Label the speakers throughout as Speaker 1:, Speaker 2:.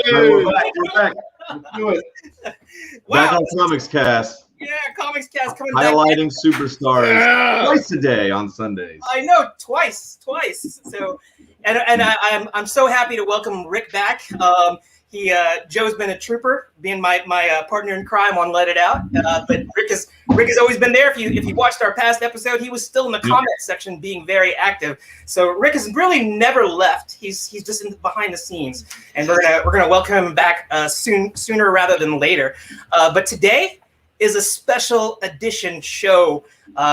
Speaker 1: We're back. Let's do it.
Speaker 2: Wow.
Speaker 1: Back on Comics Cast.
Speaker 2: Yeah, Comics Cast coming back.
Speaker 1: Highlighting superstars twice a day on Sundays.
Speaker 2: I know, twice. So, and I'm so happy to welcome Rick back. Joe's been a trooper, being my partner in crime on Let It Out. But Rick has always been there. If you watched our past episode, he was still in the comments section, being very active. So Rick has really never left. He's just behind the scenes, and we're gonna welcome him back sooner rather than later. But today is a special edition show.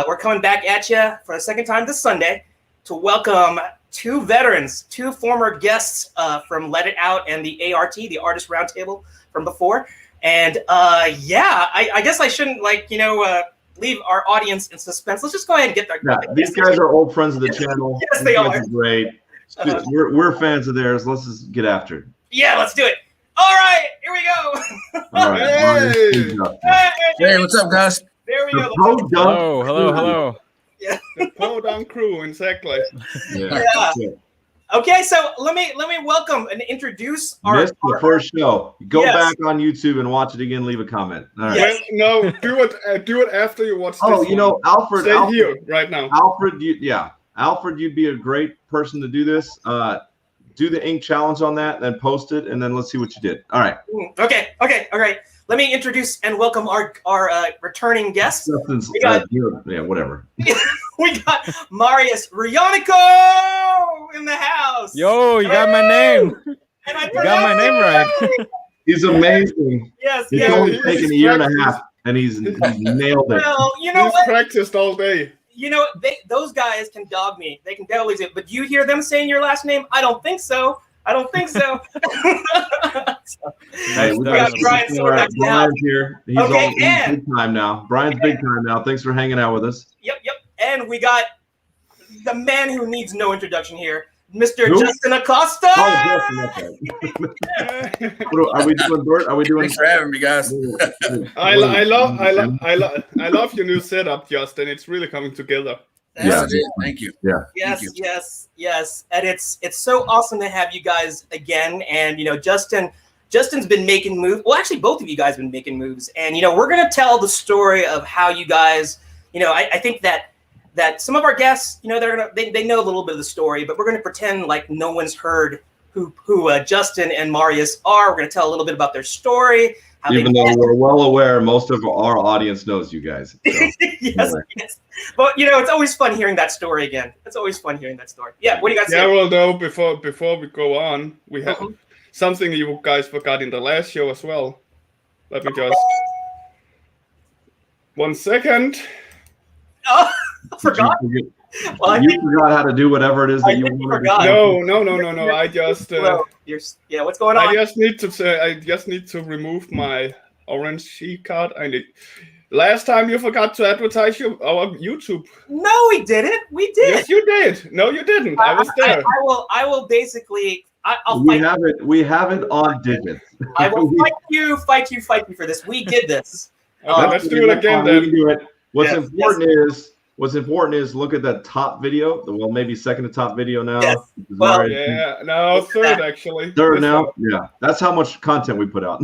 Speaker 2: We're coming back at you for the second time this Sunday to welcome two veterans, two former guests from Let It Out and the ART, the Artist Roundtable from before. And I guess I shouldn't leave our audience in suspense. Let's just go ahead and get there.
Speaker 1: Yeah, these guys are old friends of the channel.
Speaker 2: Yes, they are.
Speaker 1: Great. We're fans of theirs. Let's just get after it.
Speaker 2: Yeah, let's do it. All right, here we go.
Speaker 1: All right.
Speaker 3: Hey, what's up, guys?
Speaker 2: There we go.
Speaker 4: Hello.
Speaker 2: Yeah.
Speaker 5: The Podunk crew, exactly.
Speaker 1: Yeah.
Speaker 2: Okay, so let me welcome and introduce
Speaker 1: Missed the first show. Go
Speaker 2: Yes.
Speaker 1: back on YouTube and watch it again. Leave a comment. All right.
Speaker 2: Yes.
Speaker 5: Well, no, do it after you watch this.
Speaker 1: Alfred.
Speaker 5: Stay here right now.
Speaker 1: Alfred, Alfred, you'd be a great person to do this. Do the ink challenge on that, then post it, and then let's see what you did. All right.
Speaker 2: Okay. All right. Let me introduce and welcome our returning guests.
Speaker 1: Whatever.
Speaker 2: We got Marius Reonico in the house.
Speaker 4: Yo, you got my name.
Speaker 2: And I
Speaker 4: You got my name right.
Speaker 1: He's amazing.
Speaker 2: Yes.
Speaker 1: It's only taken a year and a half, and he's nailed it.
Speaker 2: Well, you know
Speaker 5: He's
Speaker 2: what?
Speaker 5: practiced all day.
Speaker 2: You know, those guys can dog me. They can definitely do it. But you hear them saying your last name? I don't think so.
Speaker 1: Hey, we got
Speaker 2: Brian
Speaker 1: Brian's here. He's
Speaker 2: Okay,
Speaker 1: he's big time now. Brian's big time now. Thanks for hanging out with us.
Speaker 2: Yep. And we got the man who needs no introduction here, Mr.
Speaker 1: Who?
Speaker 2: Justin Acosta.
Speaker 1: Oh, Justin, okay. Are we doing Bert? Are we doing?
Speaker 3: Thanks for having me, guys.
Speaker 5: I love your new setup, Justin. It's really coming together.
Speaker 3: Yeah. Thank you.
Speaker 1: Yeah.
Speaker 2: Yes. And it's so awesome to have you guys again. And Justin's been making moves. Well, actually, both of you guys have been making moves. And we're gonna tell the story of how you guys. I think that some of our guests, they know a little bit of the story, but we're gonna pretend like no one's heard who Justin and Marius are. We're gonna tell a little bit about their story.
Speaker 1: Even though we're well aware, most of our audience knows you guys. So.
Speaker 2: Yes. But it's always fun hearing that story again. It's always fun hearing that story. Yeah. What do you guys say?
Speaker 5: Yeah, well, though, before we go on, we have something you guys forgot in the last show as well. Let me just 1 second.
Speaker 2: Oh, I forgot. Well,
Speaker 1: You forgot how to do whatever it is that you wanted to do.
Speaker 5: No. I just.
Speaker 2: What's going on?
Speaker 5: I just need to remove my orange sheet card. Last time you forgot to advertise our YouTube.
Speaker 2: No, we didn't. We did.
Speaker 5: Yes, you did. No, you didn't. I was there.
Speaker 2: I will basically. I'll
Speaker 1: We
Speaker 2: fight.
Speaker 1: we have it on digits.
Speaker 2: I will fight you for this. We did this.
Speaker 5: Okay, let's do it again then.
Speaker 1: We do it. What's
Speaker 2: Yes.
Speaker 1: important is look at that top video. Maybe second to top video now.
Speaker 2: Yes. Well,
Speaker 5: Yeah, no, third actually.
Speaker 1: Third
Speaker 5: This
Speaker 1: now.
Speaker 5: one.
Speaker 1: Yeah, that's how much content we put out.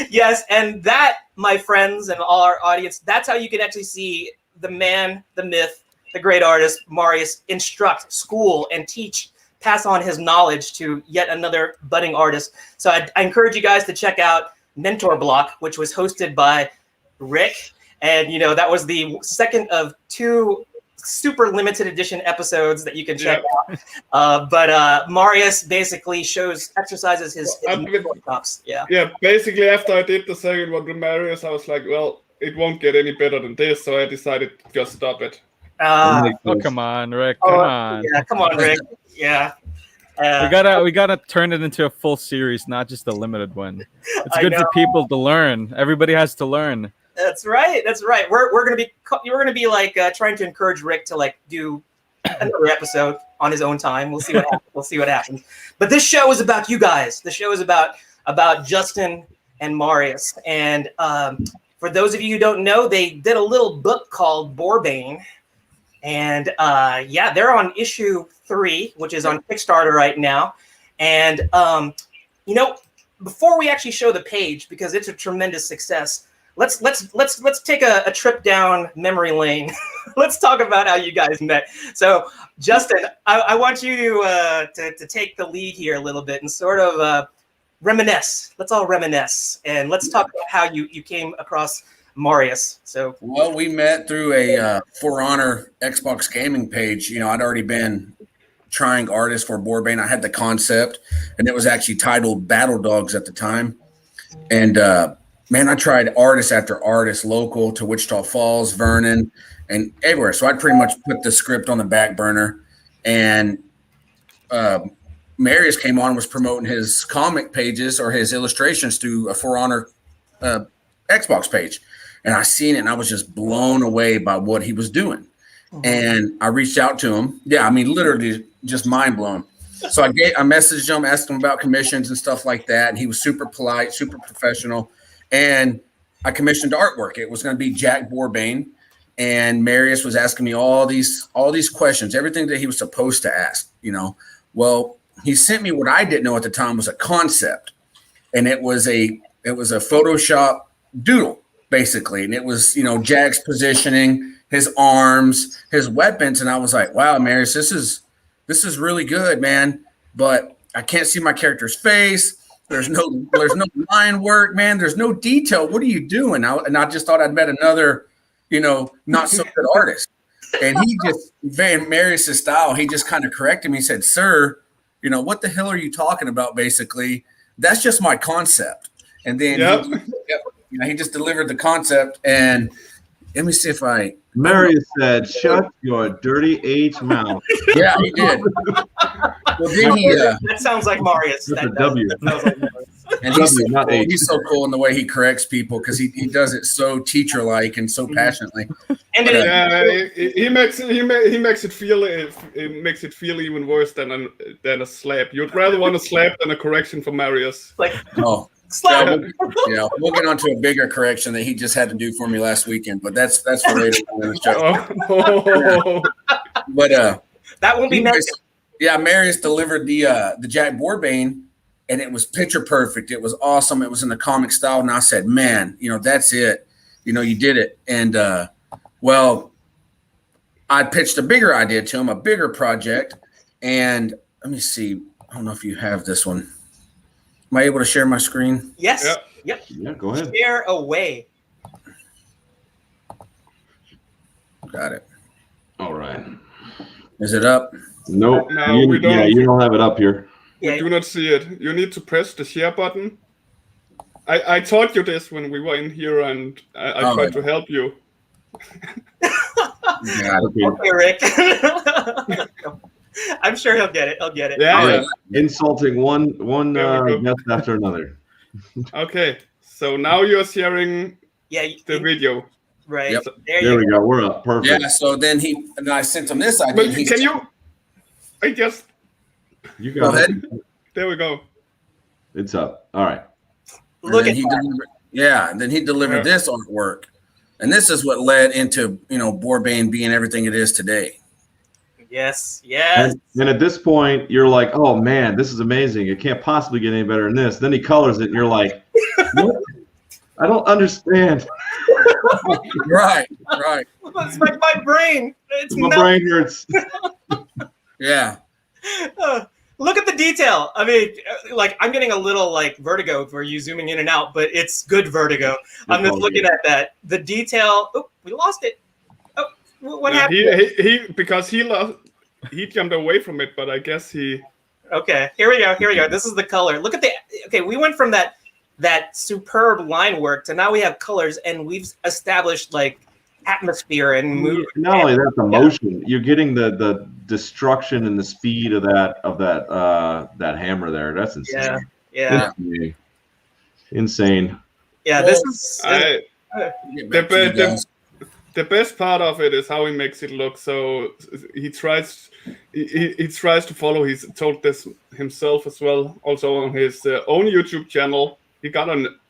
Speaker 2: Yes, and that, my friends and all our audience, that's how you can actually see the man, the myth, the great artist, Marius, instruct, school, and teach, pass on his knowledge to yet another budding artist. So I encourage you guys to check out Mentor Block, which was hosted by Rick. And, that was the second of 2 super limited edition episodes that you can check out. But Marius basically exercises his chops. Yeah.
Speaker 5: Yeah, basically after I did the second one with Marius, I was like, well, it won't get any better than this, so I decided to just stop it.
Speaker 4: Oh, come on, Rick. Come on.
Speaker 2: Yeah, come on, Rick. Yeah.
Speaker 4: We gotta turn it into a full series, not just a limited one. It's good for people to learn. Everybody has to learn.
Speaker 2: That's right. We're gonna be like trying to encourage Rick to do another episode on his own time. We'll see what happens. But this show is about you guys. The show is about Justin and Marius. And for those of you who don't know, they did a little book called Boar-Bane. And they're on issue 3, which is on Kickstarter right now. And you know, before we actually show the page, because it's a tremendous success, let's take a trip down memory lane. Let's talk about how you guys met. So, Justin, I want you to take the lead here a little bit and sort of reminisce. Let's all reminisce, and let's talk about how you came across Marius. So,
Speaker 3: well, we met through a For Honor Xbox gaming page. You know, I'd already been trying artists for Boar-Bane. I had the concept, and it was actually titled Battle Dogs at the time. And man, I tried artist after artist, local to Wichita Falls, Vernon, and everywhere. So I pretty much put the script on the back burner, and Marius came on, was promoting his comic pages or his illustrations through a For Honor Xbox page. And I seen it, and I was just blown away by what he was doing. And I reached out to him. Yeah, I mean, literally just mind blown. So I messaged him, asked him about commissions and stuff like that. And he was super polite, super professional. And I commissioned artwork. It was going to be Jack Boar-Bane. And Marius was asking me all these questions, everything that he was supposed to ask, you know. Well, he sent me what I didn't know at the time was a concept. And it was a Photoshop doodle, basically. And it was, you know, Jack's positioning, his arms, his weapons. And I was like, wow, Marius, this is really good, man. But I can't see my character's face. There's no line work, man. There's no detail. What are you doing? And I just thought I'd met another, you know, not so good artist. And he just, Marius' style, he just kind of corrected me. He said, sir, you know, what the hell are you talking about, basically? That's just my concept. And then he just delivered the concept. And let me see if
Speaker 1: Marius said, shut your dirty H mouth.
Speaker 3: Yeah, he did. Well, then
Speaker 2: that sounds like Marius.
Speaker 1: That's a W.
Speaker 2: That sounds like Marius.
Speaker 3: And he's so cool in the way he corrects people, because he does it so teacher-like and so passionately.
Speaker 2: And
Speaker 5: he makes it feel even worse than a slap. You'd rather want a slap than a correction from Marius.
Speaker 2: Like, slap.
Speaker 3: We'll get on to a bigger correction that he just had to do for me last weekend, but that's for later in the show. But
Speaker 2: that won't be next.
Speaker 3: Yeah, Marius delivered the Jack Boar-Bane, and it was picture perfect. It was awesome. It was in the comic style, and I said, man, you know, that's it. You know, you did it. And well, I pitched a bigger idea to him, a bigger project. And let me see. I don't know if you have this one. Am I able to share my screen?
Speaker 2: Yes.
Speaker 1: Yep. Yeah, go ahead.
Speaker 2: Share away.
Speaker 3: Got it.
Speaker 1: All right.
Speaker 3: Is it up?
Speaker 1: Nope.
Speaker 5: No, we don't.
Speaker 1: Yeah, you don't have it up here.
Speaker 5: We do not see it. You need to press the share button. I taught you this when we were in here, and I tried to help you.
Speaker 2: Okay, Rick. I'm sure he'll get it. He'll get it.
Speaker 5: Yeah.
Speaker 1: Right. Insulting one guest after another.
Speaker 5: Okay, so now you're sharing the video.
Speaker 2: Right.
Speaker 3: Yep.
Speaker 1: There we go. We're up. Perfect.
Speaker 3: Yeah. So then I sent him this idea.
Speaker 5: But can you? I just.
Speaker 1: You got it.
Speaker 5: There we go.
Speaker 1: It's up. All right.
Speaker 2: Look at
Speaker 3: and then he delivered this artwork, and this is what led into, you know, Boar-Bane being everything it is today.
Speaker 2: Yes.
Speaker 1: And at this point, you're like, oh man, this is amazing. It can't possibly get any better than this. Then he colors it, and you're like, what? I don't understand.
Speaker 3: Right.
Speaker 2: It's like my brain.
Speaker 1: My brain hurts.
Speaker 3: Yeah.
Speaker 2: Look at the detail. I mean, like, I'm getting a little like vertigo for you zooming in and out, but it's good vertigo. I'm just looking at that. The detail. Oh, we lost it. Oh, what happened?
Speaker 5: He jumped away from it, but I guess he.
Speaker 2: Okay, here we go. This is the color. Look at the. Okay, we went from that superb line work to now we have colors, and we've established like atmosphere and mood.
Speaker 1: Not only that, the motion. You're getting the destruction and the speed of that hammer there. That's insane.
Speaker 2: Yeah.
Speaker 1: Insane.
Speaker 2: Yeah, this is
Speaker 5: the best part of it is how he makes it look. So he tries to follow. He's told this himself as well. Also on his own YouTube channel.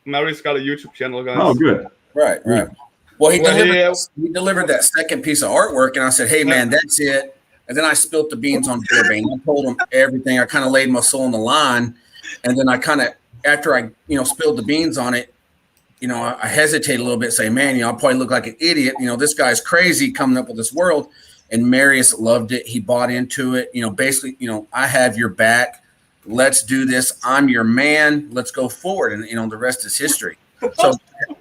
Speaker 5: Marius got a YouTube channel, guys.
Speaker 1: Oh, good.
Speaker 3: Right. Well, he delivered that second piece of artwork, and I said, hey, man, that's it. And then I spilt the beans on Boar-Bane. I told him everything. I kind of laid my soul on the line. And then I kind of, after I, spilled the beans on it, I hesitated a little bit, saying, man, I probably look like an idiot. This guy's crazy coming up with this world. And Marius loved it. He bought into it. Basically, I have your back. Let's do this. I'm your man. Let's go forward. And, the rest is history. So,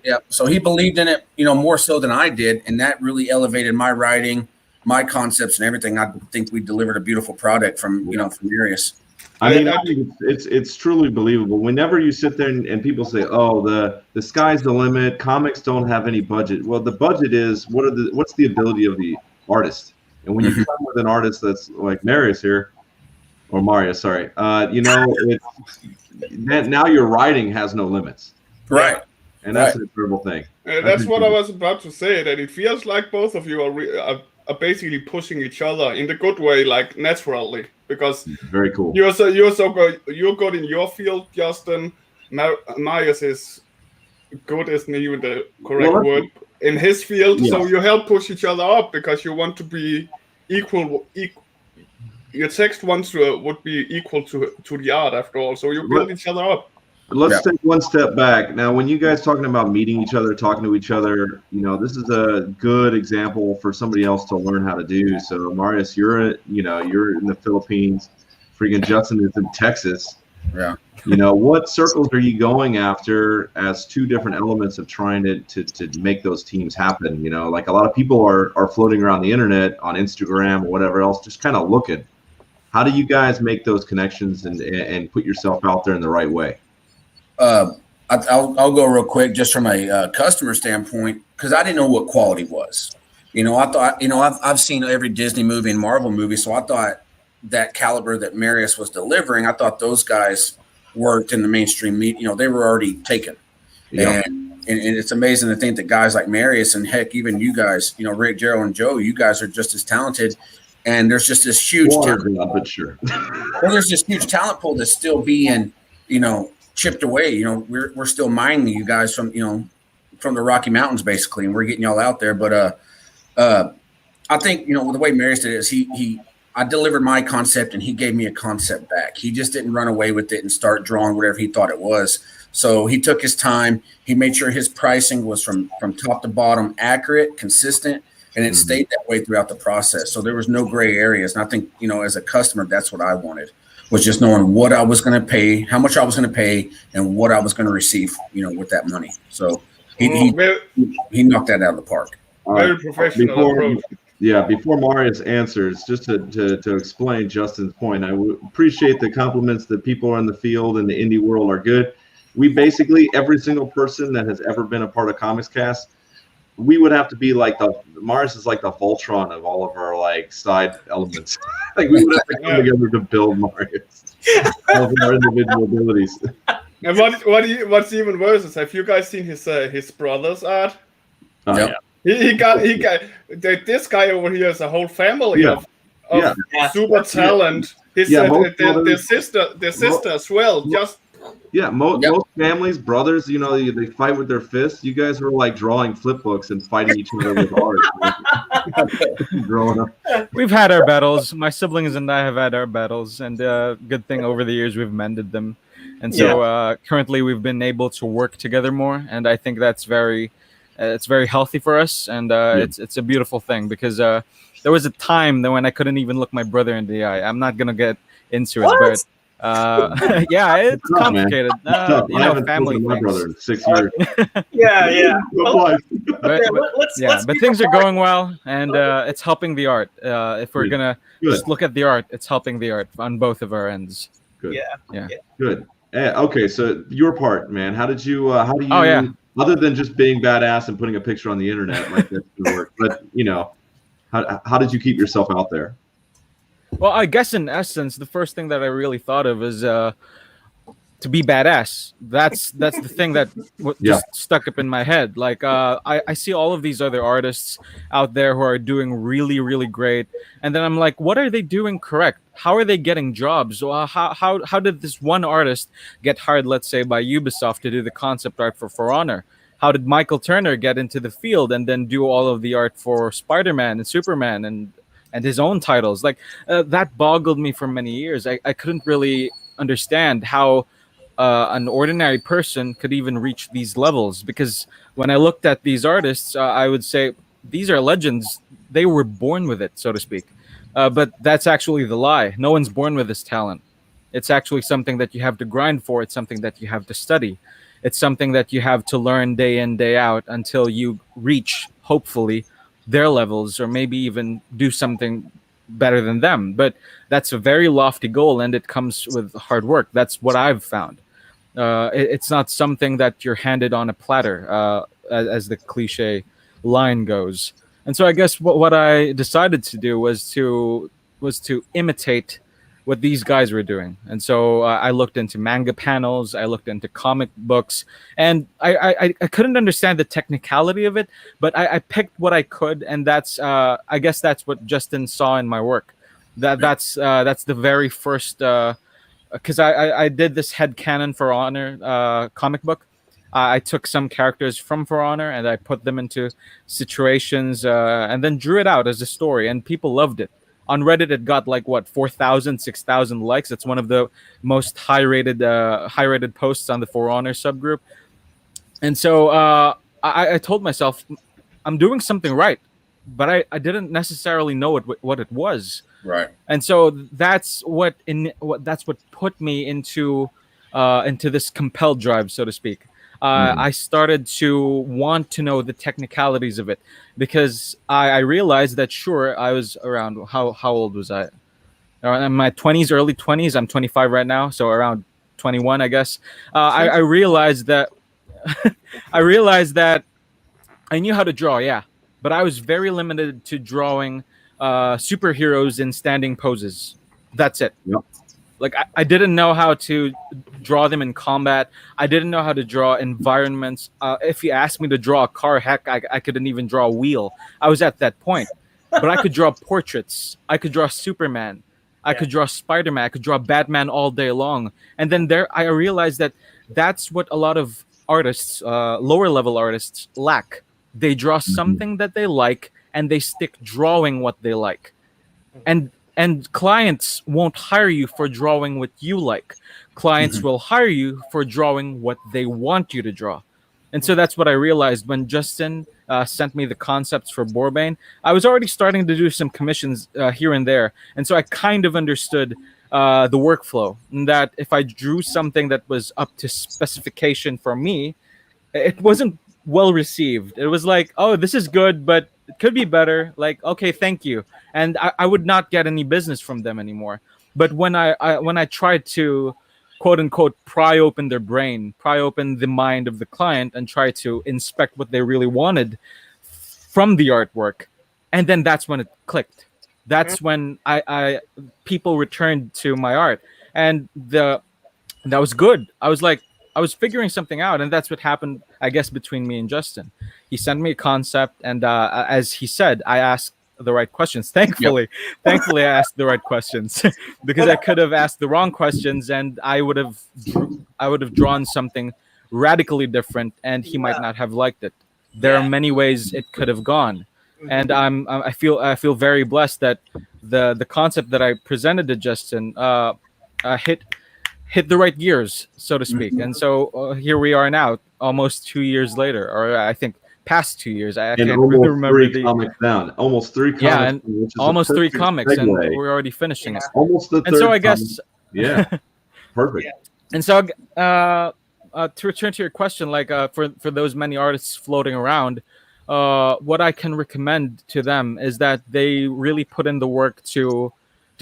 Speaker 3: yeah. So he believed in it, more so than I did. And that really elevated my writing, my concepts and everything. I think we delivered a beautiful product from Marius.
Speaker 1: I mean, I think it's truly believable. Whenever you sit there and people say, "Oh, the sky's the limit. Comics don't have any budget." Well, the budget is what's the ability of the artist. And when you come with an artist that's like Marius here, or Marius, sorry, now your writing has no limits,
Speaker 3: right?
Speaker 1: And that's an incredible thing.
Speaker 5: That's what I was about to say. That it feels like both of you are basically pushing each other in the good way, like naturally. Because
Speaker 1: very cool.
Speaker 5: You're so good. You're good in your field, Justin. Marius is good, isn't even the correct word, in his field. Yeah. So you help push each other up because you want to be equal. Your text would be equal to the art after all. So you build each other up.
Speaker 1: Let's take one step back. Now, when you guys talking about meeting each other, talking to each other, this is a good example for somebody else to learn how to do. So, Marius, you're in the Philippines. Freaking Justin is in Texas.
Speaker 3: Yeah.
Speaker 1: What circles are you going after as two different elements of trying to make those teams happen? Like a lot of people are floating around the internet on Instagram or whatever else, just kind of looking. How do you guys make those connections and put yourself out there in the right way?
Speaker 3: I'll go real quick just from a customer standpoint, because I didn't know what quality was. I thought, I've seen every Disney movie and Marvel movie, so I thought that caliber that Marius was delivering, I thought those guys worked in the mainstream media. They were already taken. Yeah. And it's amazing to think that guys like Marius and heck, even you guys, Rick, Gerald, and Joe, you guys are just as talented. And there's just this huge
Speaker 1: but sure.
Speaker 3: Well, there's this huge talent pool that's still being, chipped away. We're still mining you guys from the Rocky Mountains basically, and we're getting y'all out there. But I think the way Marius did it is I delivered my concept and he gave me a concept back. He just didn't run away with it and start drawing whatever he thought it was. So he took his time. He made sure his pricing was from top to bottom accurate, consistent, and it stayed that way throughout the process. So there was no gray areas. And I think as a customer, that's what I wanted. Was just knowing what I was going to pay, how much I was going to pay, and what I was going to receive, with that money. So he knocked that out of the park.
Speaker 5: Very professional approach.
Speaker 1: Before Marius answers, just to explain Justin's point, I would appreciate the compliments that people in the field and the indie world are good. We basically, every single person that has ever been a part of Comics Cast, we would have to be like Marius is like the Voltron of all of our side elements. We would have to come together to build Marius, all of our individual abilities.
Speaker 5: And what's even worse is, have you guys seen his brother's art?
Speaker 1: Yeah.
Speaker 5: He got this guy over here is a whole family of super talent. Their sister as well. Most
Speaker 1: families, brothers, they fight with their fists. You guys are drawing flip books and fighting each other with art. Growing up,
Speaker 4: we've had our battles. My siblings and I have had our battles, and good thing over the years we've mended them. And so currently we've been able to work together more, and I think that's very healthy for us, and it's a beautiful thing, because there was a time that when I couldn't even look my brother in the eye. I'm not gonna get into it, but it's complicated. Family
Speaker 1: my brother in 6 years.
Speaker 4: But things are going well, and it's helping the art. If we're gonna just look at the art, it's helping the art on both of our ends.
Speaker 1: Good. Yeah. Good. Okay, so your part, man. How do you other than just being badass and putting a picture on the internet, like that's gonna work, but how did you keep yourself out there?
Speaker 4: Well, I guess in essence, the first thing that I really thought of is to be badass. That's the thing that just stuck up in my head. I see all of these other artists out there who are doing really, really great, and then I'm like, what are they doing correct? How are they getting jobs? How did this one artist get hired, let's say, by Ubisoft to do the concept art for Honor? How did Michael Turner get into the field and then do all of the art for Spider-Man and Superman and and his own titles. Like that boggled me for many years. I couldn't really understand how an ordinary person could even reach these levels, because when I looked at these artists, I would say these are legends. They were born with it, so to speak. But that's actually the lie. No one's born with this talent. It's actually something that you have to grind for. It's something that you have to study. It's something that you have to learn day in, day out until you reach, hopefully, their levels, or maybe even do something better than them. But that's a very lofty goal, and it comes with hard work. That's what I've found. It's not something that you're handed on a platter, as the cliche line goes. And so I guess what I decided to do was to imitate what these guys were doing. And so I looked into manga panels, I looked into comic books, and I couldn't understand the technicality of it, but I picked what I could, and that's I guess that's what Justin saw in my work. That's the very first, because I did this headcanon For Honor comic book. I took some characters from For Honor and I put them into situations and then drew it out as a story, and people loved it. On Reddit, it got like 4,000, 6,000 likes. It's one of the most high-rated posts on the For Honor subgroup. And so I told myself, I'm doing something right, but I didn't necessarily know what it was.
Speaker 3: Right.
Speaker 4: And so that's what put me into this compelled drive, so to speak. I started to want to know the technicalities of it, because I realized that, sure, I was around, how old was I? In my 20s, early 20s. I'm 25 right now, so around 21, I guess. I realized that I knew how to draw, yeah, but I was very limited to drawing superheroes in standing poses. That's it.
Speaker 1: Yep.
Speaker 4: Like I didn't know how to draw them in combat. I didn't know how to draw environments. If you asked me to draw a car, heck, I couldn't even draw a wheel. I was at that point. But I could draw portraits. I could draw Superman. I could draw Spider-Man. I could draw Batman all day long. And then I realized that that's what a lot of artists, lower level artists, lack. They draw something that they like, and they stick drawing what they like. And clients won't hire you for drawing what you like. Clients will hire you for drawing what they want you to draw. And so that's what I realized when Justin sent me the concepts for Boar-Bane. I was already starting to do some commissions here and there. And so I kind of understood the workflow, and that if I drew something that was up to specification for me, it wasn't well received. It was like, oh, this is good, but it could be better. Like, okay, thank you. And I would not get any business from them anymore. But when I tried to, quote unquote, pry open their brain, pry open the mind of the client, and try to inspect what they really wanted from the artwork, and then that's when it clicked. That's when people returned to my art, and that was good. I was figuring something out, and that's what happened, I guess, between me and Justin. He sent me a concept, and as he said, I asked the right questions. Thankfully, I asked the right questions, because I could have asked the wrong questions, and I would have drawn something radically different, and he might not have liked it. There are many ways it could have gone, and I feel very blessed that the concept that I presented to Justin hit the right gears, so to speak. And so here we are now, almost 2 years later, or I think past 2 years. I can't really remember
Speaker 1: comics down. Almost three comics.
Speaker 4: Yeah, and almost 3 comics, and we're already finishing it.
Speaker 1: Almost the third.
Speaker 4: And so I guess,
Speaker 1: yeah, perfect.
Speaker 4: And so to return to your question, like for those many artists floating around, what I can recommend to them is that they really put in the work to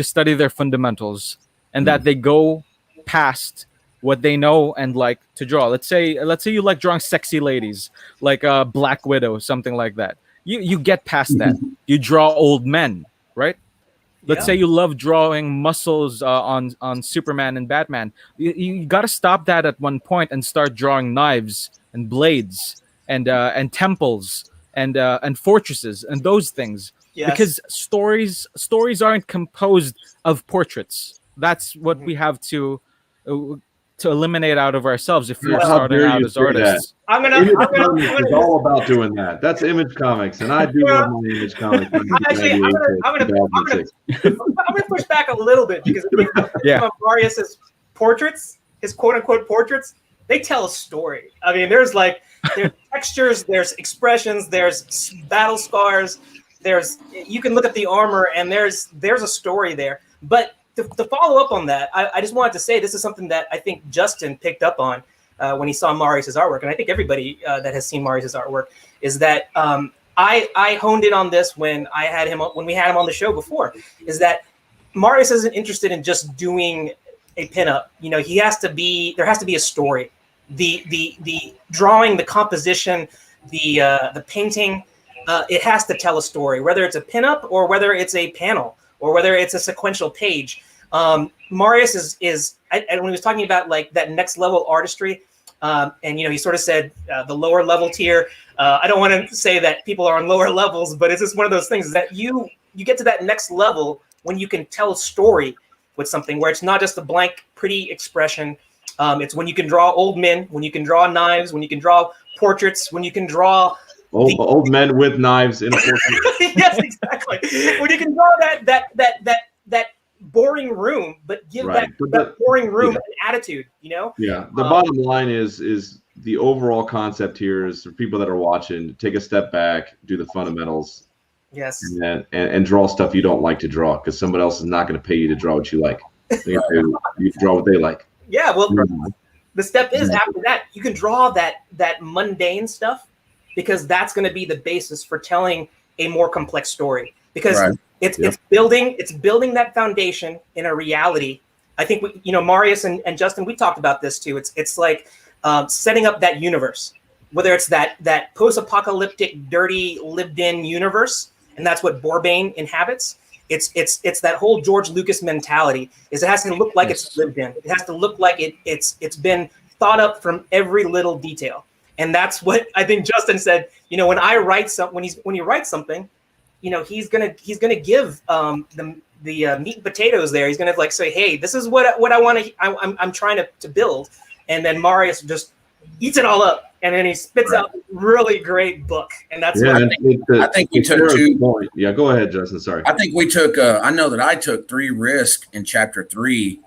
Speaker 4: study their fundamentals, and that they go past what they know and like to draw. Let's say you like drawing sexy ladies, like Black Widow, something like that. You get past that. You draw old men, right? Let's say you love drawing muscles on Superman and Batman. You got to stop that at one point and start drawing knives and blades and temples and fortresses and those things. Yes. Because stories aren't composed of portraits. That's what we have to. to eliminate out of ourselves if we're
Speaker 1: How
Speaker 4: starting
Speaker 1: dare
Speaker 4: out
Speaker 1: you
Speaker 4: as
Speaker 1: say that?
Speaker 4: artists.
Speaker 1: Image Comics is all about doing that. That's Image Comics, and I do love my Image Comics.
Speaker 2: Actually, I'm gonna push back a little bit because if you look at some of Marius's portraits, his quote unquote portraits, they tell a story. I mean, there's textures, there's expressions, there's battle scars, you can look at the armor and there's a story there. But to follow up on that, I just wanted to say this is something that I think Justin picked up on when he saw Marius's artwork, and I think everybody that has seen Marius's artwork is that I honed in on this when we had him on the show before, is that Marius isn't interested in just doing a pinup. You know, there has to be a story. The drawing, the composition, the painting, it has to tell a story, whether it's a pinup or whether it's a panel or whether it's a sequential page. Marius is when he was talking about like that next level artistry, and he sort of said the lower level tier. I don't want to say that people are on lower levels, but it's just one of those things that you get to that next level when you can tell a story with something where it's not just a blank, pretty expression. It's when you can draw old men, when you can draw knives, when you can draw portraits, when you can draw
Speaker 1: old men with knives in a portrait.
Speaker 2: Yes, exactly. When you can draw that boring room, but give that boring room an attitude,
Speaker 1: Yeah. The bottom line is the overall concept here is for people that are watching, take a step back, do the fundamentals.
Speaker 2: Yes.
Speaker 1: And draw stuff you don't like to draw, because somebody else is not going to pay you to draw what you like. You draw what they like.
Speaker 2: Yeah, well, the step is after that, you can draw that mundane stuff, because that's going to be the basis for telling a more complex story. Because it's building that foundation in a reality. I think Marius and Justin, we talked about this too. It's like setting up that universe, whether it's that post-apocalyptic, dirty, lived-in universe, and that's what Boar-Bane inhabits. It's that whole George Lucas mentality. Is it has to look like it's lived in. It has to look like it's been thought up from every little detail. And that's what I think Justin said. When I write when he writes something, he's gonna give the meat and potatoes there. He's gonna say, hey, this is what I want to. I'm trying to build, and then Marius just eats it all up, and then he spits out a really great book. And that's what
Speaker 3: I think we took two.
Speaker 1: Yeah, go ahead, Justin. Sorry.
Speaker 3: I think we took. I know that I took 3 risks in chapter 3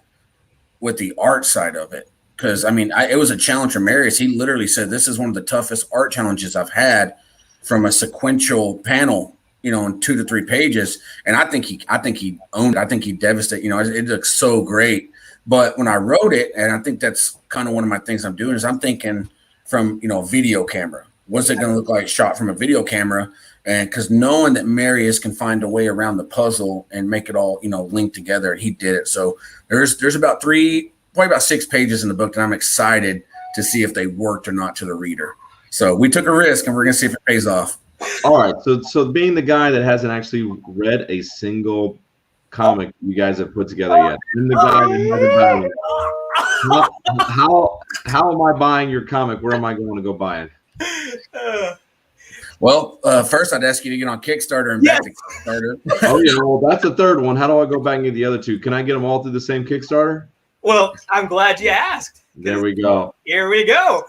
Speaker 3: with the art side of it. Because, it was a challenge for Marius. He literally said, this is one of the toughest art challenges I've had from a sequential panel, in 2 to 3 pages. And I think he owned it. I think he devastated. It looks so great. But when I wrote it, and I think that's kind of one of my things I'm doing, is I'm thinking from, video camera. What's it going to look like shot from a video camera? And because knowing that Marius can find a way around the puzzle and make it all, linked together, he did it. So there's about probably about 6 pages in the book that I'm excited to see if they worked or not to the reader. So we took a risk, and we're going to see if it pays off.
Speaker 1: All right. So being the guy that hasn't actually read a single comic you guys have put together yet, and the guy that hasn't how am I buying your comic? Where am I going to go buy it?
Speaker 3: Well, first I'd ask you to get on Kickstarter and back to Kickstarter.
Speaker 1: Oh yeah, well that's the third one. How do I go back and get the other 2? Can I get them all through the same Kickstarter?
Speaker 2: Well, I'm glad you asked.
Speaker 1: There we go.
Speaker 2: Here we go.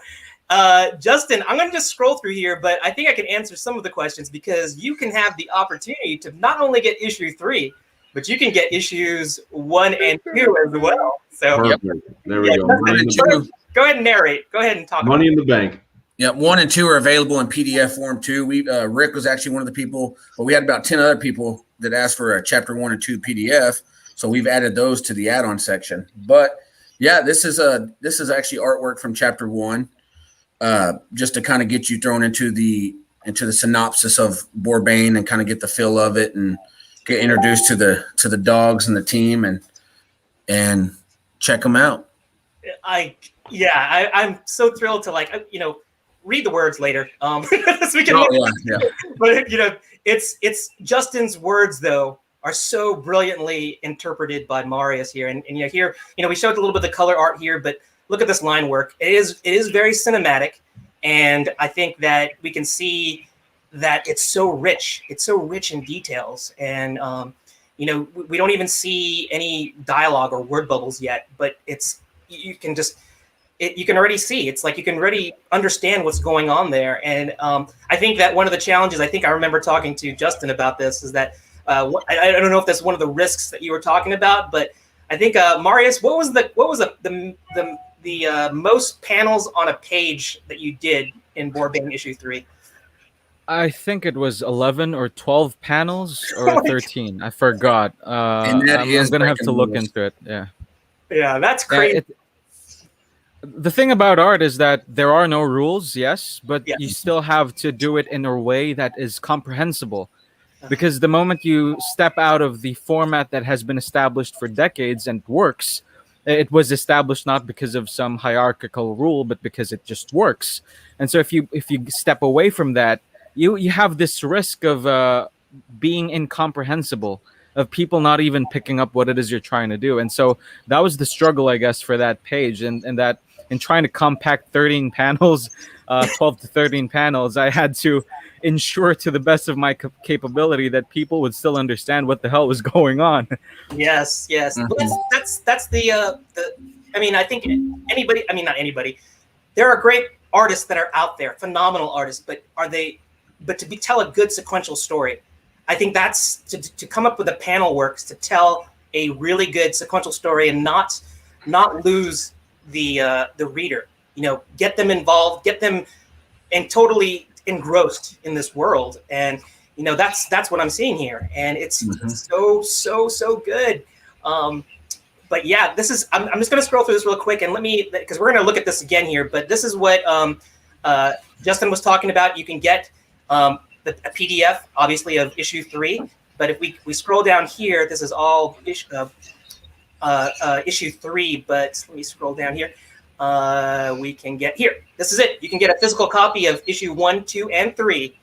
Speaker 2: Justin, I'm going to just scroll through here, but I think I can answer some of the questions, because you can have the opportunity to not only get issue 3, but you can get issues 1 and 2 as well. So
Speaker 1: perfect. There we go.
Speaker 2: Go ahead and narrate. Go ahead and talk.
Speaker 1: Money in the Bank.
Speaker 3: Yeah, 1 and 2 are available in PDF form too. Rick was actually one of the people, but we had about 10 other people that asked for a chapter 1 and 2 PDF. So we've added those to the add-on section. But yeah, this is actually artwork from chapter 1, just to kind of get you thrown into the synopsis of Boar-Bane and kind of get the feel of it and get introduced to the dogs and the team and check them out.
Speaker 2: I'm so thrilled to read the words later. So we can But it's Justin's words though are so brilliantly interpreted by Marius here. And here, we showed a little bit of the color art here, but look at this line work. It is very cinematic. And I think that we can see that it's so rich. It's so rich in details. And, we don't even see any dialogue or word bubbles yet, but you can just you can already see. It's like you can already understand what's going on there. And I think that one of the challenges, I think I remember talking to Justin about this, is that I don't know if that's one of the risks that you were talking about, but I think Marius, what was the most panels on a page that you did in Boar-Bane issue 3?
Speaker 4: I think it was 11 or 12 panels or 13. I forgot. I'm gonna have to look into it.
Speaker 2: Yeah, that's crazy.
Speaker 4: The thing about art is that there are no rules, yes, but you still have to do it in a way that is comprehensible. Because the moment you step out of the format that has been established for decades and works, it was established not because of some hierarchical rule, but because it just works. And so if you step away from that, you have this risk of being incomprehensible, of people not even picking up what it is you're trying to do. And so that was the struggle, I guess, for that page, and that in trying to compact 13 panels, 12 to 13 panels, I had to ensure to the best of my capability that people would still understand what the hell was going on.
Speaker 2: Yes.
Speaker 3: Mm-hmm.
Speaker 2: That's the I mean, I think not anybody. There are great artists that are out there, phenomenal artists, but tell a good sequential story. I think that's to come up with a panel works to tell a really good sequential story and not lose the reader. Get them involved, get them and totally engrossed in this world. And that's what I'm seeing here, and it's so good. But yeah, this is. I'm just going to scroll through this real quick, and because we're going to look at this again here. But this is what Justin was talking about. You can get a PDF, obviously, of issue 3. But if we scroll down here, this is all issue 3. But let me scroll down here. We can get here. This is it. You can get a physical copy of issue 1, 2, and 3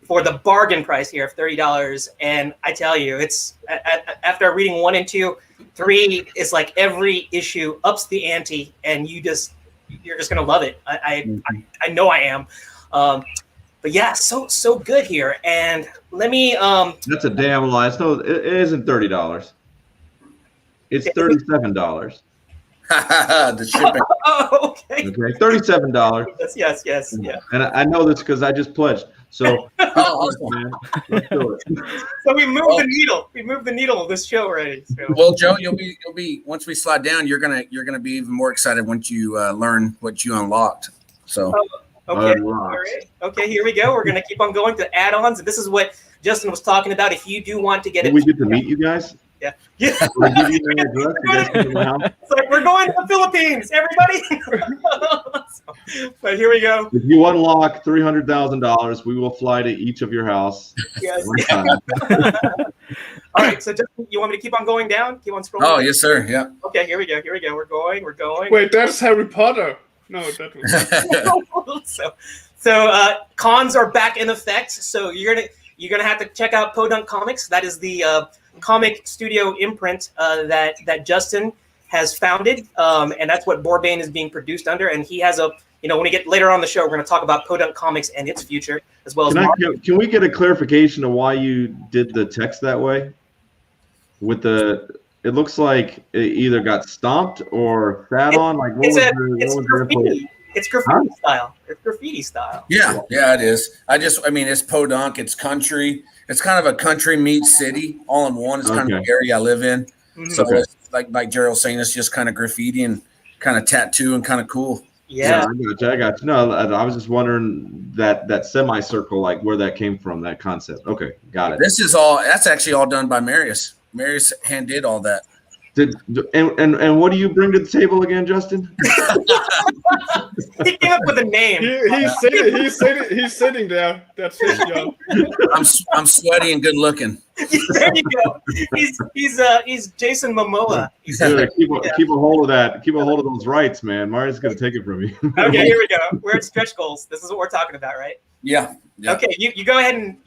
Speaker 2: for the bargain price here of $30. And I tell you, it's after reading 1 and 2, 3 is like every issue ups the ante, and you're just gonna love it. I know I am. But yeah, so good here. And let me.
Speaker 1: That's a damn lie. So it isn't $30. It's $37.
Speaker 3: The shipping.
Speaker 2: Oh, okay.
Speaker 1: Okay, $37.
Speaker 2: Yes, yeah.
Speaker 1: And I know this because I just pledged. So, man, let's do it.
Speaker 2: So we moved the needle. We moved the needle of this show already. So.
Speaker 3: Well, Joe, you'll be once we slide down, you're gonna be even more excited once you learn what you unlocked. So.
Speaker 2: Okay. All right. Okay, here we go. We're gonna keep on going to add-ons, and this is what Justin was talking about. If you do want to get it,
Speaker 1: we get to meet you guys.
Speaker 2: Yeah.
Speaker 1: It's like
Speaker 2: we're going to the Philippines, everybody. But here we go.
Speaker 1: If you unlock $300,000, we will fly to each of your house.
Speaker 2: Yes. All right. So, Justin, you want me to keep on going down? Keep on scrolling.
Speaker 3: Oh, yes, sir. Yeah.
Speaker 2: Okay. Here we go. We're going.
Speaker 5: Wait, that's Harry Potter. No, that was.
Speaker 2: So cons are back in effect. So you're gonna have to check out Podunk Comics. That is the comic studio imprint that Justin has founded, and that's what Boar-Bane is being produced under. And he has when we get later on the show, we're going to talk about Podunk Comics and its future, as well as.
Speaker 1: Can we get a clarification of why you did the text that way? It looks like it either got stomped or sat on. Like
Speaker 2: it's graffiti. It's graffiti style. It's graffiti style.
Speaker 3: Yeah, it is. It's podunk. It's country. It's kind of a country meets city all in one. It's kind of the area I live in. Mm-hmm. So it's like Gerald was saying, it's just kind of graffiti and kind of tattoo and kind of cool.
Speaker 2: Yeah,
Speaker 1: I got you. No, I was just wondering that semicircle, like where that came from, that concept. Okay, got it.
Speaker 3: That's actually all done by Marius. Marius hand did all that.
Speaker 1: And what do you bring to the table again, Justin?
Speaker 2: He came up with a name.
Speaker 5: He's sitting there. That's his job.
Speaker 3: I'm sweaty and good looking.
Speaker 2: There you go. He's Jason Momoa.
Speaker 1: Keep a hold of that. Keep a hold of those rights, man. Marius gonna take it from you.
Speaker 2: Okay, here we go. We're at stretch goals. This is what we're talking about, right?
Speaker 3: Yeah.
Speaker 2: Okay, you go ahead and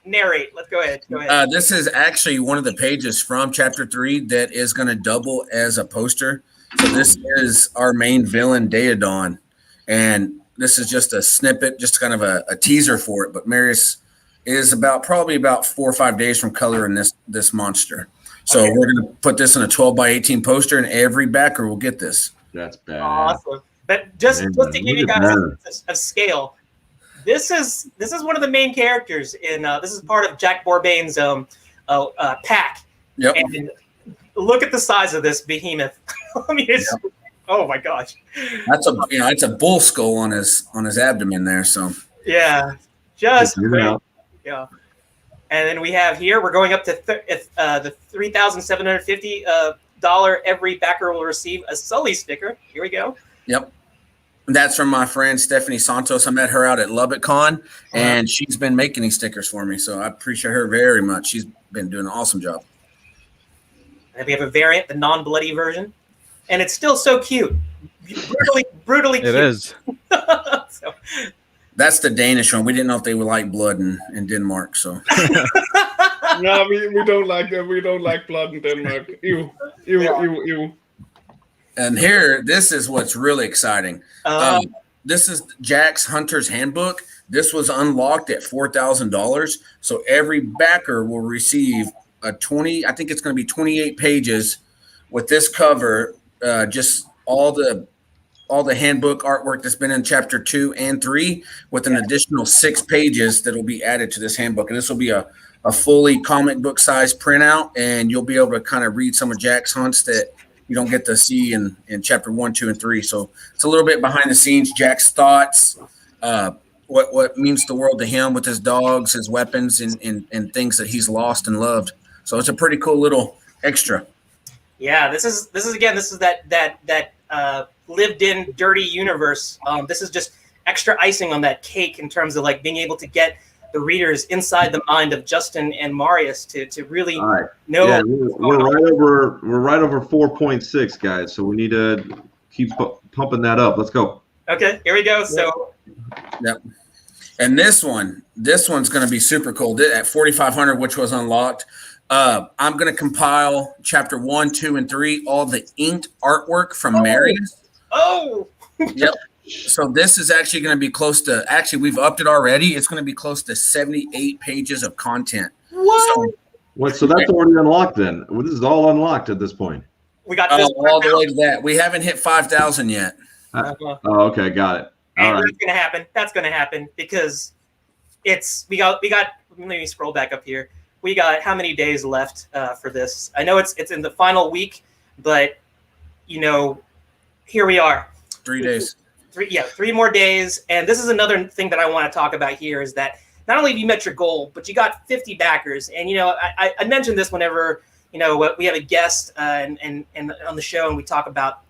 Speaker 2: narrate. Let's go ahead.
Speaker 3: This is actually one of the pages from chapter 3 that is going to double as a poster. So this is our main villain, Daedon, and this is just a snippet, just kind of a teaser for it. But Marius is probably about 4 or 5 days from coloring this monster. So we're going to put this in a 12 by 18 poster, and every backer will get this.
Speaker 1: That's bad.
Speaker 2: Awesome. But just
Speaker 1: Man,
Speaker 2: to give you
Speaker 1: look at
Speaker 2: guys a scale, this is one of the main characters in this is part of Jack Boar-Bane's pack.
Speaker 3: Yep.
Speaker 2: And look at the size of this behemoth. I mean, it's oh my gosh.
Speaker 3: That's it's a bull skull on his abdomen there. So
Speaker 2: yeah, just
Speaker 1: Check it
Speaker 2: great.
Speaker 1: out.
Speaker 2: Yeah. And then we have here we're going up to the $3,750 every backer will receive a Sully sticker. Here we go.
Speaker 3: Yep. That's from my friend Stephanie Santos. I met her out at Lubbock Con, and she's been making these stickers for me. So I appreciate her very much. She's been doing an awesome job.
Speaker 2: And we have a variant, the non-bloody version, and it's still so cute, brutally cute.
Speaker 4: It is.
Speaker 2: So,
Speaker 3: That's the Danish one. We didn't know if they would like blood in Denmark. So
Speaker 5: No, we don't like that. We don't like blood in Denmark. Ew.
Speaker 3: and here, this is what's really exciting. This is Jack's Hunter's Handbook. This was unlocked at $4,000. So every backer will receive I think it's going to be 28 pages with this cover, just all the handbook artwork that's been in chapter 2 and 3 with an additional 6 pages that will be added to this handbook. And this will be a fully comic book size printout, and you'll be able to kind of read some of Jack's hunts that you don't get to see in chapter 1, 2, and 3. So it's a little bit behind the scenes, Jack's thoughts, what means the world to him with his dogs, his weapons, and things that he's lost and loved. So it's a pretty cool little extra.
Speaker 2: yeah, this is that lived in dirty universe. This is just extra icing on that cake in terms of like being able to get the readers inside the mind of Justin and Marius to really know.
Speaker 1: Yeah, we're right over 4.6, guys. So we need to keep pumping that up. Let's go.
Speaker 2: Okay, here we go. So
Speaker 3: Yep. And this one's going to be super cool. At 4,500, which was unlocked, I'm going to compile chapter 1, 2, and 3, all the inked artwork from Marius.
Speaker 2: Oh,
Speaker 3: Yep. So this is actually going to be close to. Actually, we've upped it already. It's going to be close to 78 pages of content.
Speaker 2: what?
Speaker 1: So that's already unlocked then. Well, this is all unlocked at this point.
Speaker 2: We got this
Speaker 3: all the way to that. We haven't hit 5,000 yet.
Speaker 1: Oh, okay, got it. All
Speaker 2: And
Speaker 1: right.
Speaker 2: that's gonna happen. That's gonna happen because we got. Let me scroll back up here. We got how many days left for this? I know it's in the final week, but here we are.
Speaker 3: 3 days.
Speaker 2: 3 more days. And this is another thing that I want to talk about here is that not only have you met your goal, but you got 50 backers. And I mentioned this whenever we have a guest and on the show and we talk about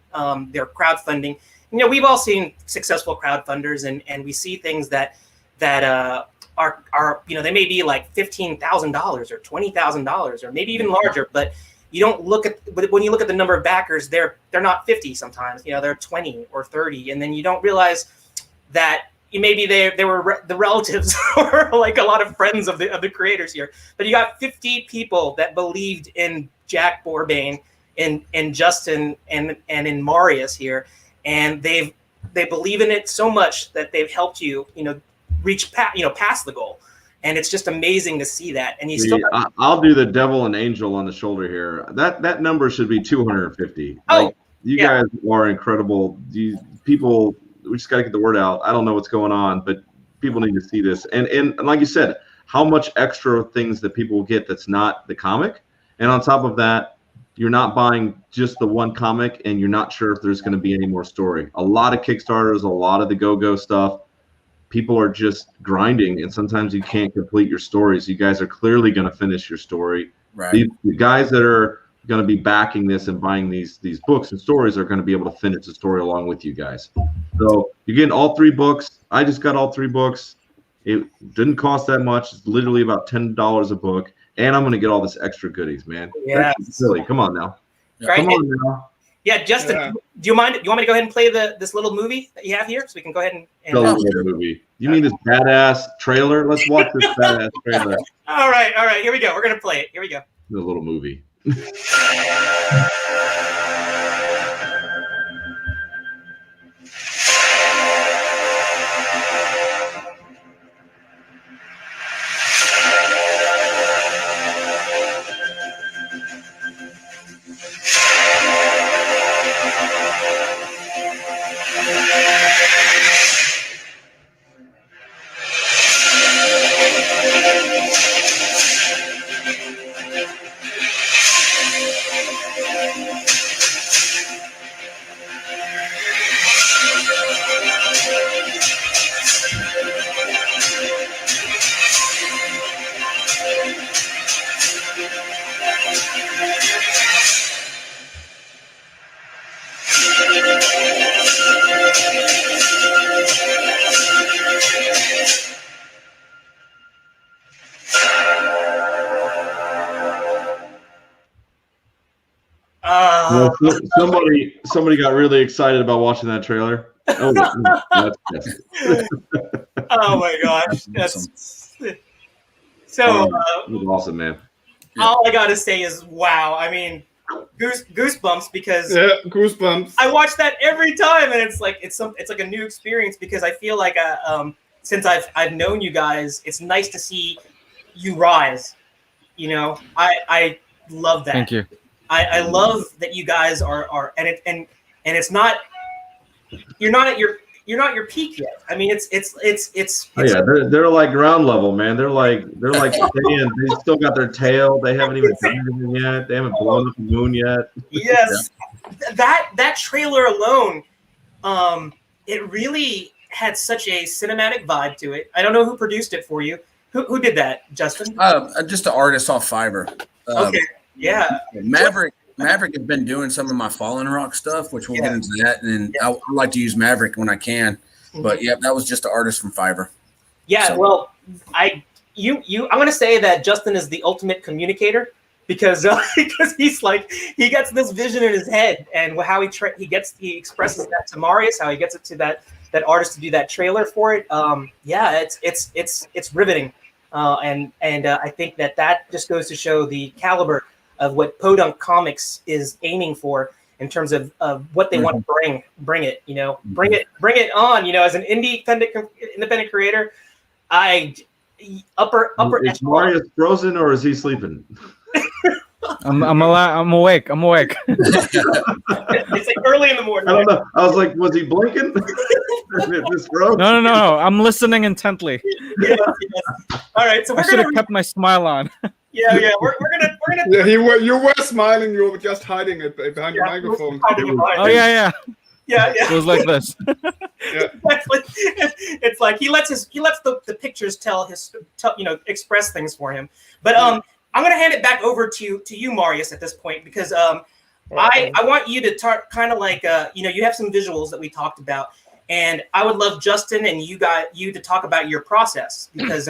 Speaker 2: their crowdfunding. We've all seen successful crowdfunders and we see things that are they may be like $15,000 or $20,000 or maybe even larger, but you don't look at, but when you look at the number of backers, they're not 50 sometimes, they're 20 or 30. And then you don't realize that maybe they were the relatives or like a lot of friends of the creators here, but you got 50 people that believed in Jack Boar-Bane, in Justin and in Marius here. And they believe in it so much that they've helped you, reach past the goal. And it's just amazing to see that. And
Speaker 1: I'll do the devil and angel on the shoulder here. That number should be 250. You guys are incredible. People, we just got to get the word out. I don't know what's going on, but people need to see this. And like you said, how much extra things that people get that's not the comic. And on top of that, you're not buying just the one comic and you're not sure if there's going to be any more story. A lot of Kickstarters, a lot of the go-go stuff, people are just grinding, and sometimes you can't complete your stories. You guys are clearly going to finish your story.
Speaker 3: Right.
Speaker 1: The guys that are going to be backing this and buying these books and stories are going to be able to finish the story along with you guys. So you're getting all 3 books. I just got all 3 books. It didn't cost that much. It's literally about $10 a book, and I'm going to get all this extra goodies, man.
Speaker 2: Yeah,
Speaker 1: silly. Come on now.
Speaker 2: Right.
Speaker 1: Come on now.
Speaker 2: Yeah, Justin, do you mind? You want me to go ahead and play this little movie that you have here, so we can go ahead and
Speaker 1: The little movie. You mean this badass trailer? Let's watch this badass trailer.
Speaker 2: All right. Here we go. We're gonna play it. Here we go.
Speaker 1: The little movie. somebody got really excited about watching that trailer. Oh, that's
Speaker 2: Oh my gosh, that's so.
Speaker 1: it was awesome, man.
Speaker 2: All I gotta say is wow. I mean, goosebumps because
Speaker 5: goosebumps.
Speaker 2: I watch that every time, and it's like it's like a new experience because I feel like since I've known you guys, it's nice to see you rise. You know, I love that.
Speaker 4: Thank you.
Speaker 2: I love that you guys are and it's not you're not at your peak yet. I mean, it's
Speaker 1: oh yeah, they're like ground level, man. They're like staying. They still got their tail. They haven't even done anything yet. They haven't blown up the moon yet.
Speaker 2: Yes, that trailer alone, it really had such a cinematic vibe to it. I don't know who produced it for you. Who did that, Justin?
Speaker 3: Just an artist off Fiverr.
Speaker 2: Okay, yeah.
Speaker 3: Maverick has been doing some of my Fallen Rock stuff, which we'll get into that. And I like to use Maverick when I can. But yeah, that was just an artist from Fiverr.
Speaker 2: Yeah, so. Well, I'm going to say that Justin is the ultimate communicator because he's like he gets this vision in his head and how he expresses that to Marius, how he gets it to that artist to do that trailer for it. Yeah, it's riveting. And I think that just goes to show the caliber of what Podunk Comics is aiming for in terms of what they want to bring it, you know, bring it on, you know, as an independent creator. Upper.
Speaker 1: Is Marius frozen or is he sleeping?
Speaker 4: I'm awake.
Speaker 2: It's like early in the morning.
Speaker 1: I don't know. I was like, was he blinking?
Speaker 4: No. I'm listening intently.
Speaker 2: Yes. All right, so
Speaker 4: I should have kept my smile on.
Speaker 2: Yeah. We're gonna.
Speaker 5: Yeah, you were smiling. You were just hiding it behind your microphone.
Speaker 4: Oh yeah.
Speaker 2: It
Speaker 4: was like this.
Speaker 5: Yeah.
Speaker 2: It's like he lets the pictures express things for him. But I'm gonna hand it back over to you, Marius, at this point because I want you to kind of like you have some visuals that we talked about, and I would love Justin and you to talk about your process because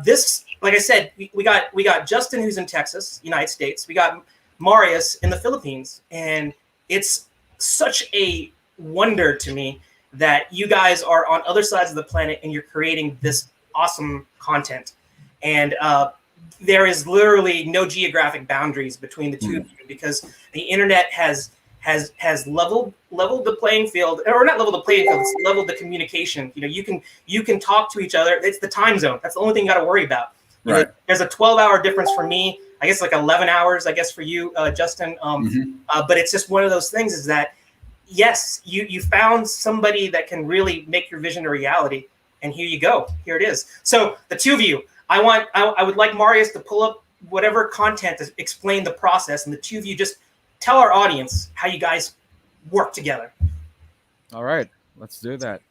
Speaker 2: this, like I said, we got Justin who's in Texas, United States. We got Marius in the Philippines, and it's such a wonder to me that you guys are on other sides of the planet and you're creating this awesome content. And there is literally no geographic boundaries between the two of you because the internet has leveled the playing field, or not leveled the playing field, it's leveled the communication. You know, you can talk to each other. It's the time zone. That's the only thing you got to worry about.
Speaker 3: Right.
Speaker 2: There's a 12-hour difference for me. I guess like 11 hours, I guess, for you, Justin. But it's just one of those things is that, yes, you found somebody that can really make your vision a reality. And here you go. Here it is. So the two of you, I would like Marius to pull up whatever content to explain the process. And the two of you just tell our audience how you guys work together. All
Speaker 4: right, let's do that.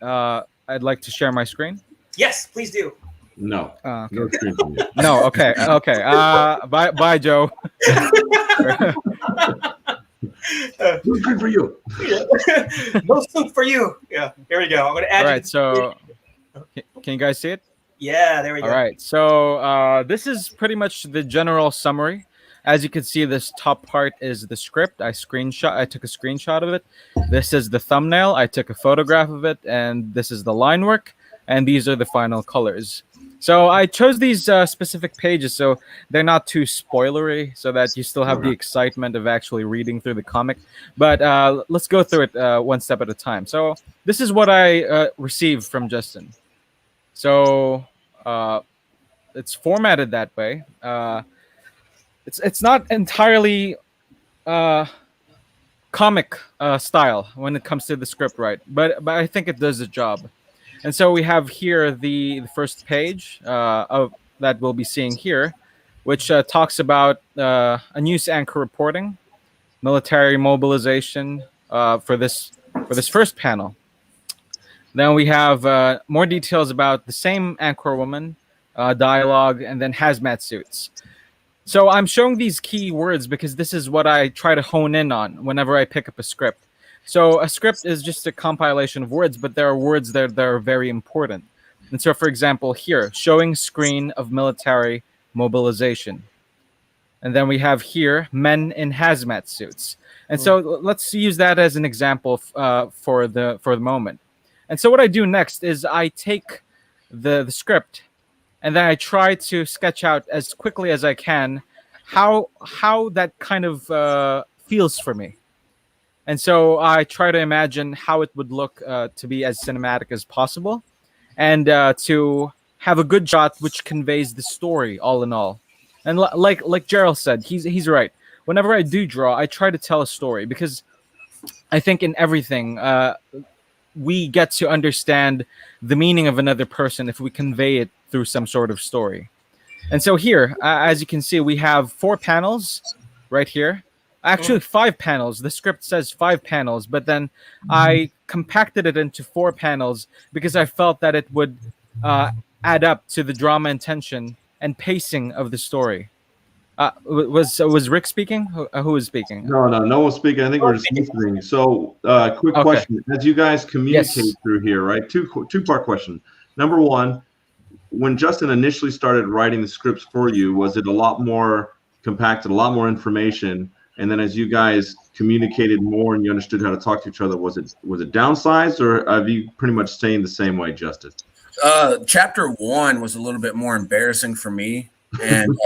Speaker 4: I'd like to share my screen.
Speaker 2: Yes, please do.
Speaker 1: No.
Speaker 4: Okay.
Speaker 1: No screen for you.
Speaker 4: No. Okay. Bye, Joe.
Speaker 1: No screen for you.
Speaker 2: No soup for you. Yeah. Here we go. I'm gonna add.
Speaker 4: All right. So, can you guys see it?
Speaker 2: Yeah. There we go.
Speaker 4: All right. So, this is pretty much the general summary. As you can see, this top part is the script. I took a screenshot of it. This is the thumbnail. I took a photograph of it, and this is the line work, and these are the final colors. So I chose these specific pages so they're not too spoilery, so that you still have the excitement of actually reading through the comic. But let's go through it one step at a time. So this is what I received from Justin. So it's formatted that way. It's not entirely comic style when it comes to the script, right? But I think it does the job. And so we have here the first page of that we'll be seeing here, which talks about a news anchor reporting, military mobilization for this first panel. Then we have more details about the same anchor woman, dialogue, and then hazmat suits. So I'm showing these key words because this is what I try to hone in on whenever I pick up a script. So a script is just a compilation of words, but there are words that are very important. And so, for example, here, showing screen of military mobilization. And then we have here, men in hazmat suits. And so let's use that as an example for the moment. And so what I do next is I take the script, and then I try to sketch out as quickly as I can how that kind of feels for me. And so I try to imagine how it would look to be as cinematic as possible, and to have a good shot which conveys the story all in all. And like Gerald said, he's right. Whenever I do draw, I try to tell a story, because I think in everything we get to understand the meaning of another person if we convey it through some sort of story. And so here, as you can see, we have 4 panels right here. Actually, 5 panels. The script says 5 panels, but then I compacted it into 4 panels because I felt that it would add up to the drama and tension and pacing of the story. Was Rick speaking? Who was speaking?
Speaker 1: No one's speaking. I think we're just listening. So, quick question: as you guys communicate through here, right? Two-part question. Number one, when Justin initially started writing the scripts for you, was it a lot more compacted, a lot more information? And then as you guys communicated more and you understood how to talk to each other, was it downsized, or have you pretty much staying the same way, Justin?
Speaker 3: Chapter 1 was a little bit more embarrassing for me. And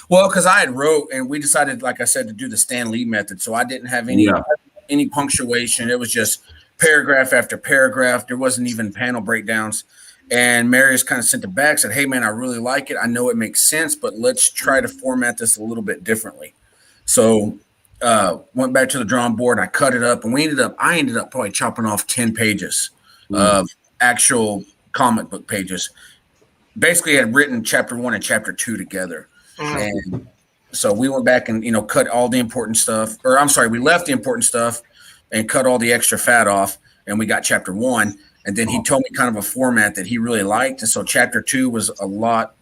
Speaker 3: well, because I had wrote, and we decided, like I said, to do the Stan Lee method. So I didn't have any punctuation. It was just paragraph after paragraph. There wasn't even panel breakdowns. And Marius kind of sent it back, said, "Hey man, I really like it. I know it makes sense, but let's try to format this a little bit differently." So went back to the drawing board, and I cut it up, and I ended up probably chopping off 10 pages of actual comic book pages. Basically, I had written chapter 1 and chapter 2 together. And so we went back and, cut all the important stuff, or I'm sorry, we left the important stuff and cut all the extra fat off, and we got chapter 1. And then he told me kind of a format that he really liked. And so chapter 2 was a lot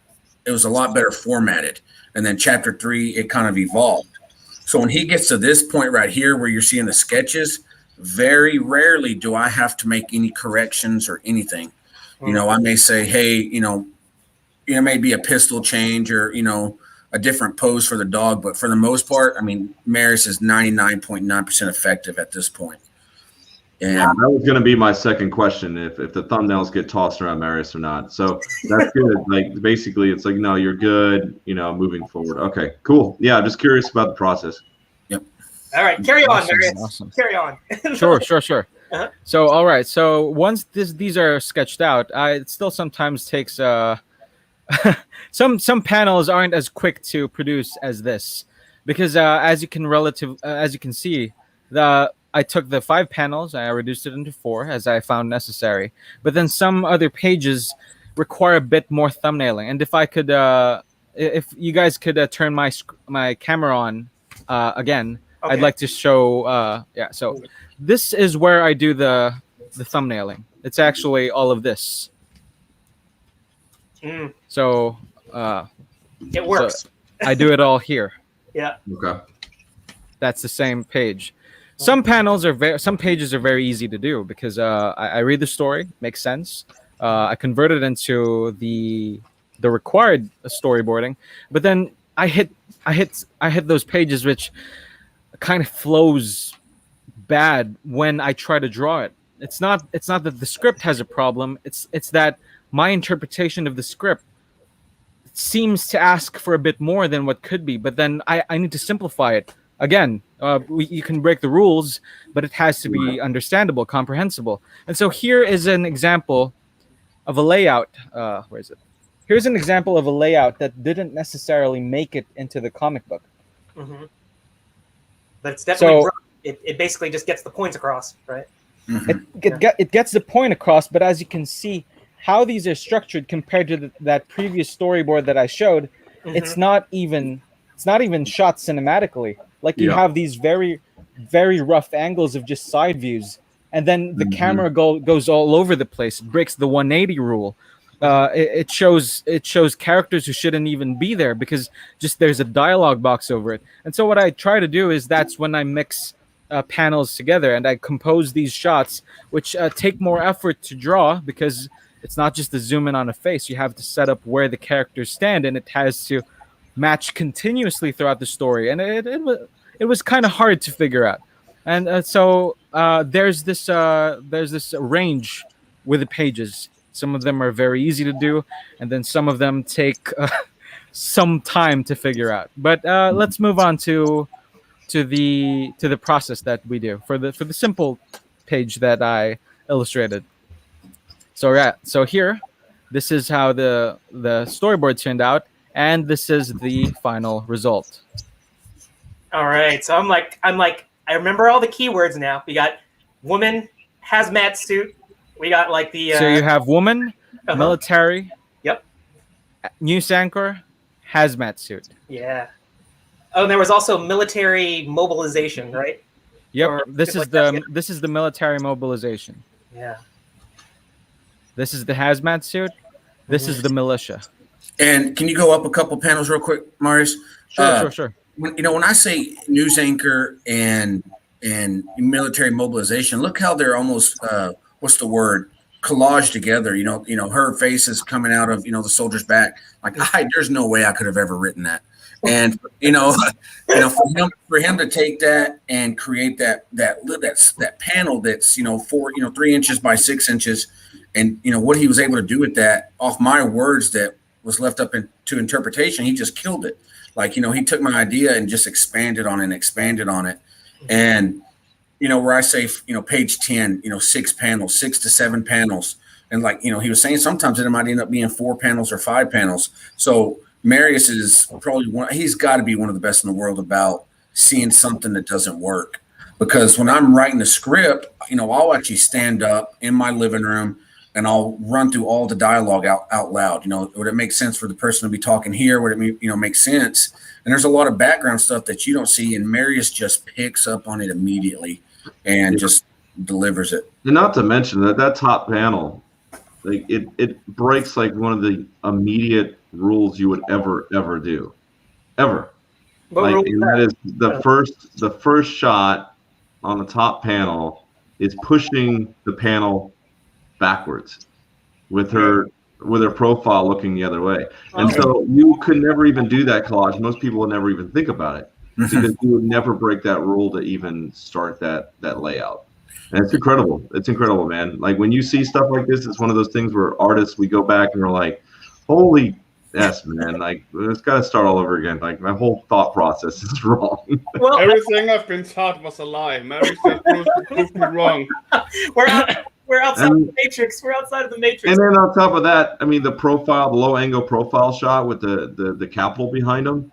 Speaker 3: better formatted. And then chapter 3, it kind of evolved. So when he gets to this point right here where you're seeing the sketches, very rarely do I have to make any corrections or anything. I may say, hey, maybe a pistol change or, a different pose for the dog. But for the most part, I mean, Marius is 99.9% effective at this point. And
Speaker 1: that was going to be my second question, if the thumbnails get tossed around Marius or not. So that's good. Like, basically, it's like, no, you're good, moving forward. Okay, cool. Yeah, I'm just curious about the process.
Speaker 3: Yep.
Speaker 2: All right, carry on, Marius.
Speaker 4: Awesome.
Speaker 2: Carry on.
Speaker 4: Sure. So, all right. So once these are sketched out, it still sometimes takes some panels aren't as quick to produce as this, because as you can see, I took the 5 panels, I reduced it into 4 as I found necessary. But then some other pages require a bit more thumbnailing. And if I could, if you guys could turn my camera on again, okay. I'd like to show. So this is where I do the thumbnailing. It's actually all of this. So
Speaker 2: it works.
Speaker 4: So I do it all here.
Speaker 2: Yeah.
Speaker 1: Okay.
Speaker 4: That's the same page. Some pages are very easy to do because I read the story, makes sense. I convert it into the required storyboarding, but then I hit those pages which kind of flows bad when I try to draw it. It's not that the script has a problem. It's that my interpretation of the script seems to ask for a bit more than what could be, but then I need to simplify it. Again, you can break the rules, but it has to be understandable, comprehensible. And so here is an example of a layout. Where is it? Here's an example of a layout that didn't necessarily make it into the comic book.
Speaker 2: Mm-hmm. But it's definitely it basically just gets the points across, right?
Speaker 4: It gets the point across, but as you can see, how these are structured compared to that previous storyboard that I showed, it's not even shot cinematically. Like you have these very, very rough angles of just side views, and then the camera goes all over the place. It breaks the 180 rule. It shows characters who shouldn't even be there because just there's a dialogue box over it. And so what I try to do is that's when I mix panels together and I compose these shots, which take more effort to draw because it's not just the zoom in on a face. You have to set up where the characters stand, and it has to match continuously throughout the story. And it was kind of hard to figure out. And so there's this range with the pages. Some of them are very easy to do, and then some of them take some time to figure out. But let's move on to the process that we do for the simple page that I illustrated. So here, this is how the storyboard turned out, and this is the final result.
Speaker 2: All right, so I'm like, I remember all the keywords now. We got woman, hazmat suit. We got like the.
Speaker 4: So you have woman, military.
Speaker 2: Yep.
Speaker 4: News anchor, hazmat suit.
Speaker 2: Yeah. Oh, and there was also military mobilization, right?
Speaker 4: Yep.
Speaker 2: Or
Speaker 4: This is the military mobilization.
Speaker 2: Yeah.
Speaker 4: This is the hazmat suit. This is the militia.
Speaker 3: And can you go up a couple panels real quick, Marius?
Speaker 4: Sure.
Speaker 3: When I say news anchor and military mobilization, look how they're almost what's the word, collaged together. You know, her face is coming out of the soldier's back. Like, there's no way I could have ever written that. And for him to take that and create that panel that's 3 inches by 6 inches, and what he was able to do with that off my words that was left up to interpretation, he just killed it. Like, he took my idea and just expanded on it. And, where I say, page 10, 6 panels, 6 to 7 panels. And like, he was saying sometimes it might end up being 4 panels or 5 panels. So Marius is probably he's got to be one of the best in the world about seeing something that doesn't work. Because when I'm writing the script, I'll actually stand up in my living room and I'll run through all the dialogue out loud. Would it make sense for the person to be talking here? Would it make sense? And there's a lot of background stuff that you don't see, and Marius just picks up on it immediately and just delivers it.
Speaker 1: And not to mention that top panel, like it breaks like one of the immediate rules you would ever do, ever. And that is the first shot on the top panel is pushing the panel backwards with her profile looking the other way. And so you could never even do that collage. Most people would never even think about it because you would never break that rule to even start that layout. And it's incredible. It's incredible, man. Like when you see stuff like this, it's one of those things where artists, we go back and we're like, holy yes, man, like it's got to start all over again. Like my whole thought process is wrong.
Speaker 2: Well,
Speaker 5: everything I've been taught was a lie. Mary said proved me wrong.
Speaker 2: We're outside of the matrix. We're outside of the matrix.
Speaker 1: And then on top of that, I mean, the low angle profile shot with the Capitol behind them.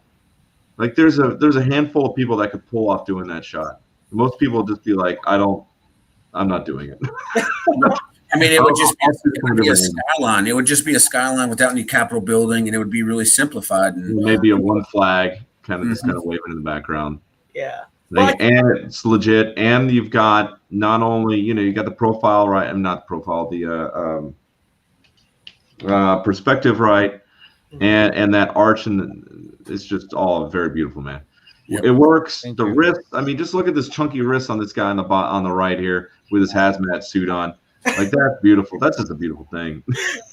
Speaker 1: Like there's a handful of people that could pull off doing that shot. Most people would just be like, I'm not doing it.
Speaker 3: I mean, it would just be a skyline. It would just be a skyline without any Capitol building, and it would be really simplified. And
Speaker 1: maybe a one flag kind of just kind of waving in the background.
Speaker 2: Yeah.
Speaker 1: And it's legit. And you've got not only, you got the profile right, and not profile, the perspective right, and that arch, and it's just all very beautiful, man. Yep. It works. The wrist, I mean, just look at this chunky wrist on this guy on the right here with his hazmat suit on. Like that's beautiful. That's just a beautiful thing.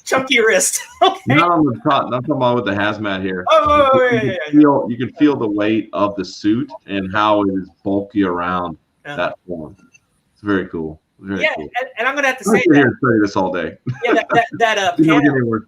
Speaker 2: Chunky wrist. Okay.
Speaker 1: Not on the top. Not talking about with the hazmat here. You can feel the weight of the suit and how it is bulky around that form. It's very cool. Very cool.
Speaker 2: And I'm gonna have to say
Speaker 1: here and study this all day.
Speaker 2: Yeah, that panel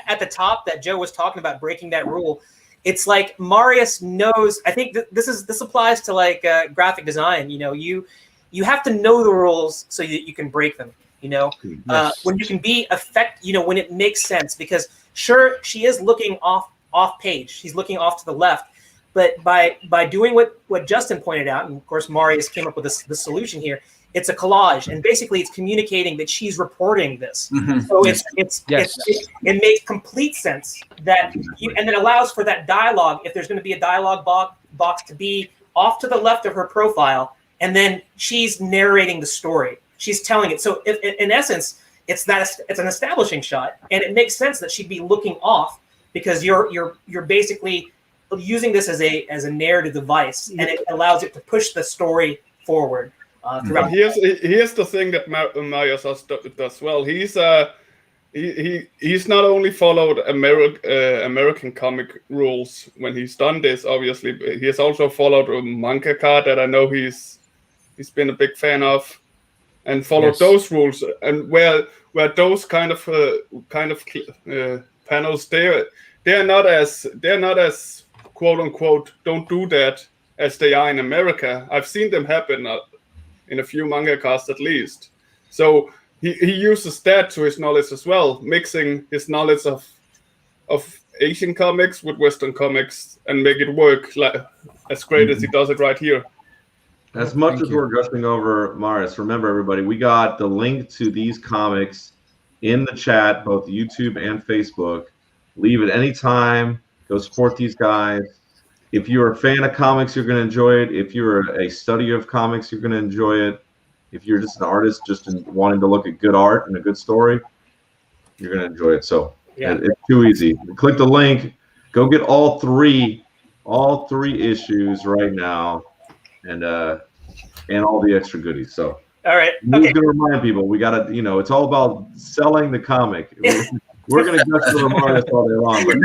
Speaker 2: at the top that Joe was talking about breaking that rule. It's like Marius knows. I think this applies to like graphic design. You have to know the rules so that you can break them. When you can be when it makes sense, because sure, she is looking off page. She's looking off to the left, but by doing what Justin pointed out, and of course Marius came up with the solution here. It's a collage, and basically it's communicating that she's reporting this. So it makes complete sense that and it allows for that dialogue. If there's going to be a dialogue box to be off to the left of her profile, and then she's narrating the story. She's telling it. So in essence, it's an establishing shot, and it makes sense that she'd be looking off because you're basically using this as a narrative device, and it allows it to push the story forward. Throughout.
Speaker 5: Here's the thing that Marius does well. he's not only followed American comic rules when he's done this, obviously, but he has also followed mangaka that I know he's been a big fan of, and followed those rules. And where those kind of panels, they're not as quote unquote don't do that as they are in America. I've seen them happen in a few mangakas at least. So he uses that to his knowledge as well, mixing his knowledge of Asian comics with Western comics and make it work like as great as he does it right here.
Speaker 1: As much as we're gushing over Marius, remember everybody, we got the link to these comics in the chat, both YouTube and Facebook. Leave at any time. Go support these guys. If you're a fan of comics, you're going to enjoy it. If you're a study of comics, you're going to enjoy it. If you're just an artist, just wanting to look at good art and a good story, you're going to enjoy it. So it's too easy. Click the link. Go get all three issues right now, and all the extra goodies. So
Speaker 2: all right,
Speaker 1: I'm going to remind people, we got to, it's all about selling the comic. We're going to gush over Marius all day long. But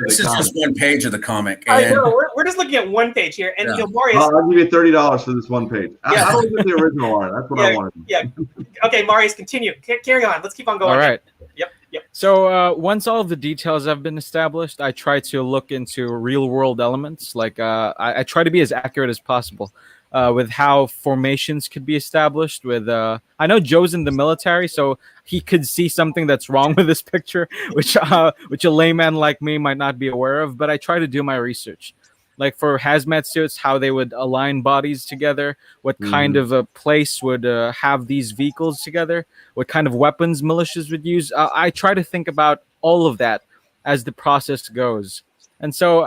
Speaker 3: this is just one page of the comic.
Speaker 2: I know. We're just looking at one page here. And Marius,
Speaker 1: I'll give you $30 for this one page. I don't get the original art. That's what I wanted.
Speaker 2: Yeah. Okay, Marius, continue. Carry on. Let's keep on going.
Speaker 4: All right.
Speaker 2: Yep.
Speaker 4: So once all of the details have been established, I try to look into real world elements. Like I try to be as accurate as possible. With how formations could be established. With I know Joe's in the military, so he could see something that's wrong with this picture, which a layman like me might not be aware of. But I try to do my research, like for hazmat suits, how they would align bodies together, what kind of a place would have these vehicles together, what kind of weapons militias would use. I try to think about all of that as the process goes, and so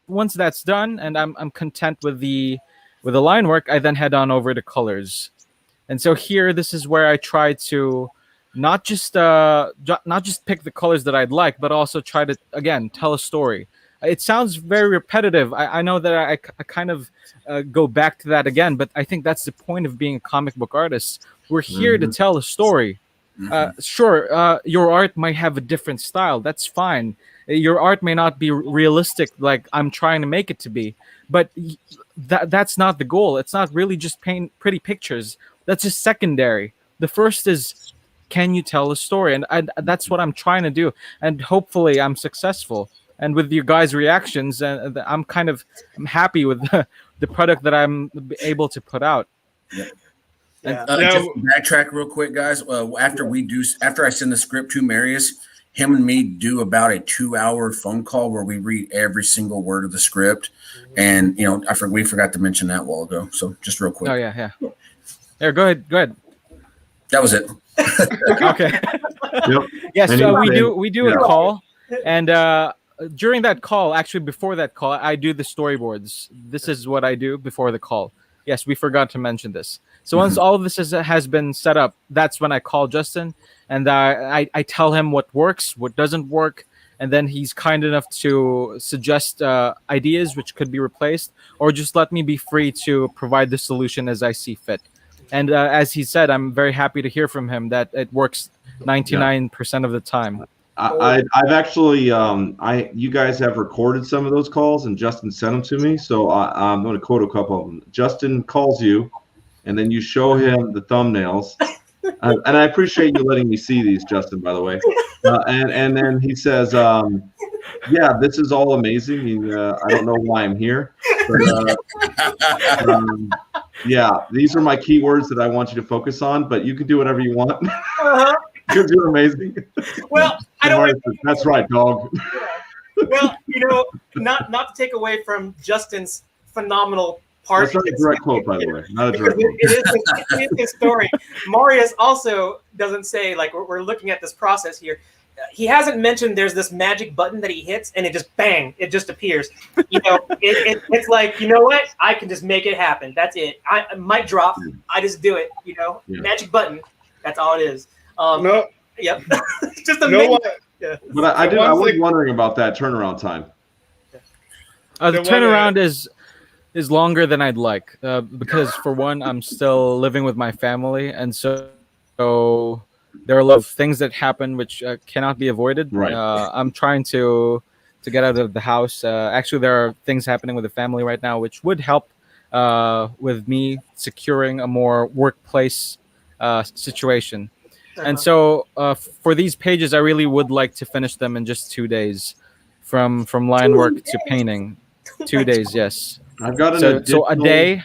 Speaker 4: once that's done, and I'm content with the line work, I then head on over to colors. And so here, this is where I try to not just pick the colors that I'd like, but also try to, again, tell a story. It sounds very repetitive. I know that I kind of go back to that again, but I think that's the point of being a comic book artist. We're here to tell a story. Sure, your art might have a different style. That's fine. Your art may not be realistic like I'm trying to make it to be, but that's not the goal. It's not really just paint pretty pictures. That's just secondary. The first is, can you tell a story? And that's what I'm trying to do. And hopefully I'm successful. And with you guys' reactions, I'm happy with the product that I'm able to put out.
Speaker 3: Yeah. Just backtrack real quick, guys. After I send the script to Marius, him and me do about a 2-hour phone call where we read every single word of the script. And, we forgot to mention that a while ago. So just real quick.
Speaker 4: Oh, yeah. Here, go ahead.
Speaker 3: That was it.
Speaker 4: Okay. Yes, we do a call. And during that call, actually before that call, I do the storyboards. This is what I do before the call. Yes, we forgot to mention this. So once all of this has been set up, that's when I call Justin, and I tell him what works, what doesn't work, and then he's kind enough to suggest ideas which could be replaced, or just let me be free to provide the solution as I see fit. And as he said, I'm very happy to hear from him that it works 99% of the time.
Speaker 1: I've actually, you guys have recorded some of those calls, and Justin sent them to me. So I'm going to quote a couple of them. Justin calls you, and then you show him the thumbnails. And I appreciate you letting me see these, Justin, by the way. And then he says, yeah, this is all amazing. And, I don't know why I'm here. But, yeah, these are my keywords that I want you to focus on, but you can do whatever you want. You're doing amazing.
Speaker 2: Well, I don't.
Speaker 1: That's right, dog.
Speaker 2: Well, not to take away from Justin's phenomenal part.
Speaker 1: That's not a direct quote, by the way. Not a direct quote.
Speaker 2: It is his story. Marius also doesn't say, like, we're looking at this process here. He hasn't mentioned there's this magic button that he hits and it just bang, it just appears. It's like, you know what? I can just make it happen. That's it. I might drop. I just do it. Magic button. That's all it is.
Speaker 5: No.
Speaker 2: Yep. Just amazing. Yeah.
Speaker 1: But I was wondering about that turnaround time.
Speaker 4: The turnaround is longer than I'd like because for one, I'm still living with my family, and so there are a lot of things that happen which cannot be avoided.
Speaker 1: Right.
Speaker 4: I'm trying to get out of the house. Actually, there are things happening with the family right now which would help with me securing a more workplace situation. And so for these pages, I really would like to finish them in just 2 days, from line work to painting. 2 days, yes.
Speaker 1: I've got an
Speaker 4: So
Speaker 1: additional,
Speaker 4: a day.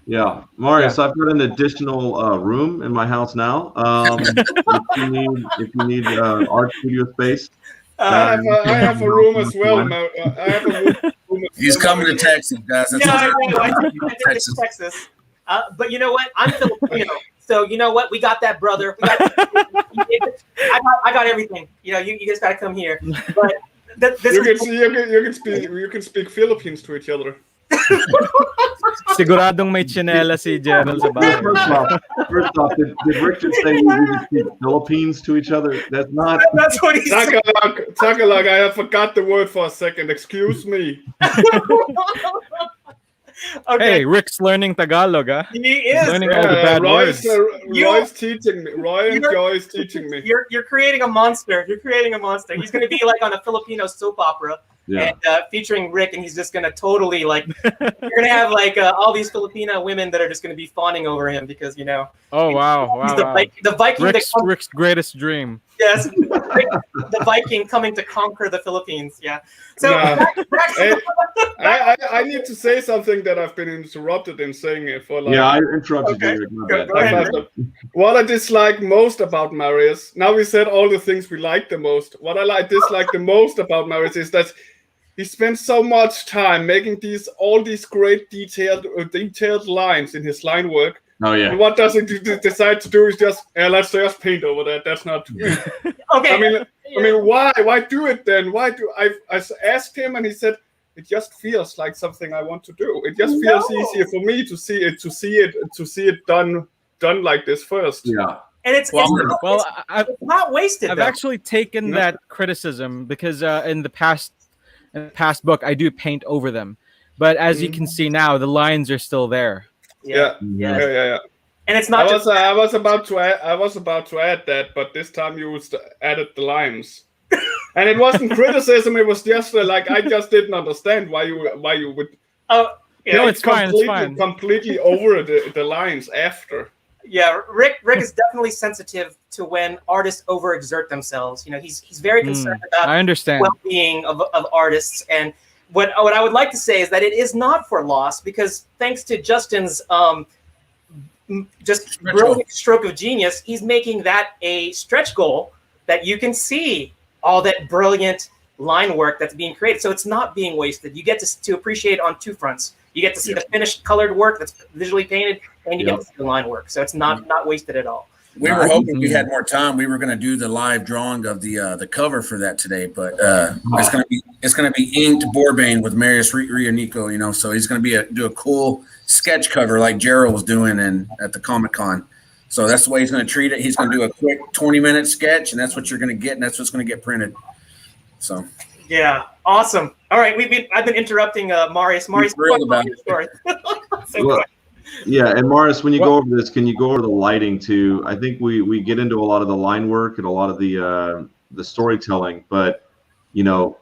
Speaker 1: Yeah, Marius, I've got an additional room in my house now. If you need art studio space,
Speaker 5: I have a room as well. I have a room as
Speaker 3: He's
Speaker 5: well.
Speaker 3: coming to Texas, guys. That's
Speaker 2: Yeah,
Speaker 3: what
Speaker 2: I know. I think it's Texas. But you know what? I'm Filipino, so you know what? We got that, brother. We got, I got everything. You know, you just got to come here. But
Speaker 5: you can speak Philippines to each other.
Speaker 4: Siguradong may chinela si Gerald sa bahay.
Speaker 1: First off, did Rick just say we can speak Philippines to each other? That's not.
Speaker 2: That's what he said.
Speaker 5: Tagalog, I forgot the word for a second. Excuse me.
Speaker 2: Okay.
Speaker 4: Hey, Rick's learning Tagalog, huh?
Speaker 2: He is.
Speaker 4: He's learning all the bad words.
Speaker 5: Roy's teaching me. Roy and Joy is teaching me.
Speaker 2: You're creating a monster. You're creating a monster. He's going to be like on a Filipino soap opera.
Speaker 1: Yeah.
Speaker 2: And featuring Rick, and he's just gonna totally like. You're gonna have like all these Filipino women that are just gonna be fawning over him because you know.
Speaker 4: Oh wow!
Speaker 2: He's the Viking.
Speaker 4: Rick's greatest dream.
Speaker 2: Yes, the Viking coming to conquer the Philippines. Yeah. So
Speaker 5: I need to say something that I've been interrupted in saying it for like.
Speaker 1: Yeah, I interrupted you. My bad.
Speaker 2: Go ahead.
Speaker 5: What I dislike most about Marius. Now we said all the things we like the most. What I dislike the most about Marius is that he spends so much time making all these great detailed lines in his line work.
Speaker 1: Oh yeah.
Speaker 5: And what does he decide to do is just let's just paint over that. That's not.
Speaker 2: Okay.
Speaker 5: I mean, why? Why do it then? Why do I asked him and he said it just feels like something I want to do. It just feels easier for me to see it done like this first.
Speaker 1: Yeah.
Speaker 2: And it's not wasted.
Speaker 4: I've actually taken that criticism because in the past book I do paint over them, but as you can see now, the lines are still there.
Speaker 5: Yeah.
Speaker 2: And it's not.
Speaker 5: I was about to add that, but this time you added the lines, and it wasn't criticism. It was just like I just didn't understand why you would.
Speaker 2: Oh, yeah,
Speaker 4: no, it's fine. It's fine.
Speaker 5: Completely over the lines after.
Speaker 2: Yeah, Rick is definitely sensitive to when artists overexert themselves. You know, he's very concerned about
Speaker 4: I understand.
Speaker 2: well-being of artists. And what I would like to say is that it is not for loss, because thanks to Justin's just brilliant stroke of genius, he's making that a stretch goal that you can see all that brilliant line work that's being created. So it's not being wasted. You get to appreciate on two fronts. You get to see the finished colored work that's visually painted, and you get to see the line work. So it's not wasted at all.
Speaker 3: We were hoping we had more time. We were going to do the live drawing of the cover for that today, but it's going to be inked Boar-Bane with Marius Reonico. You know, so he's going to do a cool sketch cover like Gerald was doing at the Comic-Con. So that's the way he's going to treat it. He's going to do a quick 20-minute sketch, and that's what you're going to get, and that's what's going to get printed. So.
Speaker 2: Yeah, awesome. All right, I've been interrupting Marius. Marius,
Speaker 3: thrilled about it.
Speaker 2: Story.
Speaker 1: Well, yeah, and Marius, when you go over this, can you go over the lighting too? I think we get into a lot of the line work and a lot of the storytelling, but you know,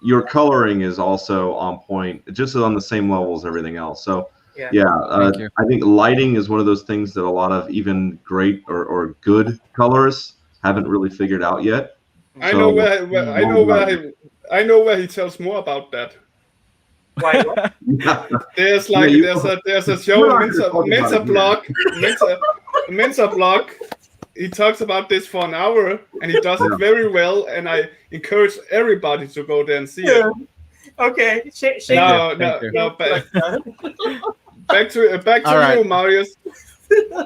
Speaker 1: your coloring is also on point, just on the same level as everything else. So I think lighting is one of those things that a lot of even great or good colorists haven't really figured out yet.
Speaker 5: I know where he tells more about that.
Speaker 2: Right.
Speaker 5: There's a show Mensa Block. He talks about this for an hour and he does it very well, and I encourage everybody to go there and see it.
Speaker 2: Okay. Back to you, Marius.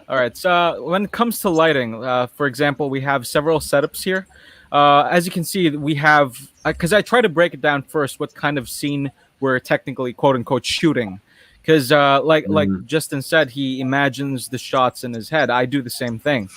Speaker 4: All right. So when it comes to lighting, for example, we have several setups here. As you can see, we have, because I try to break it down first, what kind of scene we're technically quote unquote shooting. Because like Justin said, he imagines the shots in his head. I do the same thing.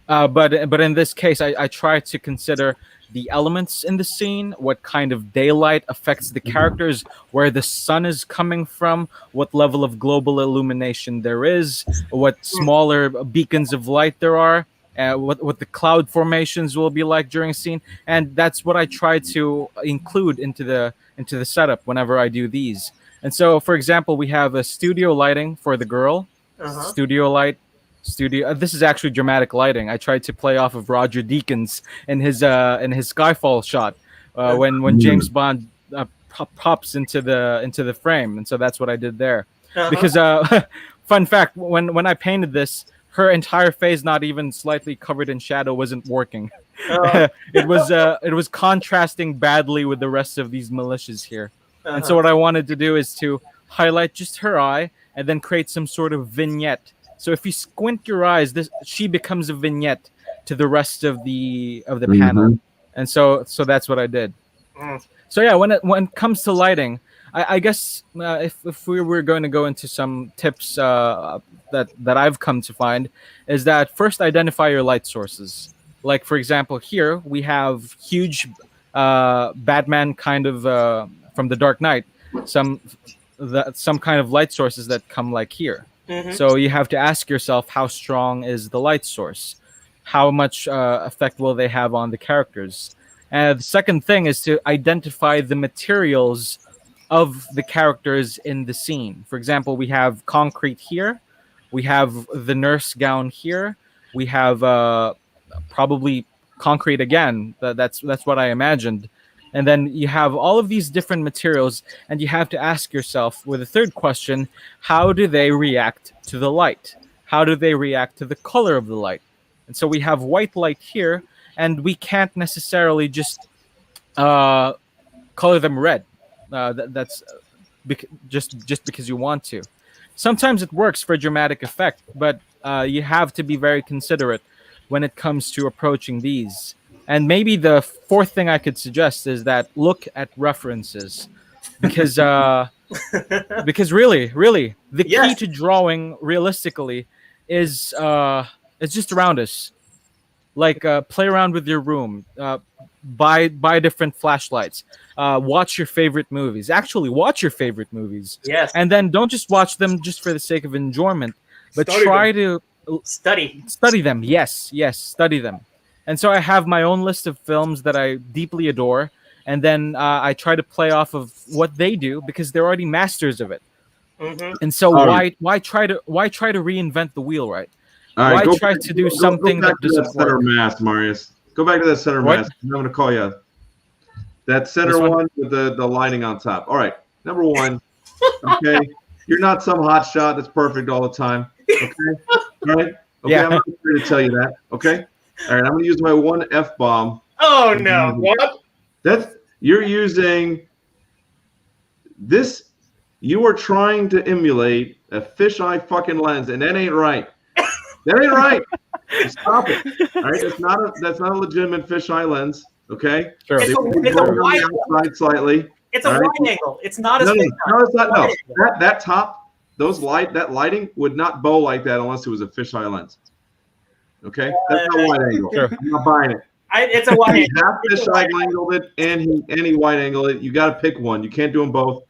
Speaker 4: But in this case, I try to consider the elements in the scene, what kind of daylight affects the characters, where the sun is coming from, what level of global illumination there is, what smaller beacons of light there are. what the cloud formations will be like during a scene, and that's what I try to include into the setup whenever I do these. And so, for example, we have a studio lighting for the girl, studio light, studio. This is actually dramatic lighting. I tried to play off of Roger Deakins in his Skyfall shot when James Bond pops into the frame, and so that's what I did there. Because fun fact, when I painted this, her entire face, not even slightly covered in shadow, wasn't working. It was contrasting badly with the rest of these militias here. And so what I wanted to do is to highlight just her eye and then create some sort of vignette. So if you squint your eyes, she becomes a vignette to the rest of the panel. And so that's what I did. So yeah, when it comes to lighting, I guess if we were going to go into some tips that I've come to find, is that first identify your light sources. Like for example, here we have huge Batman kind of from the Dark Knight, some kind of light sources that come like here. So you have to ask yourself, how strong is the light source? How much effect will they have on the characters? And the second thing is to identify the materials of the characters in the scene. For example, we have concrete here, we have the nurse gown here, we have probably concrete again. That's what I imagined. And then you have all of these different materials, and you have to ask yourself with a third question, how do they react to the light? How do they react to the color of the light? And so we have white light here, and we can't necessarily just color them red. That's just because you want to. Sometimes it works for dramatic effect, but you have to be very considerate when it comes to approaching these. And maybe the fourth thing I could suggest is that look at references, because because really the key to drawing realistically is just around us. Like play around with your room, buy different flashlights, watch your favorite movies. Actually, watch your favorite movies.
Speaker 2: Yes.
Speaker 4: And then don't just watch them just for the sake of enjoyment, but try to study them. Yes, study them. And so I have my own list of films that I deeply adore, and then I try to play off of what they do because they're already masters of it. And so why try to reinvent the wheel, right? Why try to do something that doesn't work?
Speaker 1: Center mass, Marius. Go back to that center mass. I'm going to call you. That center one with the lighting on top. All right, number one. Okay, you're not some hot shot that's perfect all the time. Okay, all right. Okay, I'm not here to tell you that. Okay. All right, I'm going to use my one F-bomb.
Speaker 2: Oh, no.
Speaker 5: What?
Speaker 1: You're using this. You are trying to emulate a fisheye fucking lens, and that ain't right. That ain't right. Stop it. All right, that's not a legitimate fisheye lens. Okay.
Speaker 4: Sure.
Speaker 2: It's a wide
Speaker 1: outside slightly.
Speaker 2: It's a wide angle. It's not a
Speaker 1: no, it's not. No, that top, that lighting would not bow like that unless it was a fisheye lens. Okay, that's not wide angle.
Speaker 4: Sure.
Speaker 1: I'm not buying it.
Speaker 2: It's a wide angle.
Speaker 1: Half fisheye angled it, and he wide angled it. You got to pick one. You can't do them both.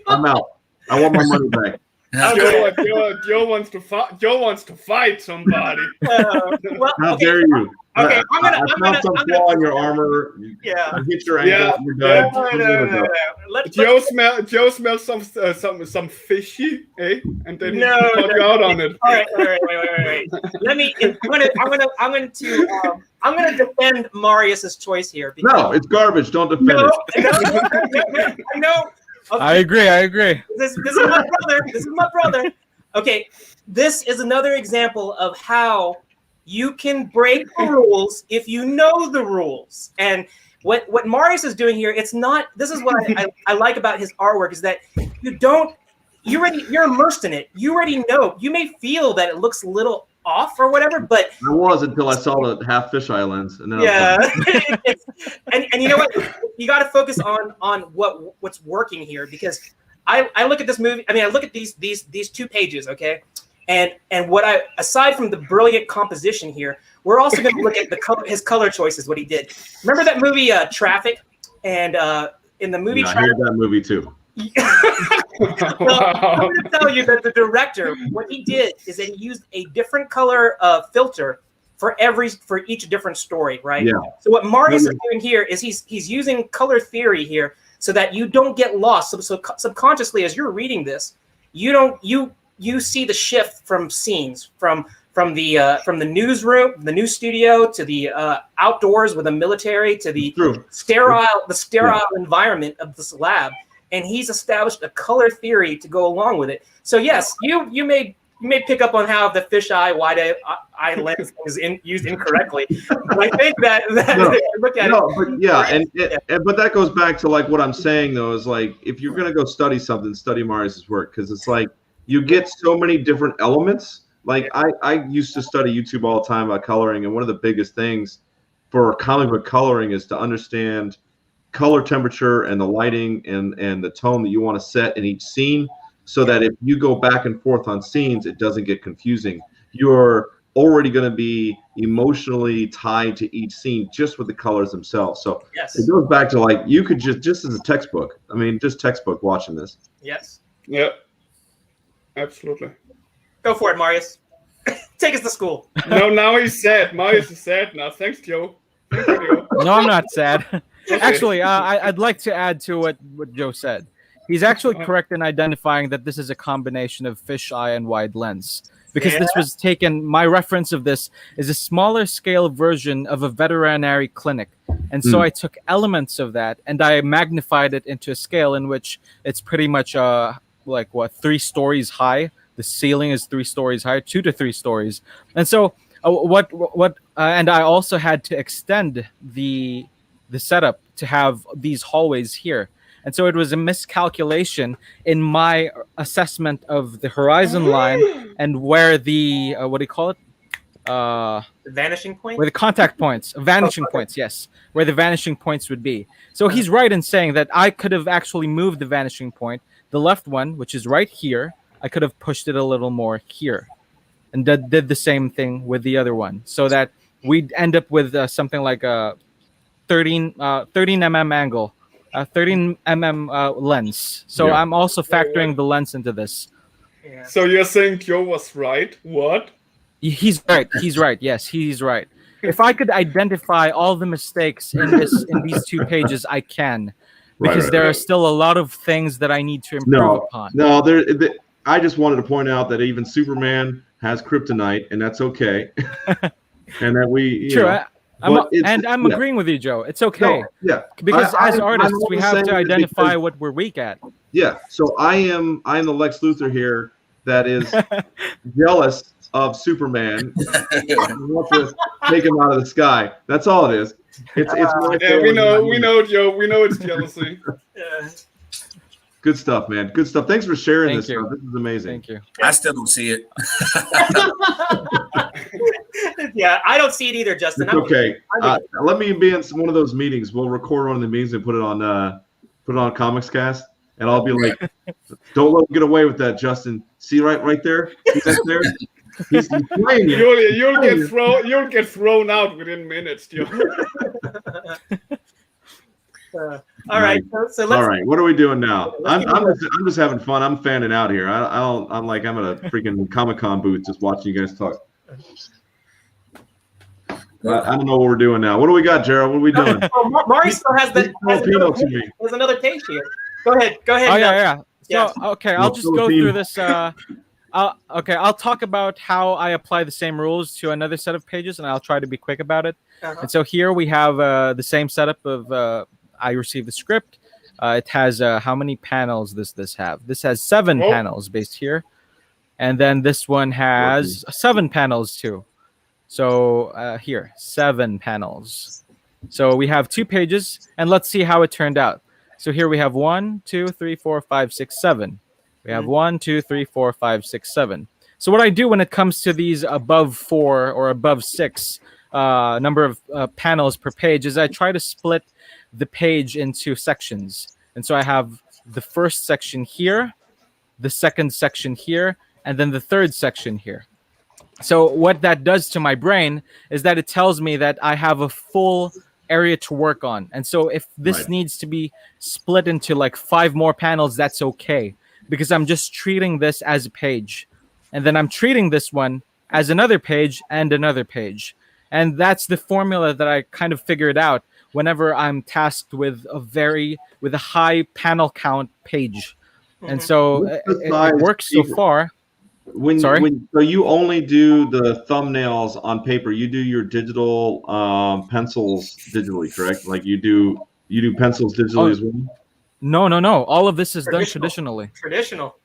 Speaker 1: I'm out. I want my money back.
Speaker 5: Joe wants to fight. Joe wants to fight somebody.
Speaker 1: How dare you?
Speaker 2: Okay,
Speaker 1: I found some flaw in your armor.
Speaker 2: Yeah.
Speaker 1: Hit your ankle. You're done.
Speaker 5: Joe smells some fishy, eh? And then he called you out on it.
Speaker 2: All right, wait. I'm going to defend Marius's choice here.
Speaker 1: No, it's garbage. Don't defend it.
Speaker 2: I know. Okay.
Speaker 4: I agree.
Speaker 2: This is my brother. Okay, this is another example of how you can break the rules if you know the rules. And what Marius is doing here, it's not. This is what I like about his artwork is that you're immersed in it. You already know. You may feel that it looks a little off or whatever, but
Speaker 1: I was until I saw the half fisheye lens, and then
Speaker 2: and you know what, you got to focus on what's working here, because I look at this movie. I mean, I look at these 2 pages, okay, and what aside from the brilliant composition here, we're also going to look at his color choices, what he did. Remember that movie Traffic? And in the movie Traffic,
Speaker 1: I heard that movie too.
Speaker 2: Well, I'm going to tell you that the director, what he did is that he used a different color filter for each different story, right?
Speaker 1: Yeah.
Speaker 2: So what Marius is doing here is he's using color theory here so that you don't get lost. So subconsciously, as you're reading this, you see the shift from scenes from the newsroom, the news studio, to the outdoors with the military, to the sterile environment of this lab, and he's established a color theory to go along with it. So yes, you may pick up on how the fisheye wide eye lens is used incorrectly, but I think that look at it.
Speaker 1: But that goes back to like what I'm saying though, is like if you're gonna go study something, study Marius's work, because it's like you get so many different elements. Like I used to study YouTube all the time about coloring, and one of the biggest things for comic book coloring is to understand color temperature and the lighting and the tone that you want to set in each scene, so that if you go back and forth on scenes, it doesn't get confusing. You're already going to be emotionally tied to each scene just with the colors themselves. So it goes back to like you could just as a textbook. I mean, just textbook watching this.
Speaker 2: Yes.
Speaker 5: Yep. Absolutely.
Speaker 2: Go for it, Marius. Take us to school.
Speaker 5: No, now he's sad. Marius is sad now. Thanks, Joe. Thank you, Joe.
Speaker 4: No, I'm not sad. Actually, I'd like to add to what Joe said. He's actually correct in identifying that this is a combination of fisheye and wide lens. Because this was taken, my reference of this is a smaller scale version of a veterinary clinic. And so I took elements of that and I magnified it into a scale in which it's pretty much 3 stories high. The ceiling is 3 stories high, 2 to 3 stories. And so and I also had to extend the setup to have these hallways here. And so it was a miscalculation in my assessment of the horizon line and where the what do you call it?
Speaker 2: The vanishing point?
Speaker 4: Where the contact points, vanishing points, yes, where the vanishing points would be. So he's right in saying that I could have actually moved the vanishing point, the left one, which is right here, I could have pushed it a little more here, and did the same thing with the other one, so that we'd end up with something like a 13 mm angle, 13 mm lens. So I'm also factoring the lens into this.
Speaker 5: Yeah. So you're saying Joe was right? What?
Speaker 4: He's right. He's right. Yes, he's right. If I could identify all the mistakes in these 2 pages, I can, because there are still a lot of things that I need to improve upon.
Speaker 1: No, I just wanted to point out that even Superman has kryptonite, and that's okay. And that we
Speaker 4: I'm agreeing with you, Joe. It's okay. Because as artists, we have to identify what we're weak at.
Speaker 1: Yeah. So I'm the Lex Luthor here that is jealous of Superman. Want to take him out of the sky. That's all it is. It's
Speaker 5: we know, Joe. We know it's jealousy.
Speaker 1: Good stuff, man. Good stuff. Thanks for sharing this stuff. This is amazing.
Speaker 4: Thank you.
Speaker 3: I still don't see it.
Speaker 2: Yeah, I don't see it either, Justin.
Speaker 1: It's okay. Let me be in one of those meetings. We'll record one of the meetings and put it on Comics Cast, and I'll be like, "Don't let him get away with that, Justin. See right there? He's right there. He's playing you.
Speaker 5: You'll get thrown out within minutes, Joe."
Speaker 2: All right. So let's.
Speaker 1: All right. What are we doing now? I'm just having fun. I'm fanning out here. I'm like I'm at a freaking Comic-Con booth just watching you guys talk. I don't know what we're doing now. What do we got, Gerald? What are we doing?
Speaker 2: Marius still has another page here. Go ahead.
Speaker 4: Oh yeah. So I'll just go through this. I'll talk about how I apply the same rules to another set of pages, and I'll try to be quick about it. And so here we have the same setup of I received the script. It has how many panels does this have? This has 7 panels based here, and then this one has 7 panels too. So here, 7 panels. So we have 2 pages, and let's see how it turned out. So here we have 1, 2, 3, 4, 5, 6, 7. We have 1, 2, 3, 4, 5, 6, 7. So what I do when it comes to these above 4 or above 6 number of panels per page is I try to split the page into sections. And so I have the first section here, the second section here, and then the third section here. So what that does to my brain is that it tells me that I have a full area to work on. And so if this needs to be split into like 5 more panels, that's okay, because I'm just treating this as a page. And then I'm treating this one as another page and another page. and that's the formula that I kind of figured out whenever I'm tasked with a high panel count page. And so it works so far.
Speaker 1: So you only do the thumbnails on paper. You do your digital pencils digitally, correct? Like you do pencils digitally as well?
Speaker 4: No. All of this is done traditionally.
Speaker 2: Traditional.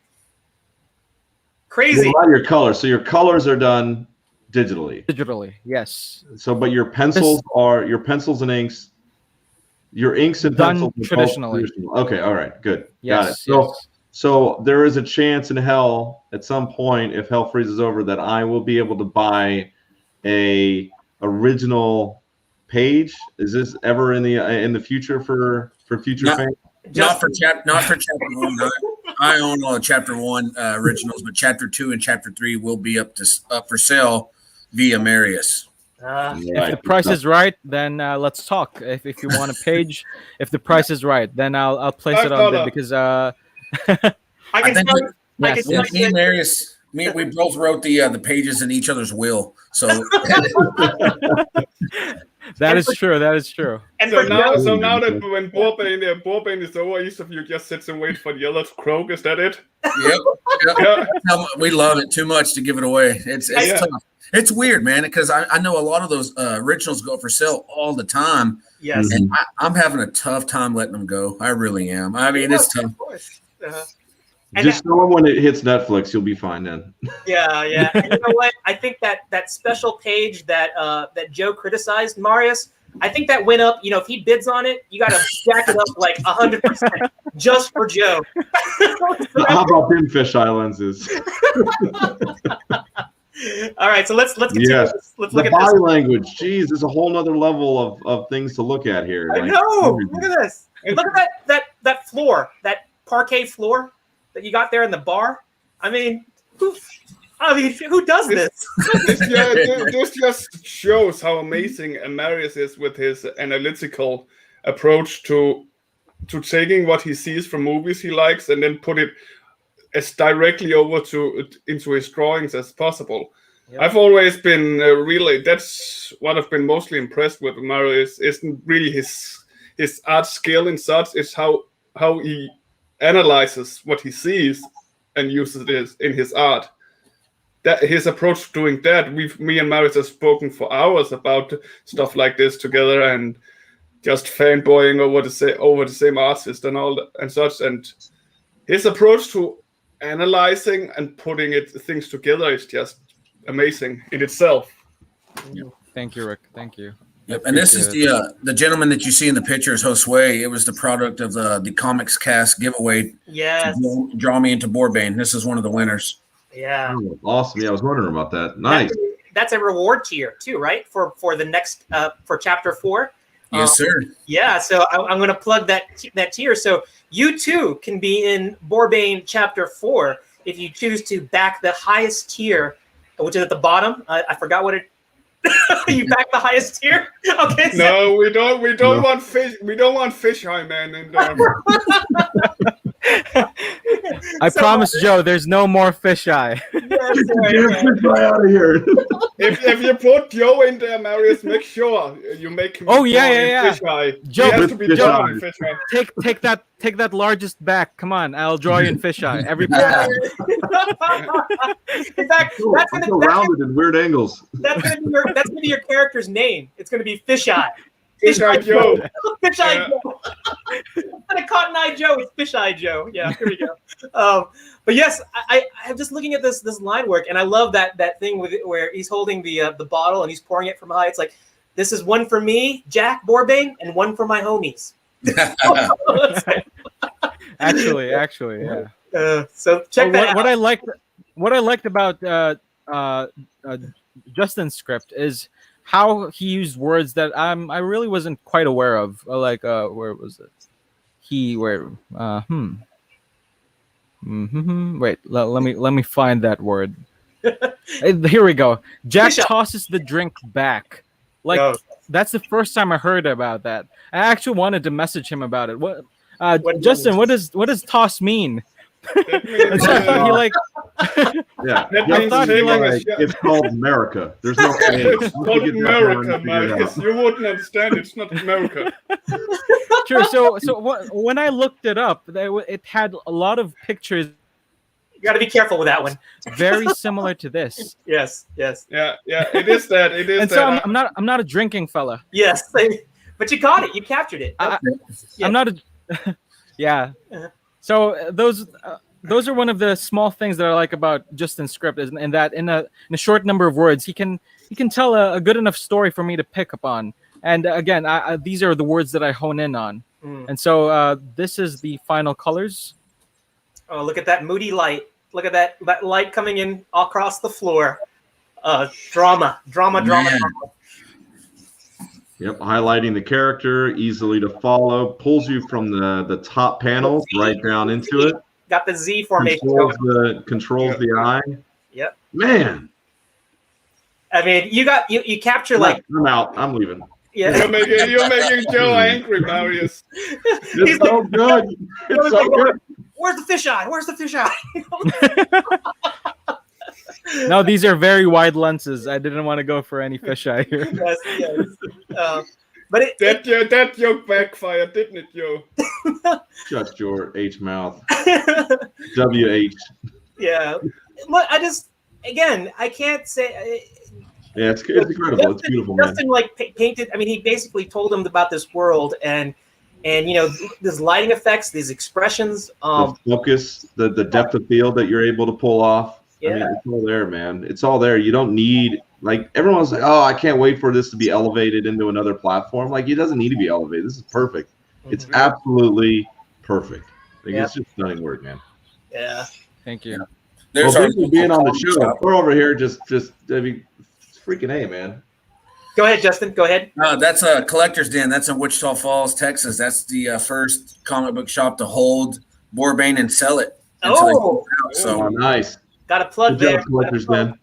Speaker 2: Crazy.
Speaker 1: A lot of your colors. So your colors are done digitally.
Speaker 4: Digitally, yes.
Speaker 1: So, but your pencils and inks. Your inks and
Speaker 4: done
Speaker 1: pencils
Speaker 4: traditionally.
Speaker 1: Okay, all right, good.
Speaker 4: Yes,
Speaker 1: got it. So there is a chance in hell at some point, if hell freezes over, that I will be able to buy a original page. Is this ever in the future for future fame?
Speaker 3: Not for chapter one. I own all the chapter one originals, but chapter 2 and chapter 3 will be up for sale via Marius.
Speaker 4: If the price is right, then let's talk. If you want a page, if the price is right, then I'll place it on there because
Speaker 2: I can tell
Speaker 3: me and Marius, we both wrote the pages in each other's will. So
Speaker 4: that is true. That is true.
Speaker 2: And
Speaker 5: so now that when Boar-Bane is over, each of you just sits and waits for the other to croak. Is that it?
Speaker 3: Yep.
Speaker 5: Yeah.
Speaker 3: We love it too much to give it away. It's tough. It's weird, man, because I know a lot of those originals go for sale all the time.
Speaker 2: Yes.
Speaker 3: And I'm having a tough time letting them go. I really am. I mean, it's tough.
Speaker 2: Of course.
Speaker 1: Just know when it hits Netflix, you'll be fine then.
Speaker 2: Yeah. And you know what? I think that special page that Joe criticized Marius, I think that went up. You know, if he bids on it, you got to jack it up like 100% just for Joe.
Speaker 1: How about them fisheye lenses?
Speaker 2: All right, so let's continue.
Speaker 1: Yes.
Speaker 2: Let's look at
Speaker 1: body
Speaker 2: this.
Speaker 1: language. Geez, there's a whole nother level of things to look at here.
Speaker 2: I know. Look at this. Look at that floor, that parquet floor that you got there in the bar. I mean, who does this?
Speaker 5: This just shows how amazing Marius is with his analytical approach to taking what he sees from movies he likes and then put it as directly over into his drawings as possible. Yep. I've always been that's what I've been mostly impressed with Marius. Isn't really his art skill and such. It's how he analyzes what he sees and uses it in his art. That his approach to doing that, me and Marius have spoken for hours about stuff like this together and just fanboying over the same artist and all that, and such. And his approach to analyzing and putting things together is just amazing in itself.
Speaker 4: Thank you, Rick. Thank you.
Speaker 3: Yep. And this is the gentleman that you see in the picture is Josue. It was the product of the Comics Cast giveaway.
Speaker 2: Yes.
Speaker 3: Draw Me Into Boar-Bane. This is one of the winners.
Speaker 2: Yeah.
Speaker 1: Oh, awesome. Yeah, I was wondering about that. Nice.
Speaker 2: That's a reward tier too, right? For the next for chapter 4.
Speaker 3: Yes, sir.
Speaker 2: Yeah. So I'm going to plug that tier. So you too can be in Boar-Bane chapter 4 if you choose to back the highest tier, which is at the bottom. I forgot what it. You back the highest tier? Okay. So.
Speaker 5: No, we don't want fish. We don't want fisheye, man. And,
Speaker 4: I promise, Joe. There's no more fisheye.
Speaker 1: Get fisheye out of here.
Speaker 5: If you put Joe in there, Marius, make sure you make him.
Speaker 4: Oh yeah.
Speaker 5: Fisheye.
Speaker 4: Joe,
Speaker 5: he has to be drawn in fisheye.
Speaker 4: Take that largest back. Come on, I'll draw you in fisheye every panel.
Speaker 2: In fact, that's gonna
Speaker 1: rounded in weird angles.
Speaker 2: That's gonna be your character's name. It's gonna be Fisheye.
Speaker 5: Fisheye Joe.
Speaker 2: Fisheye Joe. Instead of Cotton Eye Joe, it's Fisheye Joe. Yeah, here we go. But yes, I'm just looking at this line work, and I love that thing with it where he's holding the bottle and he's pouring it from high. It's like, this is one for me, Jack Boar-Bane, and one for my homies.
Speaker 4: Actually, yeah.
Speaker 2: So check that out.
Speaker 4: What I liked about Justin's script is how he used words that I really wasn't quite aware of. Like where was it? Wait, let me find that word. Here we go. Jack tosses the drink back. Like that's the first time I heard about that. I actually wanted to message him about it. What Justin? What does toss mean?
Speaker 5: That means,
Speaker 4: And so I thought he like
Speaker 1: Yeah,
Speaker 5: That
Speaker 1: Justin
Speaker 5: means
Speaker 1: is
Speaker 5: taking a
Speaker 1: like,
Speaker 5: shot.
Speaker 1: it's called America. There's no A.
Speaker 5: it's
Speaker 1: Once
Speaker 5: called
Speaker 1: you get that down,
Speaker 5: America,
Speaker 1: you figure it
Speaker 5: Marius.
Speaker 1: out.
Speaker 5: You wouldn't understand. It's not America.
Speaker 4: sure. When I looked it up, it had a lot of pictures
Speaker 2: You got to be careful with that one.
Speaker 4: very similar to this.
Speaker 2: Yes, yes,
Speaker 5: Yeah, it is that. It is
Speaker 4: And
Speaker 5: that.
Speaker 4: so I'm not a drinking fella.
Speaker 2: yes. But you got it. You captured it.
Speaker 4: I,
Speaker 2: Yeah.
Speaker 4: I'm not a yeah.
Speaker 2: Uh-huh.
Speaker 4: So those are one of the small things that I like about Justin's script, is in that in a short number of words he can tell a good enough story for me to pick up on. And again, these are the words that I hone in on. And so this is the final colors.
Speaker 2: Oh, look at that moody light. Look at that light coming in across the floor. Drama.
Speaker 1: Yep, highlighting the character, easily to follow, pulls you from the top panels right down into it.
Speaker 2: Got the Z formation.
Speaker 1: Controls the eye.
Speaker 2: Yep.
Speaker 1: Man,
Speaker 2: I mean, you capture like.
Speaker 1: I'm out. I'm leaving.
Speaker 2: Yeah.
Speaker 5: You're making Joe angry, Marius.
Speaker 1: It's so good. It's so good.
Speaker 2: Where's the fisheye? Where's the fisheye?
Speaker 4: No, these are very wide lenses. I didn't want to go for any fisheye here.
Speaker 2: Yes. But
Speaker 5: that joke backfired, didn't it, Joe?
Speaker 1: Shut your H mouth. WH.
Speaker 2: Yeah. Look, I can't say.
Speaker 1: Yeah, it's incredible. It's beautiful, man.
Speaker 2: Justin painted. I mean, he basically told them about this world and these lighting effects, these expressions.
Speaker 1: The focus, the depth of field that you're able to pull off.
Speaker 2: Yeah.
Speaker 1: I mean, it's all there, man. It's all there. You don't need, like, everyone's like, oh, I can't wait for this to be elevated into another platform. Like, it doesn't need to be elevated. This is perfect. It's absolutely perfect. Like, it's just stunning work, man.
Speaker 2: Yeah.
Speaker 4: Thank you.
Speaker 3: There's
Speaker 1: Well,
Speaker 3: our
Speaker 1: thanks for being on the show. We're over here just I mean, it's freaking A, man.
Speaker 2: Go ahead, Justin. Go ahead.
Speaker 3: That's a Collector's Den. That's in Wichita Falls, Texas. That's the first comic book shop to hold Boar-Bane and sell it. until they
Speaker 2: Oh.
Speaker 3: get it out. So
Speaker 1: Oh, nice.
Speaker 2: Got a plug
Speaker 1: Good
Speaker 2: there.
Speaker 1: job, Collectors Den.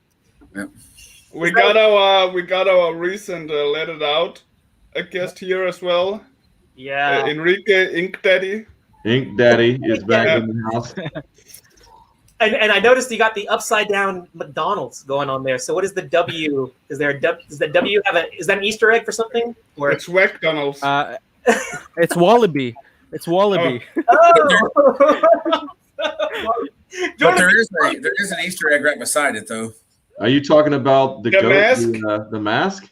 Speaker 5: We got our recent Let It Out guest here as well.
Speaker 2: Yeah.
Speaker 5: Enrique Ink Daddy.
Speaker 1: Ink Daddy is back in the house.
Speaker 2: And I noticed you got the upside down McDonald's going on there. So what is the W? Is there a W? Does the W have is that an Easter egg for something? Or
Speaker 5: It's McDonald's.
Speaker 4: It's Wallaby. It's Wallaby.
Speaker 2: oh.
Speaker 3: but there is an Easter egg right beside it though.
Speaker 1: Are you talking about the goat,
Speaker 5: mask?
Speaker 1: The mask?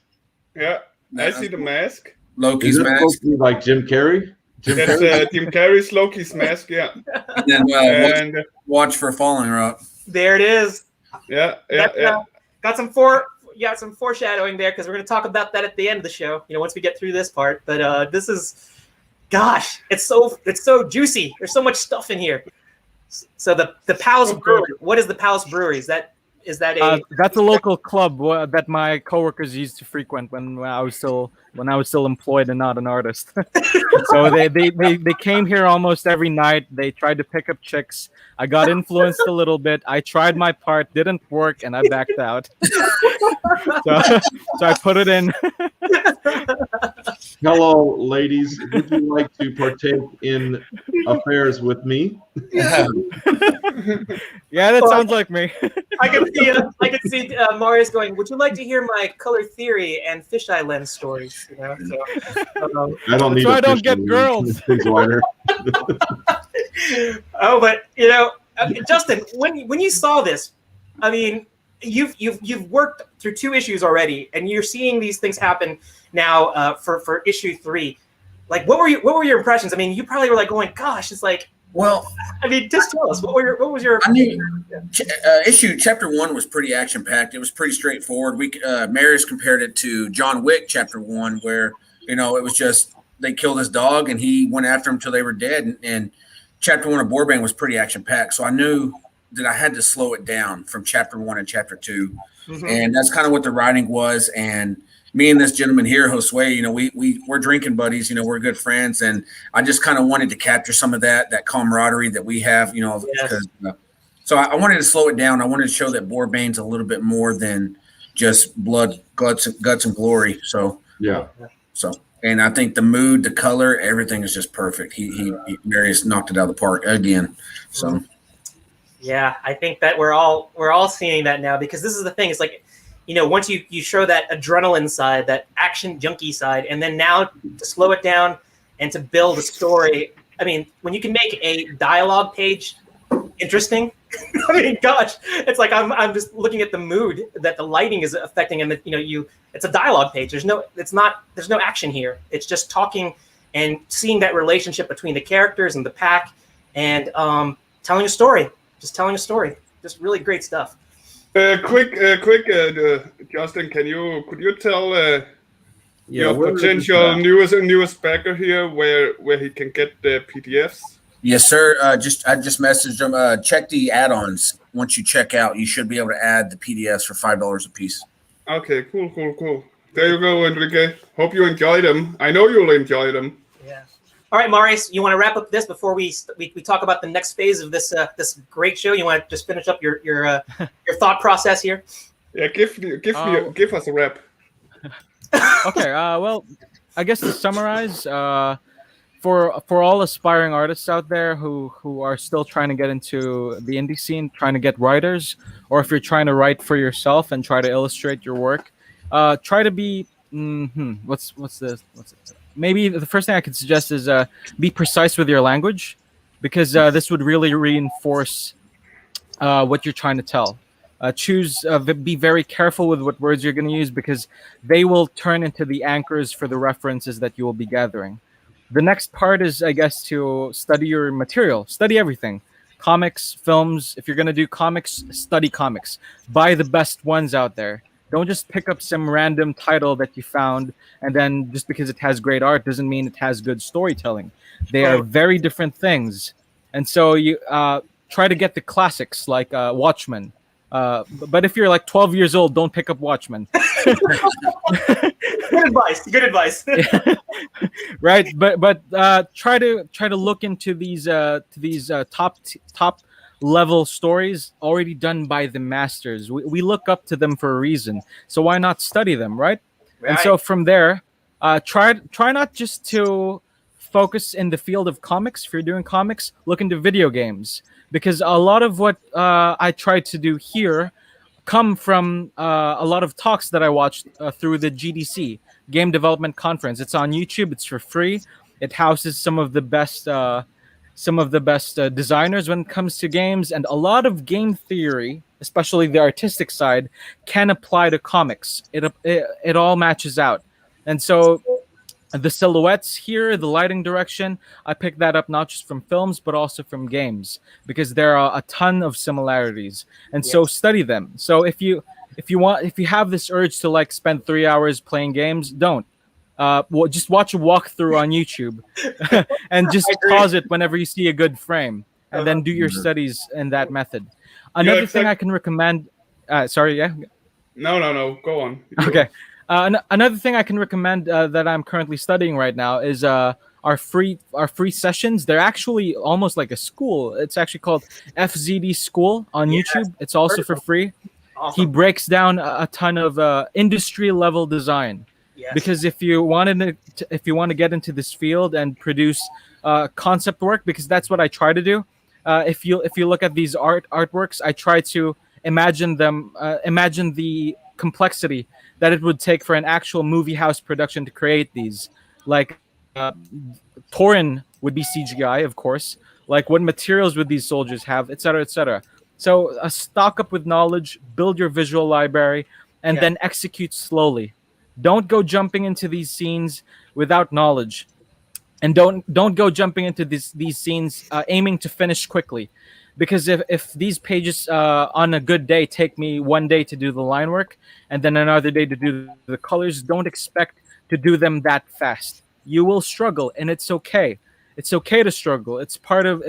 Speaker 5: Yeah, I see the mask.
Speaker 3: Loki's
Speaker 1: Is that supposed
Speaker 3: mask.
Speaker 1: to be like Jim Carrey?
Speaker 5: That's Jim Carrey's Loki's mask. Yeah,
Speaker 3: And then
Speaker 5: and
Speaker 3: watch for Falling Rock.
Speaker 2: There it is.
Speaker 5: yeah.
Speaker 2: Got some foreshadowing there because we're going to talk about that at the end of the show. Once we get through this part. But this is, gosh, it's so juicy. There's so much stuff in here. So the Palace Brewery. What is the Palace Brewery? Is that a?
Speaker 4: That's a local club that my coworkers used to frequent when I was still employed and not an artist. So they came here almost every night. They tried to pick up chicks. I got influenced a little bit. I tried my part, didn't work, and I backed out. So I put it in.
Speaker 1: Hello, ladies. Would you like to partake in affairs with me?
Speaker 4: Yeah, that sounds like me.
Speaker 2: I can see Marius going, would you like to hear my color theory and fisheye lens stories?
Speaker 1: I don't need.
Speaker 4: So I don't
Speaker 1: fish
Speaker 4: get
Speaker 1: lens.
Speaker 4: girls.
Speaker 1: Things wider.
Speaker 2: Oh, but Justin, when you saw this, I mean, you've worked through 2 issues already, and you're seeing these things happen now for issue 3. Like, what were your impressions? I mean, you probably were like going, "Gosh, it's like."
Speaker 3: Well,
Speaker 2: I mean, just tell us what was your.
Speaker 3: I mean, chapter 1 was pretty action packed. It was pretty straightforward. Marius compared it to John Wick chapter 1, where it was just they killed his dog and he went after him until they were dead. And chapter 1 of Boar-Bane was pretty action packed, so I knew that I had to slow it down from chapter 1 and chapter 2, and that's kind of what the writing was. And me and this gentleman here, Josue, we're drinking buddies, we're good friends. And I just kind of wanted to capture some of that camaraderie that we have, because, so I wanted to slow it down. I wanted to show that Boar-Bane's a little bit more than just blood, guts and glory. So, and I think the mood, the color, everything is just perfect. He Marius knocked it out of the park again. So,
Speaker 2: Yeah, I think that we're all seeing that now, because this is the thing. It's like, once you show that adrenaline side, that action junkie side, and then now to slow it down and to build a story. I mean, when you can make a dialogue page interesting, I mean, gosh, it's like I'm just looking at the mood that the lighting is affecting, and that it's a dialogue page. There's no action here. It's just talking and seeing that relationship between the characters and the pack, and telling a story. Just telling a story. Just really great stuff.
Speaker 5: Quick, Justin, could you tell your potential newest backer here where he can get the PDFs?
Speaker 3: Yes, sir. I just messaged him. Check the add-ons. Once you check out, you should be able to add the PDFs for $5 a piece.
Speaker 5: Okay, cool. There you go, Enrique. Hope you enjoy them. I know you'll enjoy them.
Speaker 2: Yeah. All right, Marius, you want to wrap up this before we talk about the next phase of this great show? You want to just finish up your thought process here?
Speaker 5: Yeah, give us a wrap.
Speaker 4: Okay. Well, I guess to summarize, for all aspiring artists out there who are still trying to get into the indie scene, trying to get writers, or if you're trying to write for yourself and try to illustrate your work, try to be what's this? Maybe the first thing I could suggest is be precise with your language, because this would really reinforce what you're trying to tell. Be very careful with what words you're going to use, because they will turn into the anchors for the references that you will be gathering. The next part is, I guess, to study your material. Study everything. Comics, films. If you're going to do comics, study comics. Buy the best ones out there. Don't just pick up some random title that you found, and then just because it has great art doesn't mean it has good storytelling. They are very different things. And so you try to get the classics like Watchmen. But if you're like 12 years old, don't pick up Watchmen.
Speaker 2: Good advice.
Speaker 4: Right, but try to look into these top level stories already done by the masters. We look up to them for a reason, so why not study them, right? And so from there, try not just to focus in the field of comics. If you're doing comics, look into video games, because a lot of what I try to do here come from a lot of talks that I watched through the GDC, Game Development Conference. It's on YouTube. It's for free. It houses some of the best designers when it comes to games, and a lot of game theory, especially the artistic side, can apply to comics. It all matches out. And so the silhouettes here, the lighting direction, I picked that up not just from films but also from games, because there are a ton of similarities. And so study them. So if you have this urge to like spend 3 hours playing games, don't. Just watch a walkthrough on YouTube and just pause it whenever you see a good frame, and then do your studies in that method. Another thing I can recommend. Sorry, yeah.
Speaker 5: No. Go on.
Speaker 4: Okay. Another thing I can recommend that I'm currently studying right now is our free sessions. They're actually almost like a school. It's actually called FZD School on YouTube. It's also for free. Awesome. He breaks down a ton of industry level design. Yes. Because if you want to get into this field and produce concept work, because that's what I try to do. If you look at these artworks, I try to imagine the complexity that it would take for an actual movie house production to create these. Like Torin would be CGI, of course. Like what materials would these soldiers have, etc., etc. So stock up with knowledge, build your visual library, and then execute slowly. Don't go jumping into these scenes without knowledge, and don't go jumping into these scenes aiming to finish quickly, because if these pages on a good day take me 1 day to do the line work and then another day to do the colors, don't expect to do them that fast. You will struggle, and it's okay. It's okay to struggle. It's part of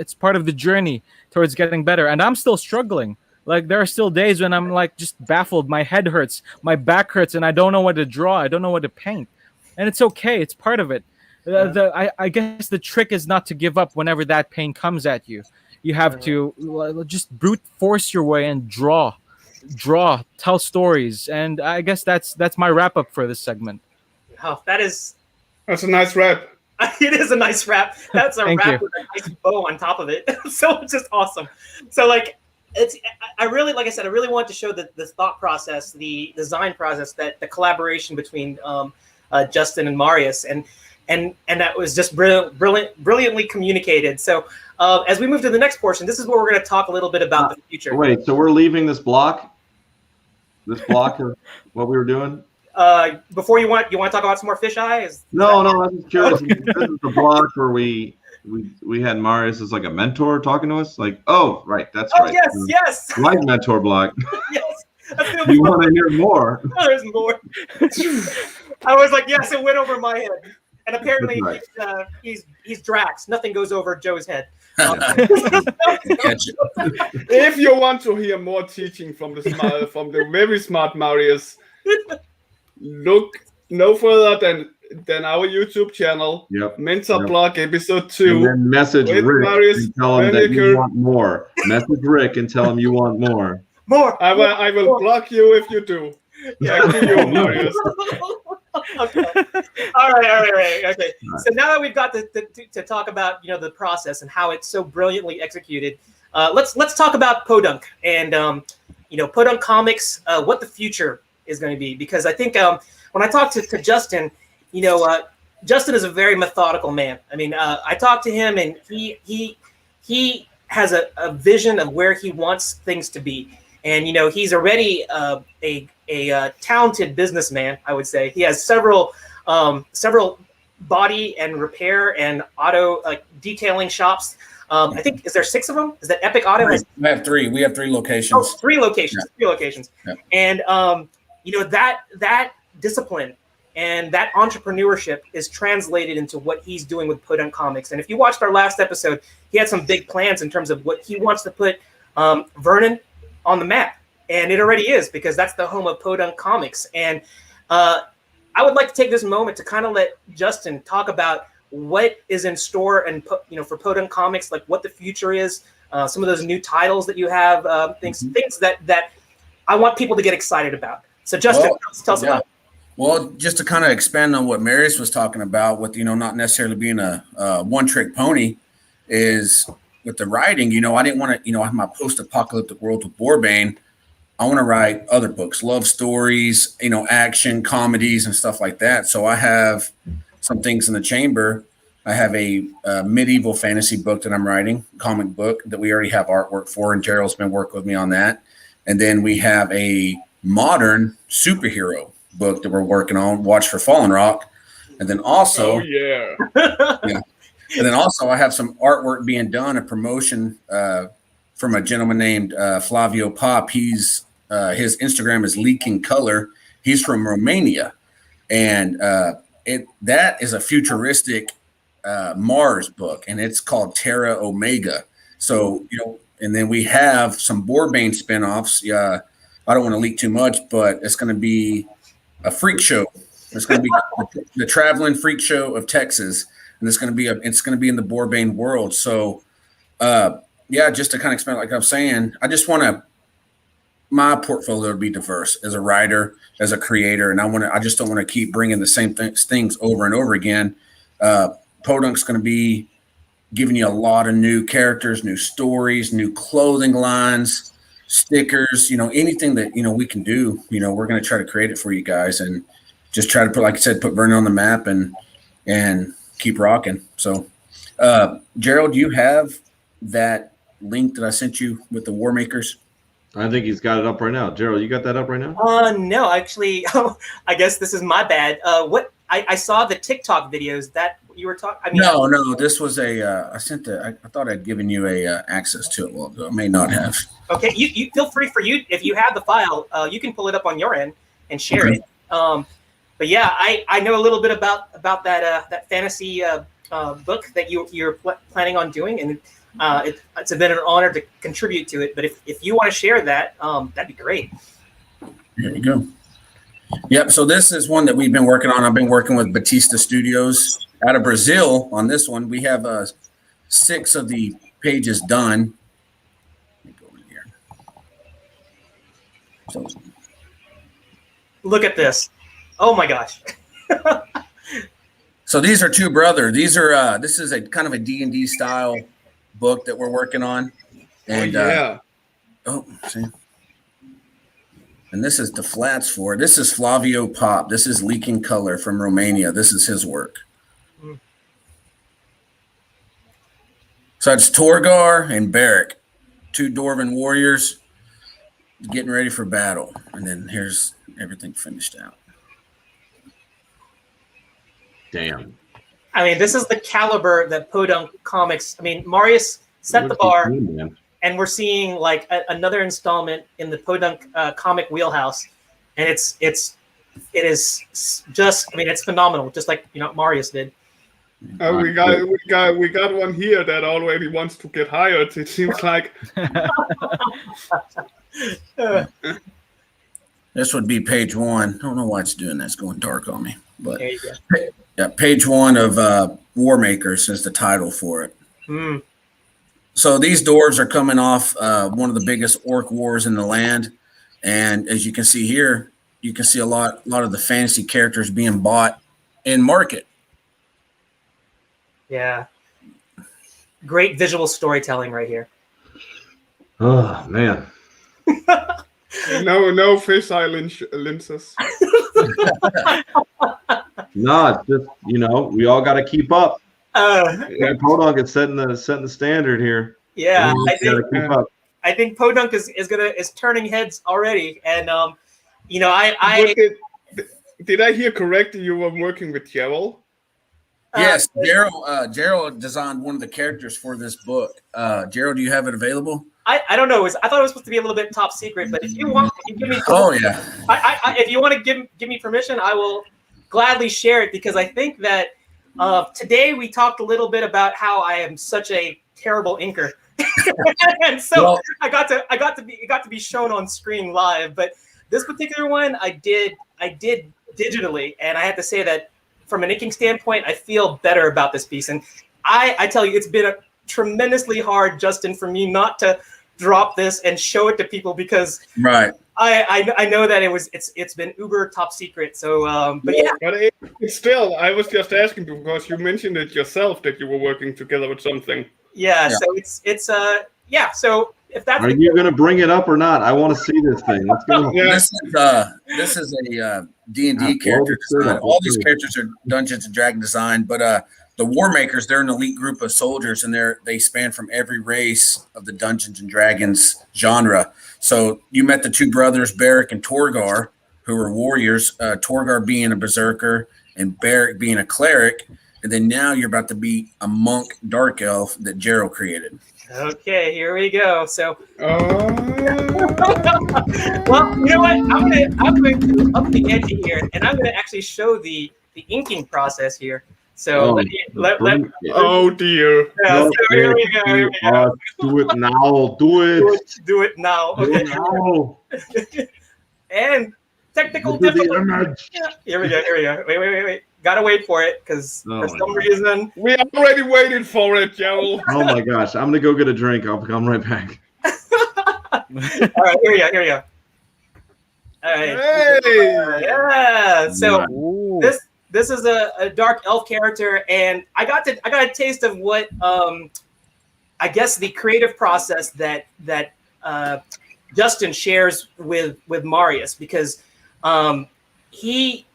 Speaker 4: the journey towards getting better. And I'm still struggling. Like there are still days when I'm like just baffled. My head hurts, my back hurts, and I don't know what to draw. I don't know what to paint. And it's okay. It's part of it. I guess the trick is not to give up whenever that pain comes at you. You have to just brute force your way and draw, tell stories. And I guess that's my wrap up for this segment.
Speaker 2: Oh, that's
Speaker 5: a nice wrap.
Speaker 2: It is a nice wrap. That's a wrap with a nice bow on top of it. So it's just awesome. So like, I really, like I said, I really want to show the thought process, the design process, that the collaboration between Justin and Marius, and that was just brilliantly communicated. So as we move to the next portion, this is where we're going to talk a little bit about the future.
Speaker 1: Wait, so we're leaving this block? This block of what we were doing?
Speaker 2: Before you want to talk about some more fisheye?
Speaker 1: No, I'm just curious. This is the block where we had Marius as like a mentor talking to us. Like, oh, right, that's right.
Speaker 2: Yes.
Speaker 1: Like mentor block.
Speaker 2: Yes.
Speaker 1: You want to hear more?
Speaker 2: Oh, there's more. I was like, yes, it went over my head. And apparently
Speaker 1: right.
Speaker 2: he's Drax. Nothing goes over Joe's head.
Speaker 5: If you want to hear more teaching from the very smart Marius, look no further than our YouTube channel.
Speaker 1: Yep.
Speaker 5: Mentor Blog episode 2.
Speaker 1: And then message Rick
Speaker 5: Marius
Speaker 1: and tell him that you want more. Message Rick and tell him you want more.
Speaker 2: More.
Speaker 5: I will block you if you do.
Speaker 2: Yeah.
Speaker 5: Back to you, Marius.
Speaker 2: Okay. All right. Okay. So now that we've got to talk about the process and how it's so brilliantly executed, let's talk about Podunk and Podunk Comics, what the future is going to be, because I think when I talked to Justin, Justin is a very methodical man. I mean, I talked to him and he has a vision of where he wants things to be, and he's already a talented businessman, I would say. He has several body and repair and auto detailing shops. I think, is there 6 of them? Is that Epic Auto?
Speaker 3: We have 3. We have 3 locations.
Speaker 2: Oh, 3 locations.
Speaker 3: Yeah.
Speaker 2: 3 locations.
Speaker 3: Yeah.
Speaker 2: And that discipline and that entrepreneurship is translated into what he's doing with Podunk Comics. And if you watched our last episode, he had some big plans in terms of what he wants to put Vernon on the map. And it already is, because that's the home of Podunk Comics. And I would like to take this moment to kind of let Justin talk about what is in store and for Podunk Comics, like what the future is, some of those new titles that you have, things that I want people to get excited about. So Justin, tell us about it.
Speaker 3: Well, just to kind of expand on what Marius was talking about with, not necessarily being a one-trick pony, is with the writing, I didn't want to, have my post-apocalyptic world with Boar-Bane. I want to write other books, love stories, action, comedies, and stuff like that. So I have some things in the chamber. I have a medieval fantasy book that I'm writing, comic book that we already have artwork for, and Gerald's been working with me on that. And then we have a modern superhero book that we're working on, Watch for Fallen Rock. And then also,
Speaker 5: yeah.
Speaker 3: And then also I have some artwork being done, a promotion from a gentleman named Flavio Pop. His Instagram is Leaking Color. He's from Romania. And that is a futuristic Mars book, and it's called Terra Omega. So, and then we have some Boar-Bane spinoffs. I don't want to leak too much, but it's going to be a freak show. It's going to be the traveling freak show of Texas, and it's going to be in the Boar-Bane world. So, just to kind of expand, like I'm saying, I just want my portfolio to be diverse as a writer, as a creator, and I just don't want to keep bringing the same things over and over again. Podunk's going to be giving you a lot of new characters, new stories, new clothing lines, stickers, anything that, we can do, we're going to try to create it for you guys and just try to put, like I said, put Vernon on the map and keep rocking. So, Gerald, do you have that link that I sent you with the War Makers?
Speaker 1: I think he's got it up right now. Gerald, you got that up right now?
Speaker 2: No, actually, I guess this is my bad. I saw the TikTok videos that you were talking.
Speaker 3: No, this was I thought I'd given you access to it. Well, I may not have.
Speaker 2: Okay, you feel free if you have the file, you can pull it up on your end and share it. But yeah, I know a little bit about that fantasy book that you're planning on doing, and it's been an honor to contribute to it. But if you want to share that, that'd be great.
Speaker 3: There you go. Yep. So this is one that we've been working on. I've been working with Batista Studios out of Brazil on this one. We have 6 of the pages done. Let me go in here. So,
Speaker 2: look at this. Oh my gosh.
Speaker 3: So these are 2 brothers. This is a kind of a D&D style book that we're working on. And Oh, see. And this is the flats for it. This is Flavio Pop. This is Leaking Color from Romania. This is his work. So it's Torgar and Beric, two Dwarven warriors getting ready for battle. And then here's everything finished out.
Speaker 1: Damn.
Speaker 2: I mean, this is the caliber that Podunk Comics. I mean, Marius set the bar, and we're seeing like another installment in the Podunk comic wheelhouse, and it is just. I mean, it's phenomenal, just like Marius did.
Speaker 5: We got one here that already wants to get hired. It seems like.
Speaker 3: This would be page 1. I don't know why it's doing that. It's going dark on me. But
Speaker 2: there you go.
Speaker 3: Yeah, page 1 of War Makers is the title for it.
Speaker 2: Mm.
Speaker 3: So these dwarves are coming off one of the biggest orc wars in the land, and as you can see here, you can see a lot of the fantasy characters being bought in market.
Speaker 2: Yeah, great visual storytelling right here.
Speaker 1: Oh man.
Speaker 5: No fisheye lenses.
Speaker 1: No, it's just we all got to keep up. Podunk is setting the standard here.
Speaker 2: Yeah,
Speaker 1: I
Speaker 2: think Podunk is turning heads already, and
Speaker 5: Did I hear correctly? You were working with Gerald?
Speaker 3: Yes, Gerald designed one of the characters for this book. Gerald, do you have it available?
Speaker 2: I don't know. I thought it was supposed to be a little bit top secret, but if you want, you give me.
Speaker 3: Oh yeah.
Speaker 2: If you want to give me permission, I will gladly share it, because I think that today we talked a little bit about how I am such a terrible inker, and so I got to be shown on screen live. But this particular one, I did digitally, and I have to say that from an inking standpoint, I feel better about this piece. And I tell you, it's been tremendously hard, Justin, for me not to drop this and show it to people, because I know that it's been uber top secret. So, but yeah.
Speaker 5: But it's still, I was just asking because you mentioned it yourself that you were working together with something.
Speaker 2: Yeah. So it's yeah. So if that's
Speaker 1: are you going to bring it up or not? I want to see this thing. Let's go.
Speaker 5: Yeah.
Speaker 3: This is a D&D character design. All these characters are Dungeons and Dragons design, but the War Makers, they're an elite group of soldiers, and they span from every race of the Dungeons and Dragons genre. So you met the two brothers, Beric and Torgar, who are warriors, Torgar being a berserker and Beric being a cleric. And then now you're about to be a monk dark elf that Gerald created.
Speaker 2: Okay, here we go. So, well, you know what? I'm going to up the ante here, and I'm going to actually show the inking process here. So
Speaker 5: oh dear.
Speaker 2: Yeah, so here we go.
Speaker 1: Do it now. Do it.
Speaker 2: Do it now. Okay.
Speaker 1: Now.
Speaker 2: And technical difficulty. Yeah, here we go. Wait. Gotta wait for it, because for some reason
Speaker 5: we already waited for it, Gerald.
Speaker 1: Oh my gosh. I'm gonna go get a drink. I'll come right back.
Speaker 2: All right, here we go. All right.
Speaker 5: Hey!
Speaker 2: Yeah. So this is a dark elf character, and I got a taste of what I guess the creative process that Justin shares with Marius, because he,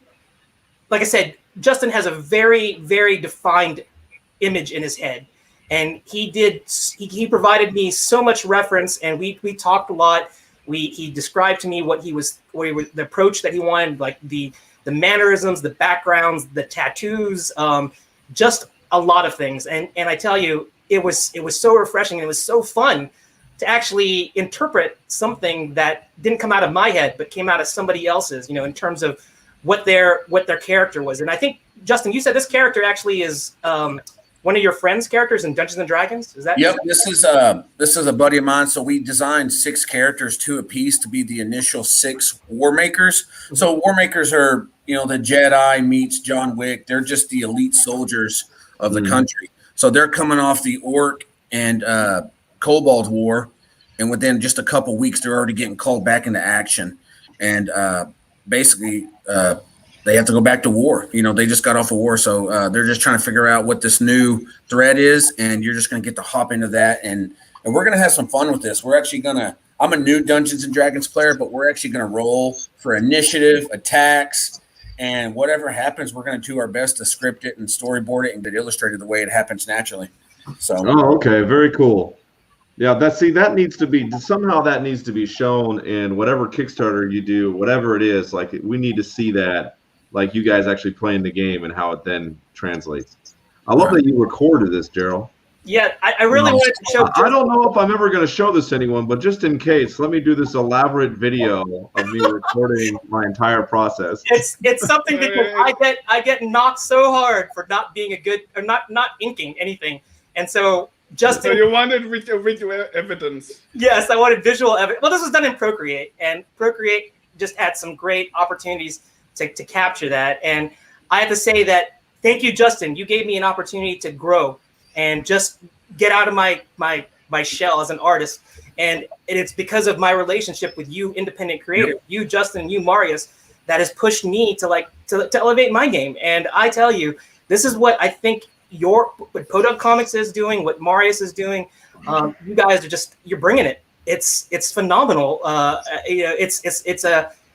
Speaker 2: like I said, Justin has a very, very defined image in his head, and he provided me so much reference, and we talked a lot. He described to me what the approach that he wanted, like the mannerisms, the backgrounds, the tattoos, just a lot of things. And I tell you, it was so refreshing. And it was so fun to actually interpret something that didn't come out of my head, but came out of somebody else's, in terms of what their character was. And I think, Justin, you said this character actually is one of your friends' characters in Dungeons and Dragons. Is that?
Speaker 3: Yep. This is a buddy of mine. So we designed 6 characters, 2 apiece, to be the initial 6 War Makers. Mm-hmm. So War Makers are, the Jedi meets John Wick. They're just the elite soldiers of the country. So they're coming off the Orc and Kobold War, and within just a couple weeks, they're already getting called back into action. And basically, they have to go back to war. They just got off a war, so they're just trying to figure out what this new threat is, and you're just going to get to hop into that, and we're going to have some fun with this. We're actually going to I'm a new Dungeons and Dragons player, but we're actually going to roll for initiative, attacks, and whatever happens, we're going to do our best to script it and storyboard it and get illustrated the way it happens naturally. So.
Speaker 1: Oh, okay, very cool. Yeah, that needs to be shown in whatever Kickstarter you do, whatever it is. Like, we need to see that, like, you guys actually playing the game and how it then translates. I love that you recorded this, Gerald.
Speaker 2: Yeah, I really wanted to show.
Speaker 1: I don't know if I'm ever going to show this to anyone, but just in case, let me do this elaborate video of me recording my entire process.
Speaker 2: It's something because I get knocked so hard for not being a good or not inking anything, and so Justin.
Speaker 5: So you wanted visual evidence?
Speaker 2: Yes, I wanted visual evidence. Well, this was done in Procreate, and Procreate just had some great opportunities to capture that. And I have to say that thank you, Justin. You gave me an opportunity to grow and just get out of my shell as an artist. And it's because of my relationship with you, independent creator, you, Justin, you, Marius, that has pushed me to elevate my game. And I tell you, this is what I think what Podunk Comics is doing, what Marius is doing. You guys are you're bringing it. It's phenomenal.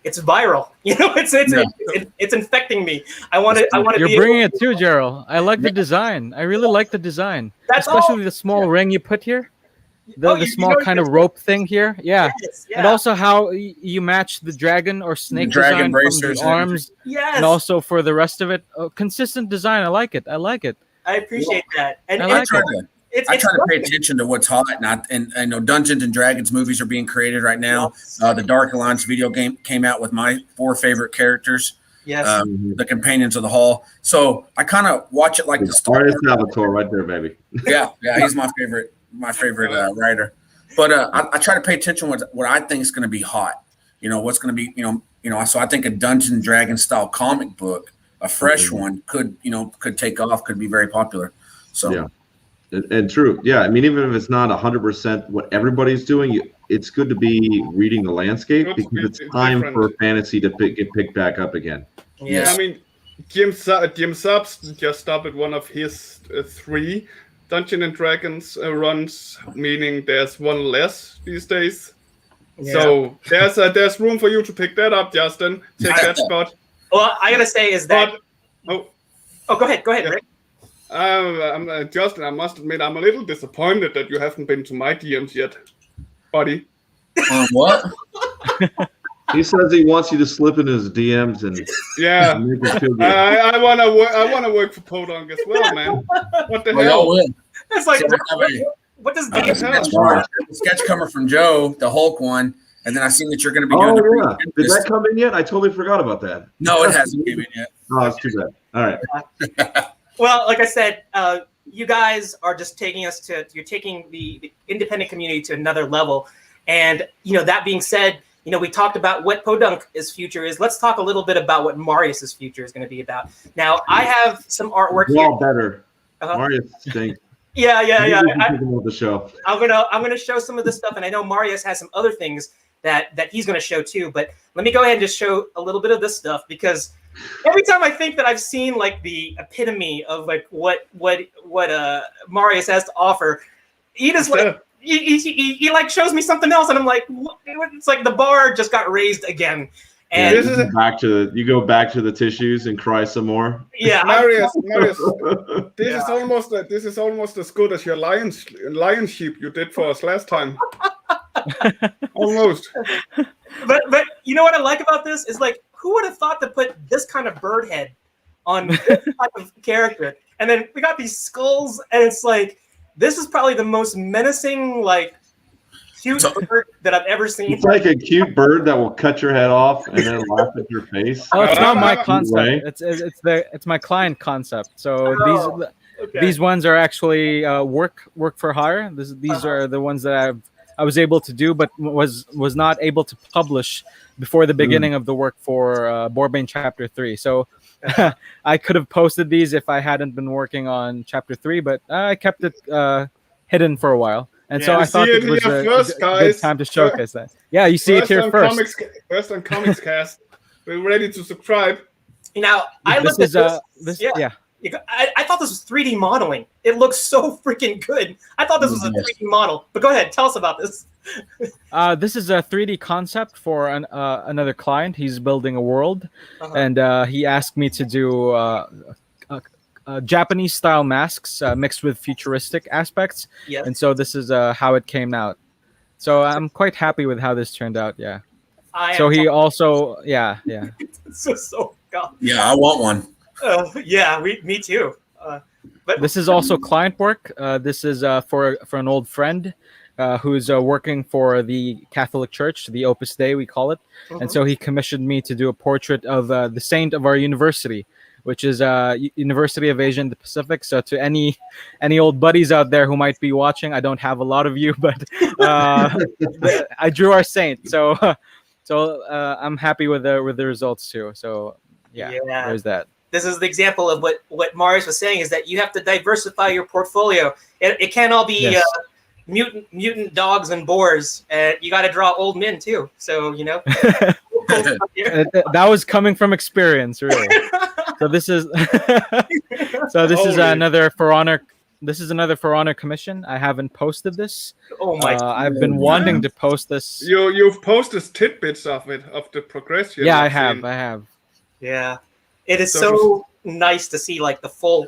Speaker 2: It's viral. It's infecting me. I want to.
Speaker 4: You're bringing it too, Gerald. I like the design. I really like the design, especially the small ring you put here, the small kind of rope thing here. Yeah.
Speaker 2: Yes,
Speaker 4: and also how you match the dragon or snake design from the arms, and also for the rest of it, consistent design. I like it.
Speaker 2: I appreciate that. And
Speaker 3: I try to pay attention to what's hot, and I know Dungeons and Dragons movies are being created right now. The Dark Alliance video game came out with my 4 favorite characters.
Speaker 2: Yes,
Speaker 3: the Companions of the Hall. So I kind of watch it like the Star
Speaker 1: Wars. Salvatore, right there, baby.
Speaker 3: yeah, he's my favorite writer. But I try to pay attention to what I think is going to be hot. What's going to be So I think a Dungeons and Dragons style comic book, a fresh one, could take off, could be very popular. So.
Speaker 1: Yeah. And true. Yeah. I mean, even if it's not 100% what everybody's doing, it's good to be reading the landscape because it's time for fantasy to get picked back up again.
Speaker 5: Yeah. I mean, Jim Subs just started one of his 3 Dungeons and Dragons runs, meaning there's one less these days. Yeah. So there's room for you to pick that up, Justin. Take that spot.
Speaker 2: Well, I gotta say is that. Go ahead,
Speaker 5: yeah.
Speaker 2: Rick.
Speaker 5: Justin, I must admit, I'm a little disappointed that you haven't been to my DMs yet, buddy.
Speaker 3: What?
Speaker 1: He says he wants you to slip in his DMs and make us feel good.
Speaker 5: I want to work for Podunk as well, man. What the hell?
Speaker 2: It's like what does
Speaker 3: sketch coming from Joe, the Hulk one, and then I seen that you're going to be
Speaker 1: doing. Oh, yeah. Did that come in yet? I totally forgot about that.
Speaker 3: No, it hasn't come in yet.
Speaker 1: Oh, that's too bad. All right.
Speaker 2: Well, like I said, you guys are just taking the independent community to another level. And, that being said, we talked about what Podunk's future is. Let's talk a little bit about what Marius's future is going to be about. Now, I have some artwork here.
Speaker 1: All better. Marius stinks.
Speaker 2: Yeah.
Speaker 1: The show.
Speaker 2: I'm gonna show some of this stuff, and I know Marius has some other things that he's gonna show too. But let me go ahead and just show a little bit of this stuff because every time I think that I've seen like the epitome of like what Marius has to offer, he just like he like shows me something else, and I'm like, it's like the bar just got raised again. And
Speaker 1: you go back to the tissues and cry some more.
Speaker 2: Yeah,
Speaker 5: Marius, this is almost as good as your lion sheep you did for us last time. Almost.
Speaker 2: But you know what I like about this is like, who would have thought to put this kind of bird head on this type of character? And then we got these skulls, and it's like, this is probably the most menacing, like, cute bird that I've ever seen.
Speaker 1: It's like a cute bird that will cut your head off and then laugh at your face.
Speaker 4: Oh, it's not my concept. It's my client concept. So these ones are actually work for hire. These are the ones that I was able to do, but was not able to publish before the beginning of the work for Boar-Bane Chapter 3. So I could have posted these if I hadn't been working on Chapter 3, but I kept it hidden for a while. And so I thought it was a good time to showcase that. Yeah, you see it here first.
Speaker 5: First on Comics Cast. We're ready to subscribe.
Speaker 2: Now, I looked at this. I thought this was 3D modeling. It looks so freaking good. I thought this was a 3D model. But go ahead, tell us about this.
Speaker 4: This is a 3D concept for another client. He's building a world, and he asked me to do Japanese style masks mixed with futuristic aspects.
Speaker 2: Yes.
Speaker 4: And so this is how it came out. So I'm quite happy with how this turned out. Yeah. So he also, yeah.
Speaker 2: so God.
Speaker 3: Yeah, I want one.
Speaker 2: Yeah, me too. But
Speaker 4: this is also client work. This is for an old friend who's working for the Catholic Church, the Opus Dei, we call it. And so he commissioned me to do a portrait of the saint of our university, which is University of Asia and the Pacific. So to any old buddies out there who might be watching, I don't have a lot of you, but I drew our saint. So I'm happy with the results too. So yeah, there's that.
Speaker 2: This is the example of what Marius was saying, is that you have to diversify your portfolio. It can't all be mutant dogs and boars. You got to draw old men too. So
Speaker 4: that was coming from experience, really. So this is another For Honor. This is another For Honor commission. I haven't posted this.
Speaker 2: Oh my!
Speaker 4: I've been wanting to post this.
Speaker 5: You've posted tidbits of the progression.
Speaker 4: Yeah, I have.
Speaker 2: Yeah. It is so nice to see like the full